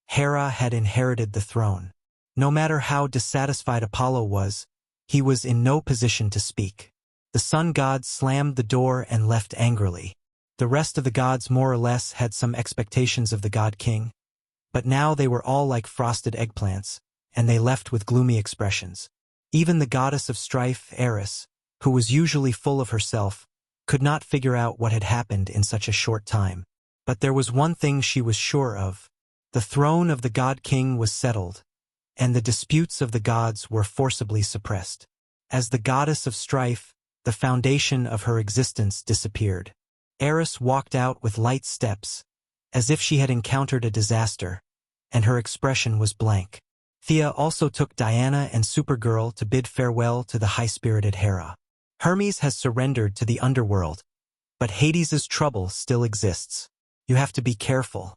Hera had inherited the throne. No matter how dissatisfied Apollo was, he was in no position to speak. The sun god slammed the door and left angrily. The rest of the gods more or less had some expectations of the god king, but now they were all like frosted eggplants, and they left with gloomy expressions. Even the goddess of strife, Eris, who was usually full of herself, could not figure out what had happened in such a short time. But there was one thing she was sure of. The throne of the god king was settled, and the disputes of the gods were forcibly suppressed. As the goddess of strife, the foundation of her existence disappeared. Eris walked out with light steps, as if she had encountered a disaster, and her expression was blank. Thea also took Diana and Supergirl to bid farewell to the high-spirited Hera. Hermes has surrendered to the underworld, but Hades's trouble still exists. You have to be careful.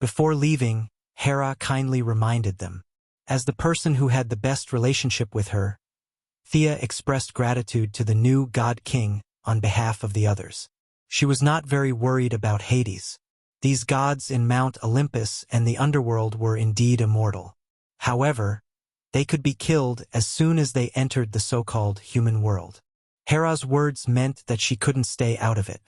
Before leaving, Hera kindly reminded them. As the person who had the best relationship with her, Thea expressed gratitude to the new god king on behalf of the others. She was not very worried about Hades. These gods in Mount Olympus and the underworld were indeed immortal. However, they could be killed as soon as they entered the so-called human world. Hera's words meant that she couldn't stay out of it.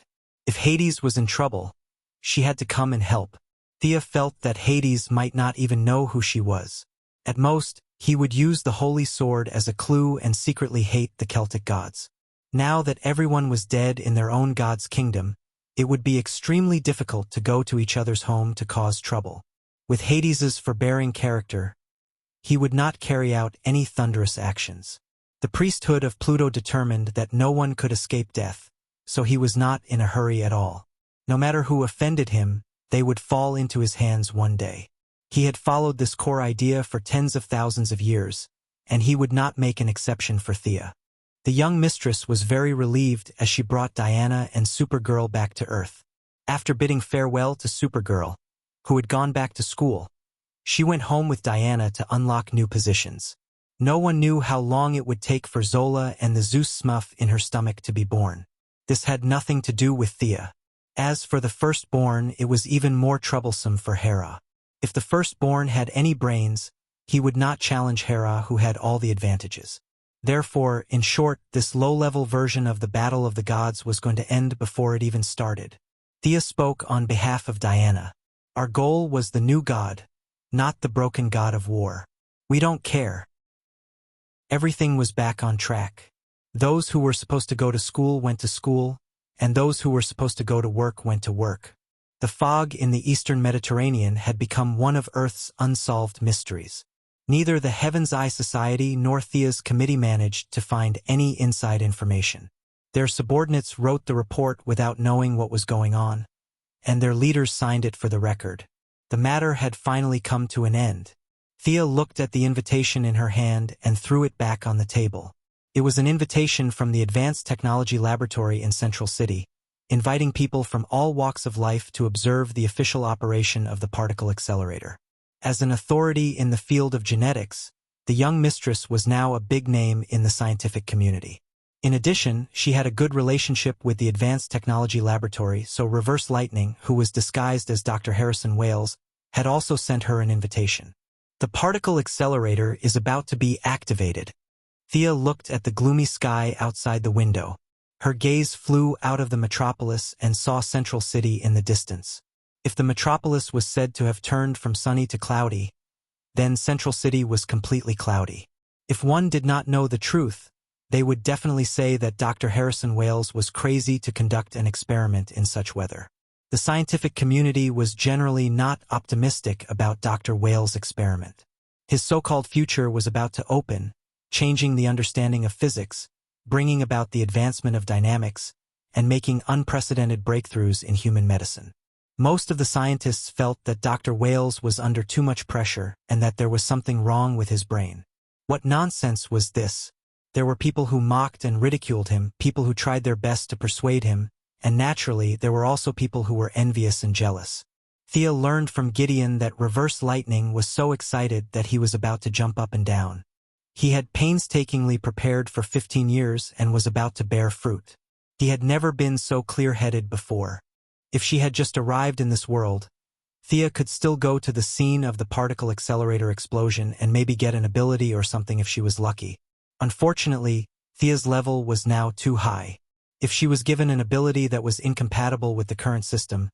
If Hades was in trouble, she had to come and help. Thea felt that Hades might not even know who she was. At most, he would use the holy sword as a clue and secretly hate the Celtic gods. Now that everyone was dead in their own god's kingdom, it would be extremely difficult to go to each other's home to cause trouble. With Hades's forbearing character, he would not carry out any thunderous actions. The priesthood of Pluto determined that no one could escape death, so he was not in a hurry at all. No matter who offended him, they would fall into his hands one day. He had followed this core idea for tens of thousands of years, and he would not make an exception for Thea. The young mistress was very relieved as she brought Diana and Supergirl back to Earth. After bidding farewell to Supergirl, who had gone back to school, she went home with Diana to unlock new positions. No one knew how long it would take for Zola and the Zeus Smuff in her stomach to be born. This had nothing to do with Thea. As for the firstborn, it was even more troublesome for Hera. If the firstborn had any brains, he would not challenge Hera, who had all the advantages. Therefore, in short, this low-level version of the Battle of the Gods was going to end before it even started. Thea spoke on behalf of Diana. Our goal was the new god, not the broken god of war. We don't care. Everything was back on track. Those who were supposed to go to school went to school, and those who were supposed to go to work went to work. The fog in the eastern Mediterranean had become one of Earth's unsolved mysteries. Neither the Heaven's Eye Society nor Thea's committee managed to find any inside information. Their subordinates wrote the report without knowing what was going on, and their leaders signed it for the record. The matter had finally come to an end. Thea looked at the invitation in her hand and threw it back on the table. It was an invitation from the Advanced Technology Laboratory in Central City, inviting people from all walks of life to observe the official operation of the particle accelerator. As an authority in the field of genetics, the young mistress was now a big name in the scientific community. In addition, she had a good relationship with the Advanced Technology Laboratory, so Reverse Lightning, who was disguised as Dr. Harrison Wales, had also sent her an invitation. The particle accelerator is about to be activated. Thea looked at the gloomy sky outside the window. Her gaze flew out of the metropolis and saw Central City in the distance. If the metropolis was said to have turned from sunny to cloudy, then Central City was completely cloudy. If one did not know the truth, they would definitely say that Dr. Harrison Wales was crazy to conduct an experiment in such weather. The scientific community was generally not optimistic about Dr. Wales' experiment. His so-called future was about to open, changing the understanding of physics, bringing about the advancement of dynamics, and making unprecedented breakthroughs in human medicine. Most of the scientists felt that Dr. Wales was under too much pressure and that there was something wrong with his brain. What nonsense was this? There were people who mocked and ridiculed him, people who tried their best to persuade him, and naturally there were also people who were envious and jealous. Thea learned from Gideon that Reverse Lightning was so excited that he was about to jump up and down. He had painstakingly prepared for 15 years and was about to bear fruit. He had never been so clear-headed before. If she had just arrived in this world, Thea could still go to the scene of the particle accelerator explosion and maybe get an ability or something if she was lucky. Unfortunately, Thea's level was now too high. If she was given an ability that was incompatible with the current system,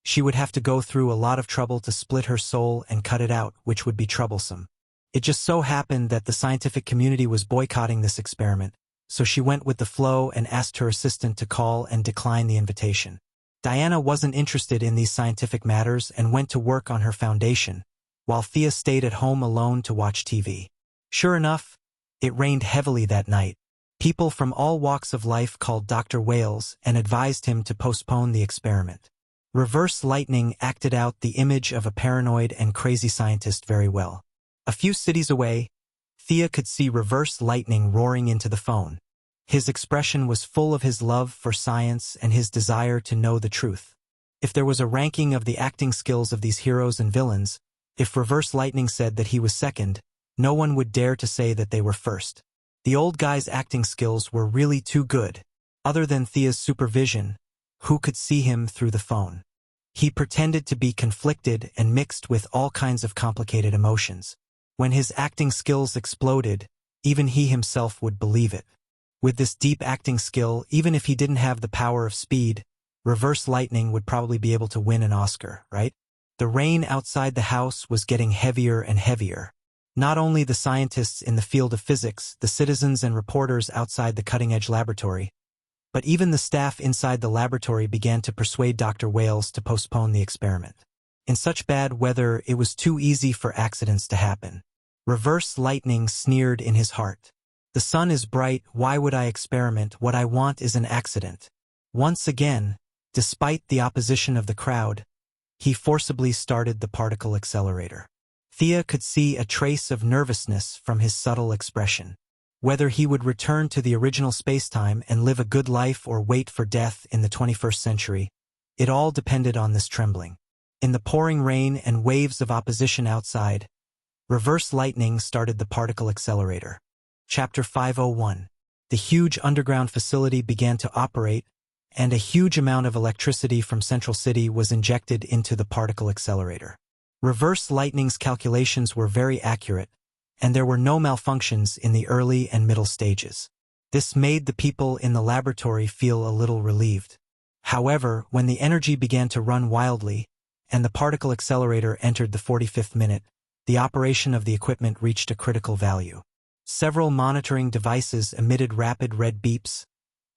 she would have to go through a lot of trouble to split her soul and cut it out, which would be troublesome. It just so happened that the scientific community was boycotting this experiment, so she went with the flow and asked her assistant to call and decline the invitation. Diana wasn't interested in these scientific matters and went to work on her foundation, while Thea stayed at home alone to watch TV. Sure enough, it rained heavily that night. People from all walks of life called Dr. Wales and advised him to postpone the experiment. Reverse Lightning acted out the image of a paranoid and crazy scientist very well. A few cities away, Thea could see Reverse Lightning roaring into the phone. His expression was full of his love for science and his desire to know the truth. If there was a ranking of the acting skills of these heroes and villains, if Reverse Lightning said that he was second, no one would dare to say that they were first. The old guy's acting skills were really too good. Other than Thea's supervision, who could see him through the phone? He pretended to be conflicted and mixed with all kinds of complicated emotions. When his acting skills exploded, even he himself would believe it. With this deep acting skill, even if he didn't have the power of speed, Reverse Lightning would probably be able to win an Oscar, right? The rain outside the house was getting heavier and heavier. Not only the scientists in the field of physics, the citizens and reporters outside the cutting-edge laboratory, but even the staff inside the laboratory began to persuade Dr. Wales to postpone the experiment. In such bad weather, it was too easy for accidents to happen. Reverse Lightning sneered in his heart. The sun is bright, why would I experiment? What I want is an accident. Once again, despite the opposition of the crowd, he forcibly started the particle accelerator. Thea could see a trace of nervousness from his subtle expression. Whether he would return to the original spacetime and live a good life or wait for death in the 21st century, it all depended on this trembling. In the pouring rain and waves of opposition outside, Reverse Lightning started the particle accelerator. Chapter 501. The huge underground facility began to operate, and a huge amount of electricity from Central City was injected into the particle accelerator. Reverse Lightning's calculations were very accurate, and there were no malfunctions in the early and middle stages. This made the people in the laboratory feel a little relieved. However, when the energy began to run wildly, and the particle accelerator entered the 45th minute, the operation of the equipment reached a critical value. Several monitoring devices emitted rapid red beeps,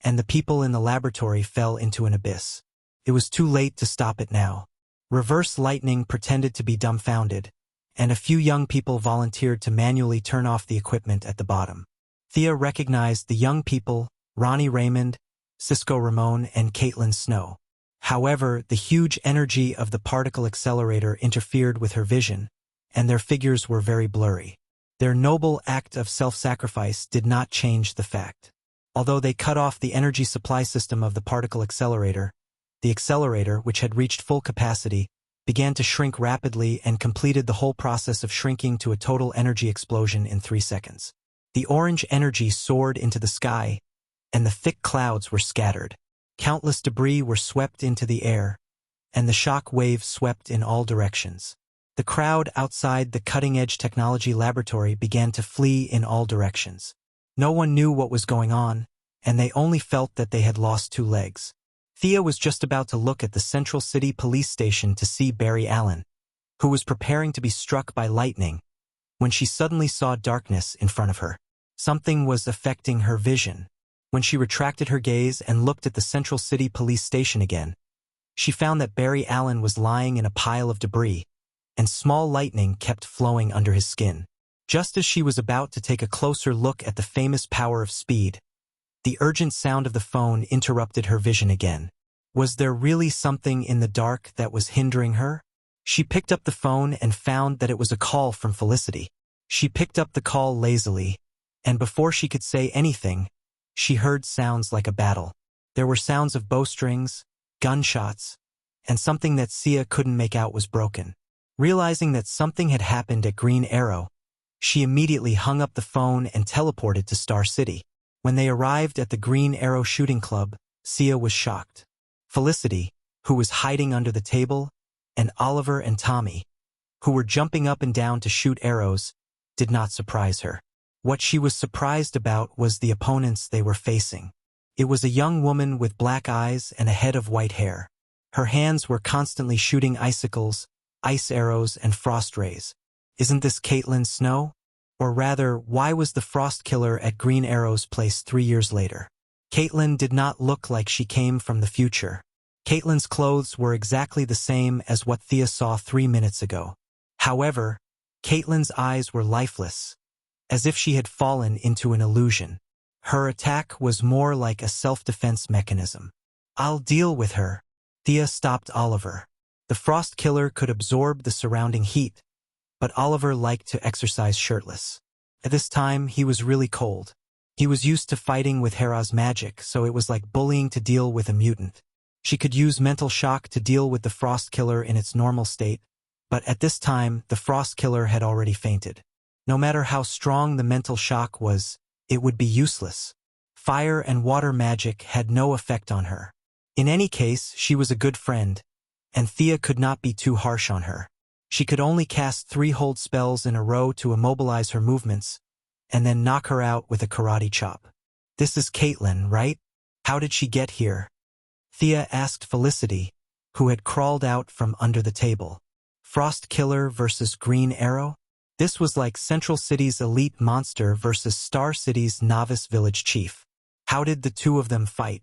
and the people in the laboratory fell into an abyss. It was too late to stop it now. Reverse Lightning pretended to be dumbfounded, and a few young people volunteered to manually turn off the equipment at the bottom. Thea recognized the young people, Ronnie Raymond, Cisco Ramon, and Caitlin Snow. However, the huge energy of the particle accelerator interfered with her vision, and their figures were very blurry. Their noble act of self-sacrifice did not change the fact. Although they cut off the energy supply system of the particle accelerator, the accelerator, which had reached full capacity, began to shrink rapidly and completed the whole process of shrinking to a total energy explosion in 3 seconds. The orange energy soared into the sky, and the thick clouds were scattered. Countless debris were swept into the air, and the shock wave swept in all directions. The crowd outside the cutting-edge technology laboratory began to flee in all directions. No one knew what was going on, and they only felt that they had lost 2 legs. Thea was just about to look at the Central City police station to see Barry Allen, who was preparing to be struck by lightning, when she suddenly saw darkness in front of her. Something was affecting her vision. When she retracted her gaze and looked at the Central City Police Station again, she found that Barry Allen was lying in a pile of debris, and small lightning kept flowing under his skin. Just as she was about to take a closer look at the famous power of speed, the urgent sound of the phone interrupted her vision again. Was there really something in the dark that was hindering her? She picked up the phone and found that it was a call from Felicity. She picked up the call lazily, and before she could say anything, she heard sounds like a battle. There were sounds of bowstrings, gunshots, and something that Sia couldn't make out was broken. Realizing that something had happened at Green Arrow, she immediately hung up the phone and teleported to Star City. When they arrived at the Green Arrow shooting club, Sia was shocked. Felicity, who was hiding under the table, and Oliver and Tommy, who were jumping up and down to shoot arrows, did not surprise her. What she was surprised about was the opponents they were facing. It was a young woman with black eyes and a head of white hair. Her hands were constantly shooting icicles, ice arrows, and frost rays. Isn't this Caitlin Snow? Or rather, why was the Frost Killer at Green Arrow's place 3 years later? Caitlin did not look like she came from the future. Caitlin's clothes were exactly the same as what Thea saw 3 minutes ago. However, Caitlin's eyes were lifeless, as if she had fallen into an illusion. Her attack was more like a self-defense mechanism. I'll deal with her. Thea stopped Oliver. The Frost Killer could absorb the surrounding heat, but Oliver liked to exercise shirtless. At this time, he was really cold. He was used to fighting with Hera's magic, so it was like bullying to deal with a mutant. She could use mental shock to deal with the Frost Killer in its normal state, but at this time, the Frost Killer had already fainted. No matter how strong the mental shock was, it would be useless. Fire and water magic had no effect on her. In any case, she was a good friend, and Thea could not be too harsh on her. She could only cast 3 hold spells in a row to immobilize her movements, and then knock her out with a karate chop. This is Caitlin, right? How did she get here? Thea asked Felicity, who had crawled out from under the table. Frost Killer versus Green Arrow? This was like Central City's elite monster versus Star City's novice village chief. How did the two of them fight?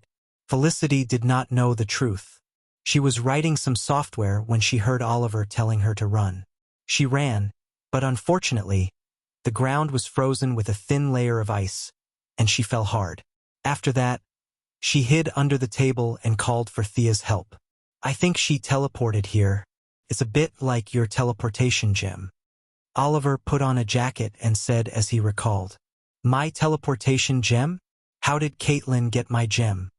Felicity did not know the truth. She was writing some software when she heard Oliver telling her to run. She ran, but unfortunately, the ground was frozen with a thin layer of ice, and she fell hard. After that, she hid under the table and called for Thea's help. I think she teleported here. It's a bit like your teleportation gem. Oliver put on a jacket and said as he recalled, My teleportation gem? How did Caitlin get my gem?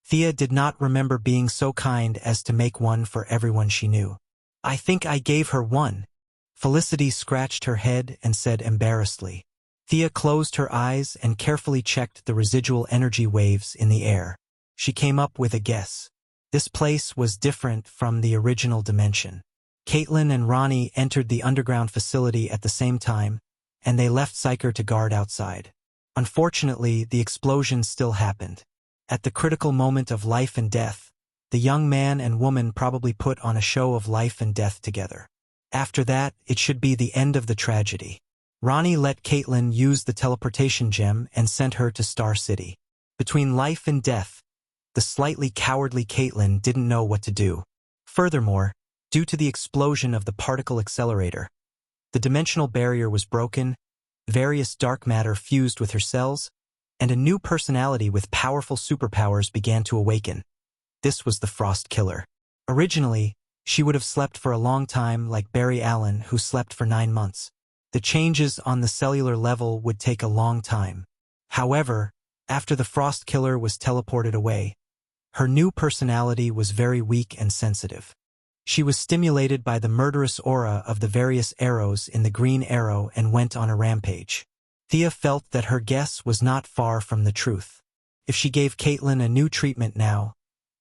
Thea did not remember being so kind as to make one for everyone she knew. I think I gave her one. Felicity scratched her head and said embarrassedly. Thea closed her eyes and carefully checked the residual energy waves in the air. She came up with a guess. This place was different from the original dimension. Caitlin and Ronnie entered the underground facility at the same time, and they left Psyker to guard outside. Unfortunately, the explosion still happened. At the critical moment of life and death, the young man and woman probably put on a show of life and death together. After that, it should be the end of the tragedy. Ronnie let Caitlin use the teleportation gem and sent her to Star City. Between life and death, the slightly cowardly Caitlin didn't know what to do. Furthermore, due to the explosion of the particle accelerator, the dimensional barrier was broken, various dark matter fused with her cells, and a new personality with powerful superpowers began to awaken. This was the Frost Killer. Originally, she would have slept for a long time like Barry Allen, who slept for 9 months. The changes on the cellular level would take a long time. However, after the Frost Killer was teleported away, her new personality was very weak and sensitive. She was stimulated by the murderous aura of the various arrows in the Green Arrow and went on a rampage. Thea felt that her guess was not far from the truth. If she gave Caitlin a new treatment now,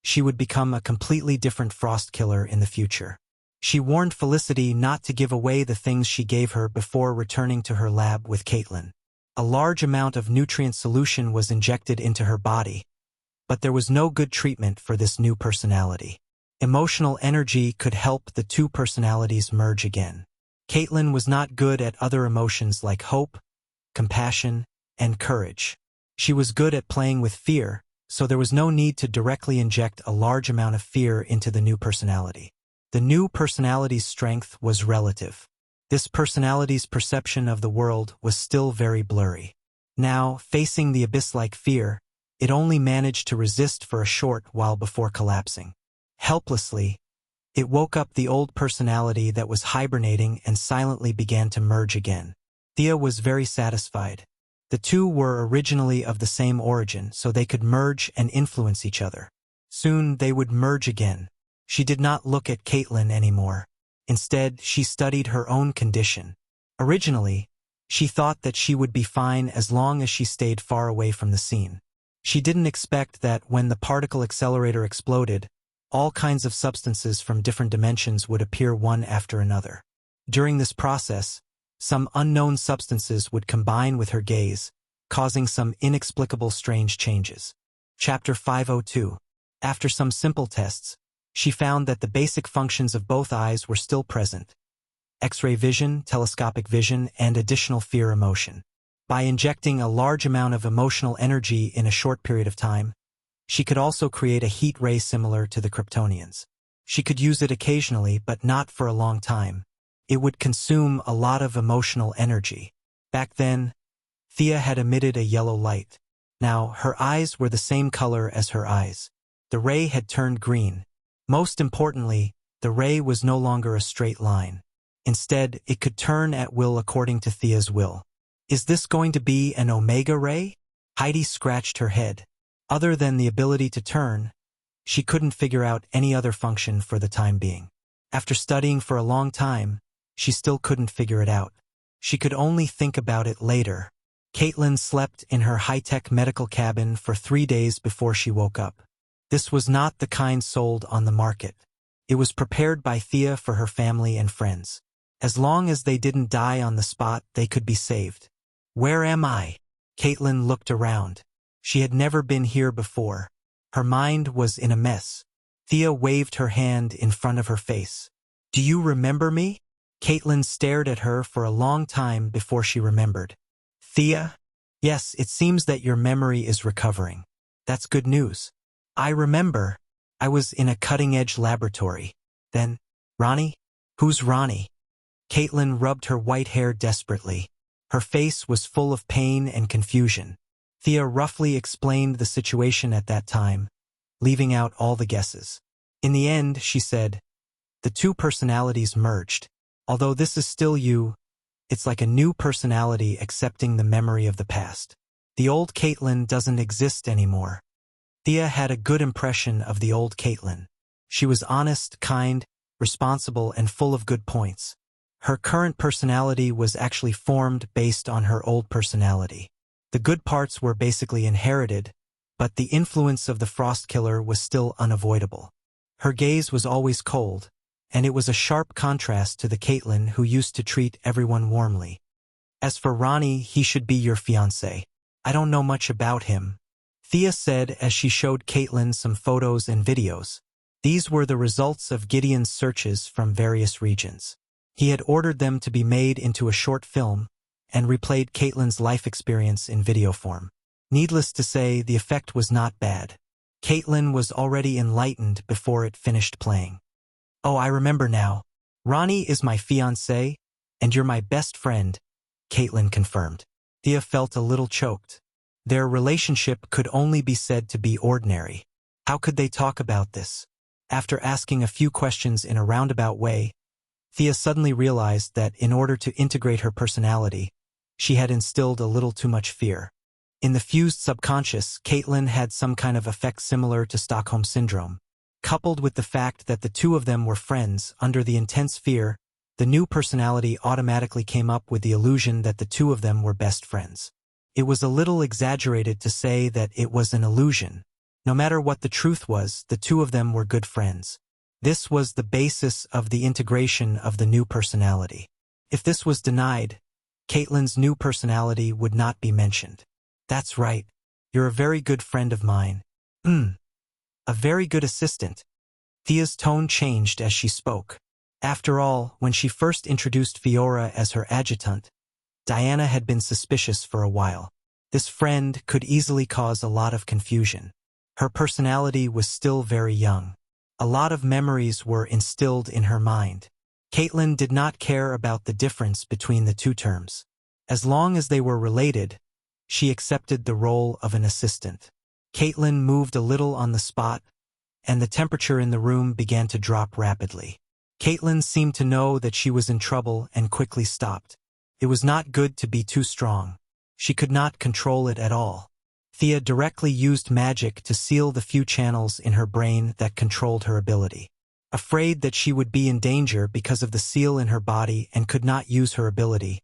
she would become a completely different Frost Killer in the future. She warned Felicity not to give away the things she gave her before returning to her lab with Caitlin. A large amount of nutrient solution was injected into her body, but there was no good treatment for this new personality. Emotional energy could help the two personalities merge again. Caitlin was not good at other emotions like hope, compassion, and courage. She was good at playing with fear, so there was no need to directly inject a large amount of fear into the new personality. The new personality's strength was relative. This personality's perception of the world was still very blurry. Now, facing the abyss-like fear, it only managed to resist for a short while before collapsing. Helplessly, it woke up the old personality that was hibernating and silently began to merge again. Thea was very satisfied. The two were originally of the same origin, so they could merge and influence each other. Soon they would merge again. She did not look at Caitlin anymore. Instead, she studied her own condition. Originally, she thought that she would be fine as long as she stayed far away from the scene. She didn't expect that when the particle accelerator exploded, all kinds of substances from different dimensions would appear one after another. During this process, some unknown substances would combine with her gaze, causing some inexplicable strange changes. Chapter 502. After some simple tests, she found that the basic functions of both eyes were still present: X-ray vision, telescopic vision, and additional fear emotion. By injecting a large amount of emotional energy in a short period of time, she could also create a heat ray similar to the Kryptonians. She could use it occasionally, but not for a long time. It would consume a lot of emotional energy. Back then, Thea had emitted a yellow light. Now, her eyes were the same color as her eyes. The ray had turned green. Most importantly, the ray was no longer a straight line. Instead, it could turn at will according to Thea's will. Is this going to be an omega ray? Heidi scratched her head. Other than the ability to turn, she couldn't figure out any other function for the time being. After studying for a long time, she still couldn't figure it out. She could only think about it later. Caitlin slept in her high-tech medical cabin for 3 days before she woke up. This was not the kind sold on the market. It was prepared by Thea for her family and friends. As long as they didn't die on the spot, they could be saved. Where am I? Caitlin looked around. She had never been here before. Her mind was in a mess. Thea waved her hand in front of her face. Do you remember me? Caitlin stared at her for a long time before she remembered. Thea? Yes, it seems that your memory is recovering. That's good news. I remember. I was in a cutting-edge laboratory. Then, Ronnie? Who's Ronnie? Caitlin rubbed her white hair desperately. Her face was full of pain and confusion. Thea roughly explained the situation at that time, leaving out all the guesses. In the end, she said, the two personalities merged. Although this is still you, it's like a new personality accepting the memory of the past. The old Caitlin doesn't exist anymore. Thea had a good impression of the old Caitlin. She was honest, kind, responsible, and full of good points. Her current personality was actually formed based on her old personality. The good parts were basically inherited, but the influence of the Frost Killer was still unavoidable. Her gaze was always cold, and it was a sharp contrast to the Caitlin who used to treat everyone warmly. As for Ronnie, he should be your fiancé. I don't know much about him, Thea said as she showed Caitlin some photos and videos. These were the results of Gideon's searches from various regions. He had ordered them to be made into a short film and replayed Caitlin's life experience in video form. Needless to say, the effect was not bad. Caitlin was already enlightened before it finished playing. Oh, I remember now. Ronnie is my fiancé, and you're my best friend, Caitlin confirmed. Thea felt a little choked. Their relationship could only be said to be ordinary. How could they talk about this? After asking a few questions in a roundabout way, Thea suddenly realized that in order to integrate her personality, she had instilled a little too much fear. In the fused subconscious, Caitlin had some kind of effect similar to Stockholm Syndrome. Coupled with the fact that the two of them were friends under the intense fear, the new personality automatically came up with the illusion that the two of them were best friends. It was a little exaggerated to say that it was an illusion. No matter what the truth was, the two of them were good friends. This was the basis of the integration of the new personality. If this was denied, Caitlin's new personality would not be mentioned. That's right. You're a very good friend of mine. A very good assistant. Thea's tone changed as she spoke. After all, when she first introduced Fiora as her adjutant, Diana had been suspicious for a while. This friend could easily cause a lot of confusion. Her personality was still very young. A lot of memories were instilled in her mind. Caitlin did not care about the difference between the two terms. As long as they were related, she accepted the role of an assistant. Caitlin moved a little on the spot, and the temperature in the room began to drop rapidly. Caitlin seemed to know that she was in trouble and quickly stopped. It was not good to be too strong. She could not control it at all. Thea directly used magic to seal the few channels in her brain that controlled her ability. Afraid that she would be in danger because of the seal in her body and could not use her ability,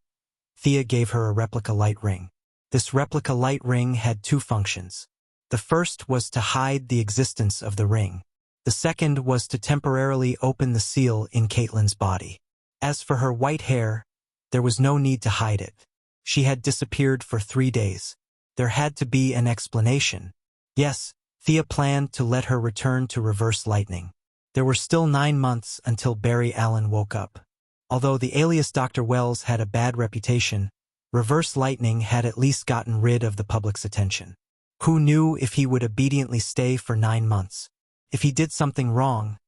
Thea gave her a replica light ring. This replica light ring had two functions. The first was to hide the existence of the ring. The second was to temporarily open the seal in Caitlin's body. As for her white hair, there was no need to hide it. She had disappeared for 3 days. There had to be an explanation. Yes, Thea planned to let her return to Reverse Lightning. There were still 9 months until Barry Allen woke up. Although the alias Dr. Wells had a bad reputation, Reverse Lightning had at least gotten rid of the public's attention. Who knew if he would obediently stay for 9 months? If he did something wrong,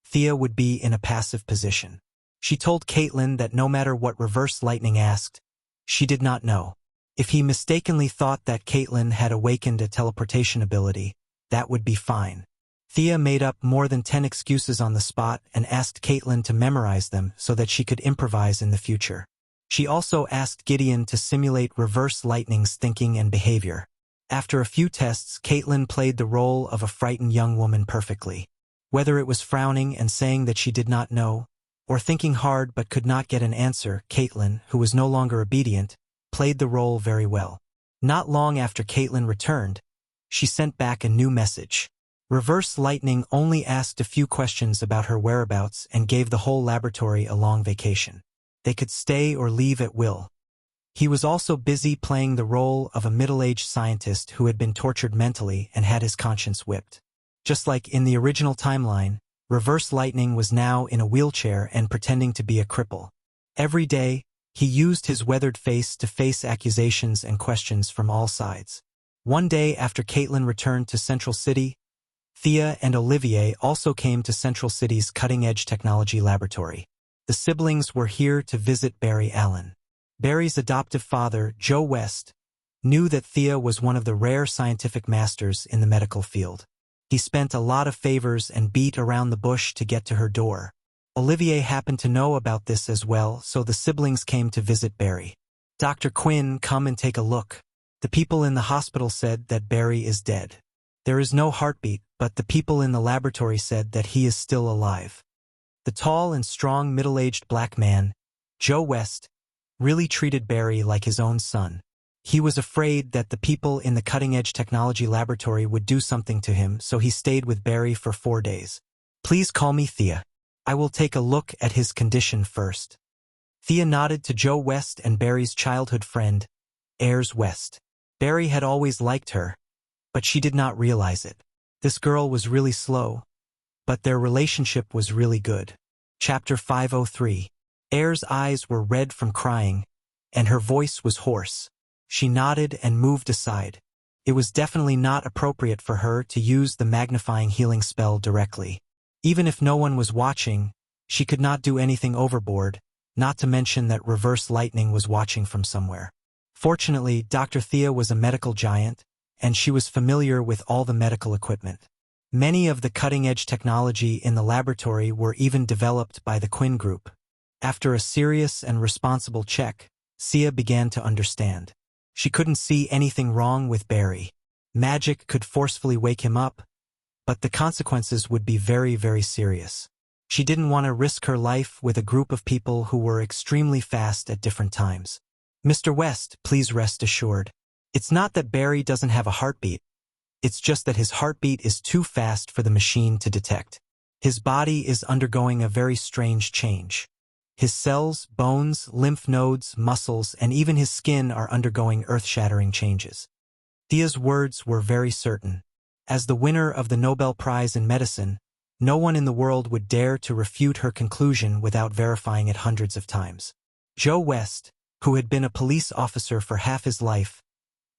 Thea would be in a passive position. She told Caitlin that no matter what Reverse Lightning asked, she did not know. If he mistakenly thought that Caitlin had awakened a teleportation ability, that would be fine. Thea made up more than 10 excuses on the spot and asked Caitlin to memorize them so that she could improvise in the future. She also asked Gideon to simulate Reverse Lightning's thinking and behavior. After a few tests, Caitlin played the role of a frightened young woman perfectly. Whether it was frowning and saying that she did not know, or thinking hard but could not get an answer, Caitlin, who was no longer obedient, played the role very well. Not long after Caitlin returned, she sent back a new message. Reverse Lightning only asked a few questions about her whereabouts and gave the whole laboratory a long vacation. They could stay or leave at will. He was also busy playing the role of a middle-aged scientist who had been tortured mentally and had his conscience whipped. Just like in the original timeline, Reverse Lightning was now in a wheelchair and pretending to be a cripple. Every day, he used his weathered face to face accusations and questions from all sides. One day after Caitlin returned to Central City, Thea and Olivier also came to Central City's cutting-edge technology laboratory. The siblings were here to visit Barry Allen. Barry's adoptive father, Joe West, knew that Thea was one of the rare scientific masters in the medical field. He spent a lot of favors and beat around the bush to get to her door. Olivier happened to know about this as well, so the siblings came to visit Barry. Dr. Quinn, come and take a look. The people in the hospital said that Barry is dead. There is no heartbeat, but the people in the laboratory said that he is still alive. The tall and strong middle-aged black man, Joe West, really treated Barry like his own son. He was afraid that the people in the cutting-edge technology laboratory would do something to him, so he stayed with Barry for 4 days. Please call me Thea. I will take a look at his condition first. Thea nodded to Joe West and Barry's childhood friend, Ayers West. Barry had always liked her, but she did not realize it. This girl was really slow, but their relationship was really good. Chapter 503. Ayers' eyes were red from crying, and her voice was hoarse. She nodded and moved aside. It was definitely not appropriate for her to use the magnifying healing spell directly. Even if no one was watching, she could not do anything overboard, not to mention that Reverse Lightning was watching from somewhere. Fortunately, Dr. Thea was a medical giant, and she was familiar with all the medical equipment. Many of the cutting-edge technology in the laboratory were even developed by the Quinn Group. After a serious and responsible check, Thea began to understand. She couldn't see anything wrong with Barry. Magic could forcefully wake him up, but the consequences would be very, very serious. She didn't want to risk her life with a group of people who were extremely fast at different times. Mr. West, please rest assured. It's not that Barry doesn't have a heartbeat. It's just that his heartbeat is too fast for the machine to detect. His body is undergoing a very strange change. His cells, bones, lymph nodes, muscles, and even his skin are undergoing earth-shattering changes. Thea's words were very certain. As the winner of the Nobel Prize in Medicine, No one in the world would dare to refute her conclusion without verifying it hundreds of times. Joe West, who had been a police officer for half his life,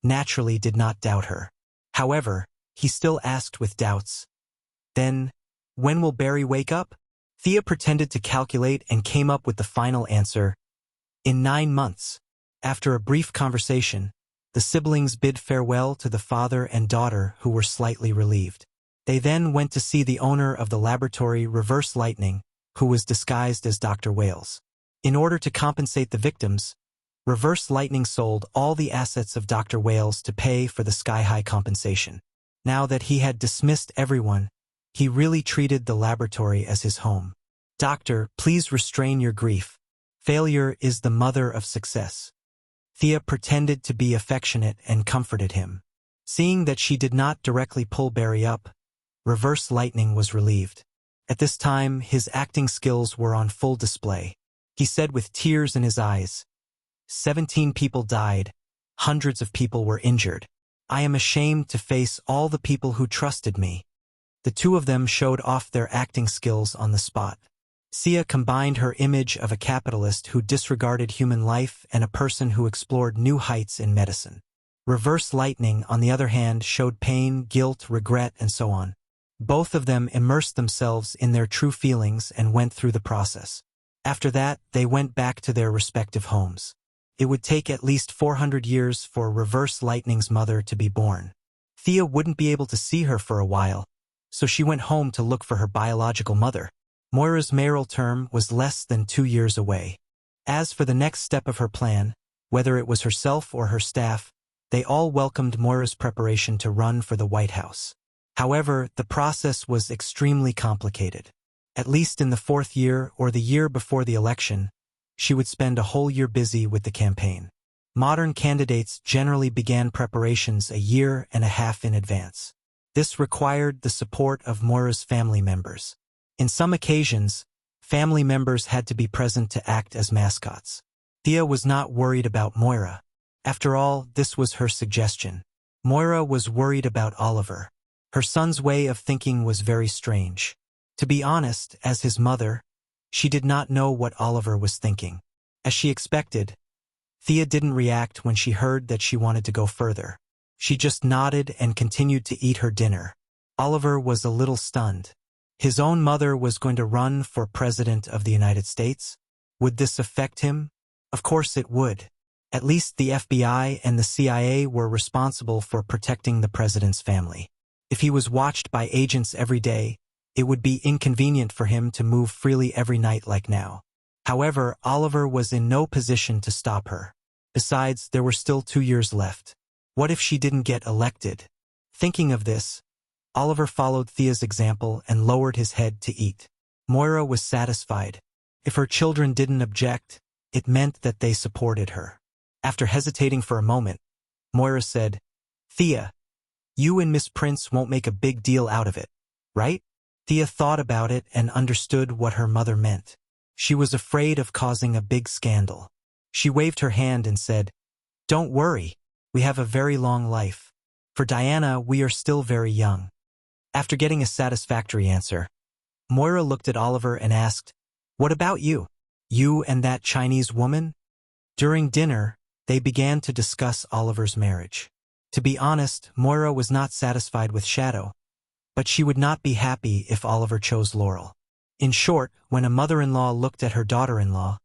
naturally did not doubt her. However, he still asked with doubts, "Then, when will Barry wake up?" Thea pretended to calculate and came up with the final answer, "In 9 months." After a brief conversation, the siblings bid farewell to the father and daughter who were slightly relieved. They then went to see the owner of the laboratory, Reverse Lightning, who was disguised as Dr. Wales. In order to compensate the victims, Reverse Lightning sold all the assets of Dr. Wales to pay for the sky-high compensation. Now that he had dismissed everyone, he really treated the laboratory as his home. "Doctor, please restrain your grief. Failure is the mother of success." Thea pretended to be affectionate and comforted him. Seeing that she did not directly pull Barry up, Reverse Lightning was relieved. At this time, his acting skills were on full display. He said with tears in his eyes, 17 people died, hundreds of people were injured. I am ashamed to face all the people who trusted me. The two of them showed off their acting skills on the spot. Sia combined her image of a capitalist who disregarded human life and a person who explored new heights in medicine. Reverse Lightning, on the other hand, showed pain, guilt, regret, and so on. Both of them immersed themselves in their true feelings and went through the process. After that, they went back to their respective homes. It would take at least 400 years for Reverse Lightning's mother to be born. Thea wouldn't be able to see her for a while, so she went home to look for her biological mother. Moira's mayoral term was less than 2 years away. As for the next step of her plan, whether it was herself or her staff, they all welcomed Moira's preparation to run for the White House. However, the process was extremely complicated. At least in the 4th year or the year before the election, she would spend a whole year busy with the campaign. Modern candidates generally began preparations a year and a half in advance. This required the support of Moira's family members. In some occasions, family members had to be present to act as mascots. Thea was not worried about Moira. After all, this was her suggestion. Moira was worried about Oliver. Her son's way of thinking was very strange. To be honest, as his mother, she did not know what Oliver was thinking. As she expected, Thea didn't react when she heard that she wanted to go further. She just nodded and continued to eat her dinner. Oliver was a little stunned. His own mother was going to run for President of the United States? Would this affect him? Of course it would. At least the FBI and the CIA were responsible for protecting the president's family. If he was watched by agents every day, it would be inconvenient for him to move freely every night like now. However, Oliver was in no position to stop her. Besides, there were still 2 years left. What if she didn't get elected? Thinking of this, Oliver followed Thea's example and lowered his head to eat. Moira was satisfied. If her children didn't object, it meant that they supported her. After hesitating for a moment, Moira said, "Thea, you and Miss Prince won't make a big deal out of it, right?" Thea thought about it and understood what her mother meant. She was afraid of causing a big scandal. She waved her hand and said, "Don't worry, we have a very long life. For Diana, we are still very young." After getting a satisfactory answer, Moira looked at Oliver and asked, "What about you? You and that Chinese woman?" During dinner, they began to discuss Oliver's marriage. To be honest, Moira was not satisfied with Shadow, but she would not be happy if Oliver chose Laurel. In short, when a mother-in-law looked at her daughter-in-law,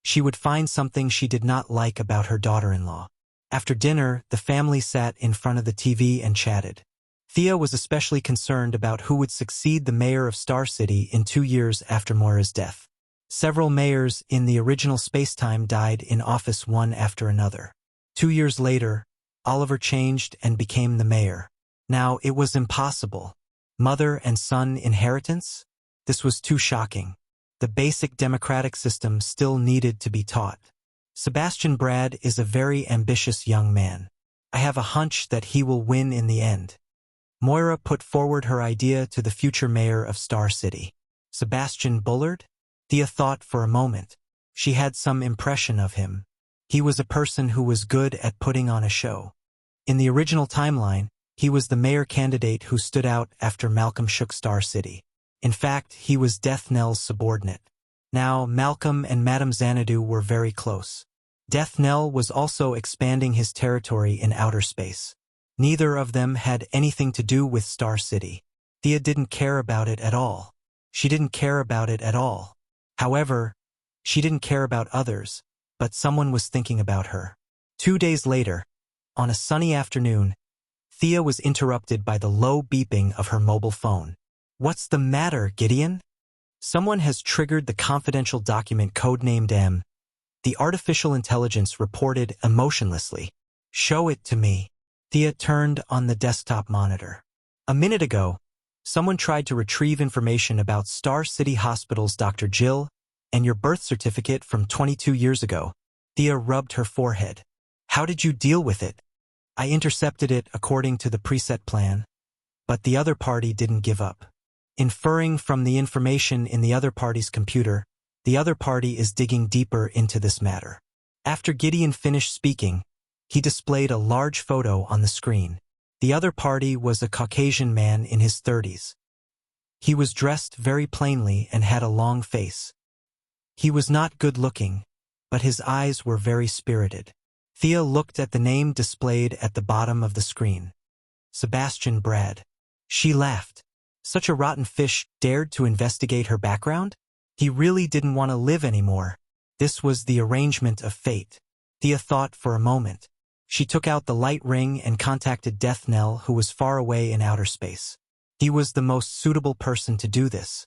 she would find something she did not like about her daughter-in-law. After dinner, the family sat in front of the TV and chatted. Thea was especially concerned about who would succeed the mayor of Star City in 2 years after Moira's death. Several mayors in the original spacetime died in office one after another. 2 years later, Oliver changed and became the mayor. Now, it was impossible. Mother and son inheritance? This was too shocking. The basic democratic system still needed to be taught. Sebastian Brad is a very ambitious young man. I have a hunch that he will win in the end. Moira put forward her idea to the future mayor of Star City. Sebastian Bullard? Thea thought for a moment. She had some impression of him. He was a person who was good at putting on a show. In the original timeline, he was the mayor candidate who stood out after Malcolm shook Star City. In fact, he was Death Knell's subordinate. Now, Malcolm and Madame Xanadu were very close. Death Knell was also expanding his territory in outer space. Neither of them had anything to do with Star City. Thea didn't care about it at all. She didn't care about it at all. However, she didn't care about others, but someone was thinking about her. 2 days later, on a sunny afternoon, Thea was interrupted by the low beeping of her mobile phone. "What's the matter, Gideon?" "Someone has triggered the confidential document codenamed M," the artificial intelligence reported emotionlessly. "Show it to me." Thea turned on the desktop monitor. "A minute ago, someone tried to retrieve information about Star City Hospital's Dr. Jill and your birth certificate from 22 years ago." Thea rubbed her forehead. "How did you deal with it?" "I intercepted it according to the preset plan." But the other party didn't give up. Inferring from the information in the other party's computer, the other party is digging deeper into this matter. After Gideon finished speaking, he displayed a large photo on the screen. The other party was a Caucasian man in his 30s. He was dressed very plainly and had a long face. He was not good-looking, but his eyes were very spirited. Thea looked at the name displayed at the bottom of the screen. Sebastian Brad. She laughed. Such a rotten fish dared to investigate her background? He really didn't want to live anymore. This was the arrangement of fate. Thea thought for a moment. She took out the light ring and contacted Death Knell, who was far away in outer space. He was the most suitable person to do this.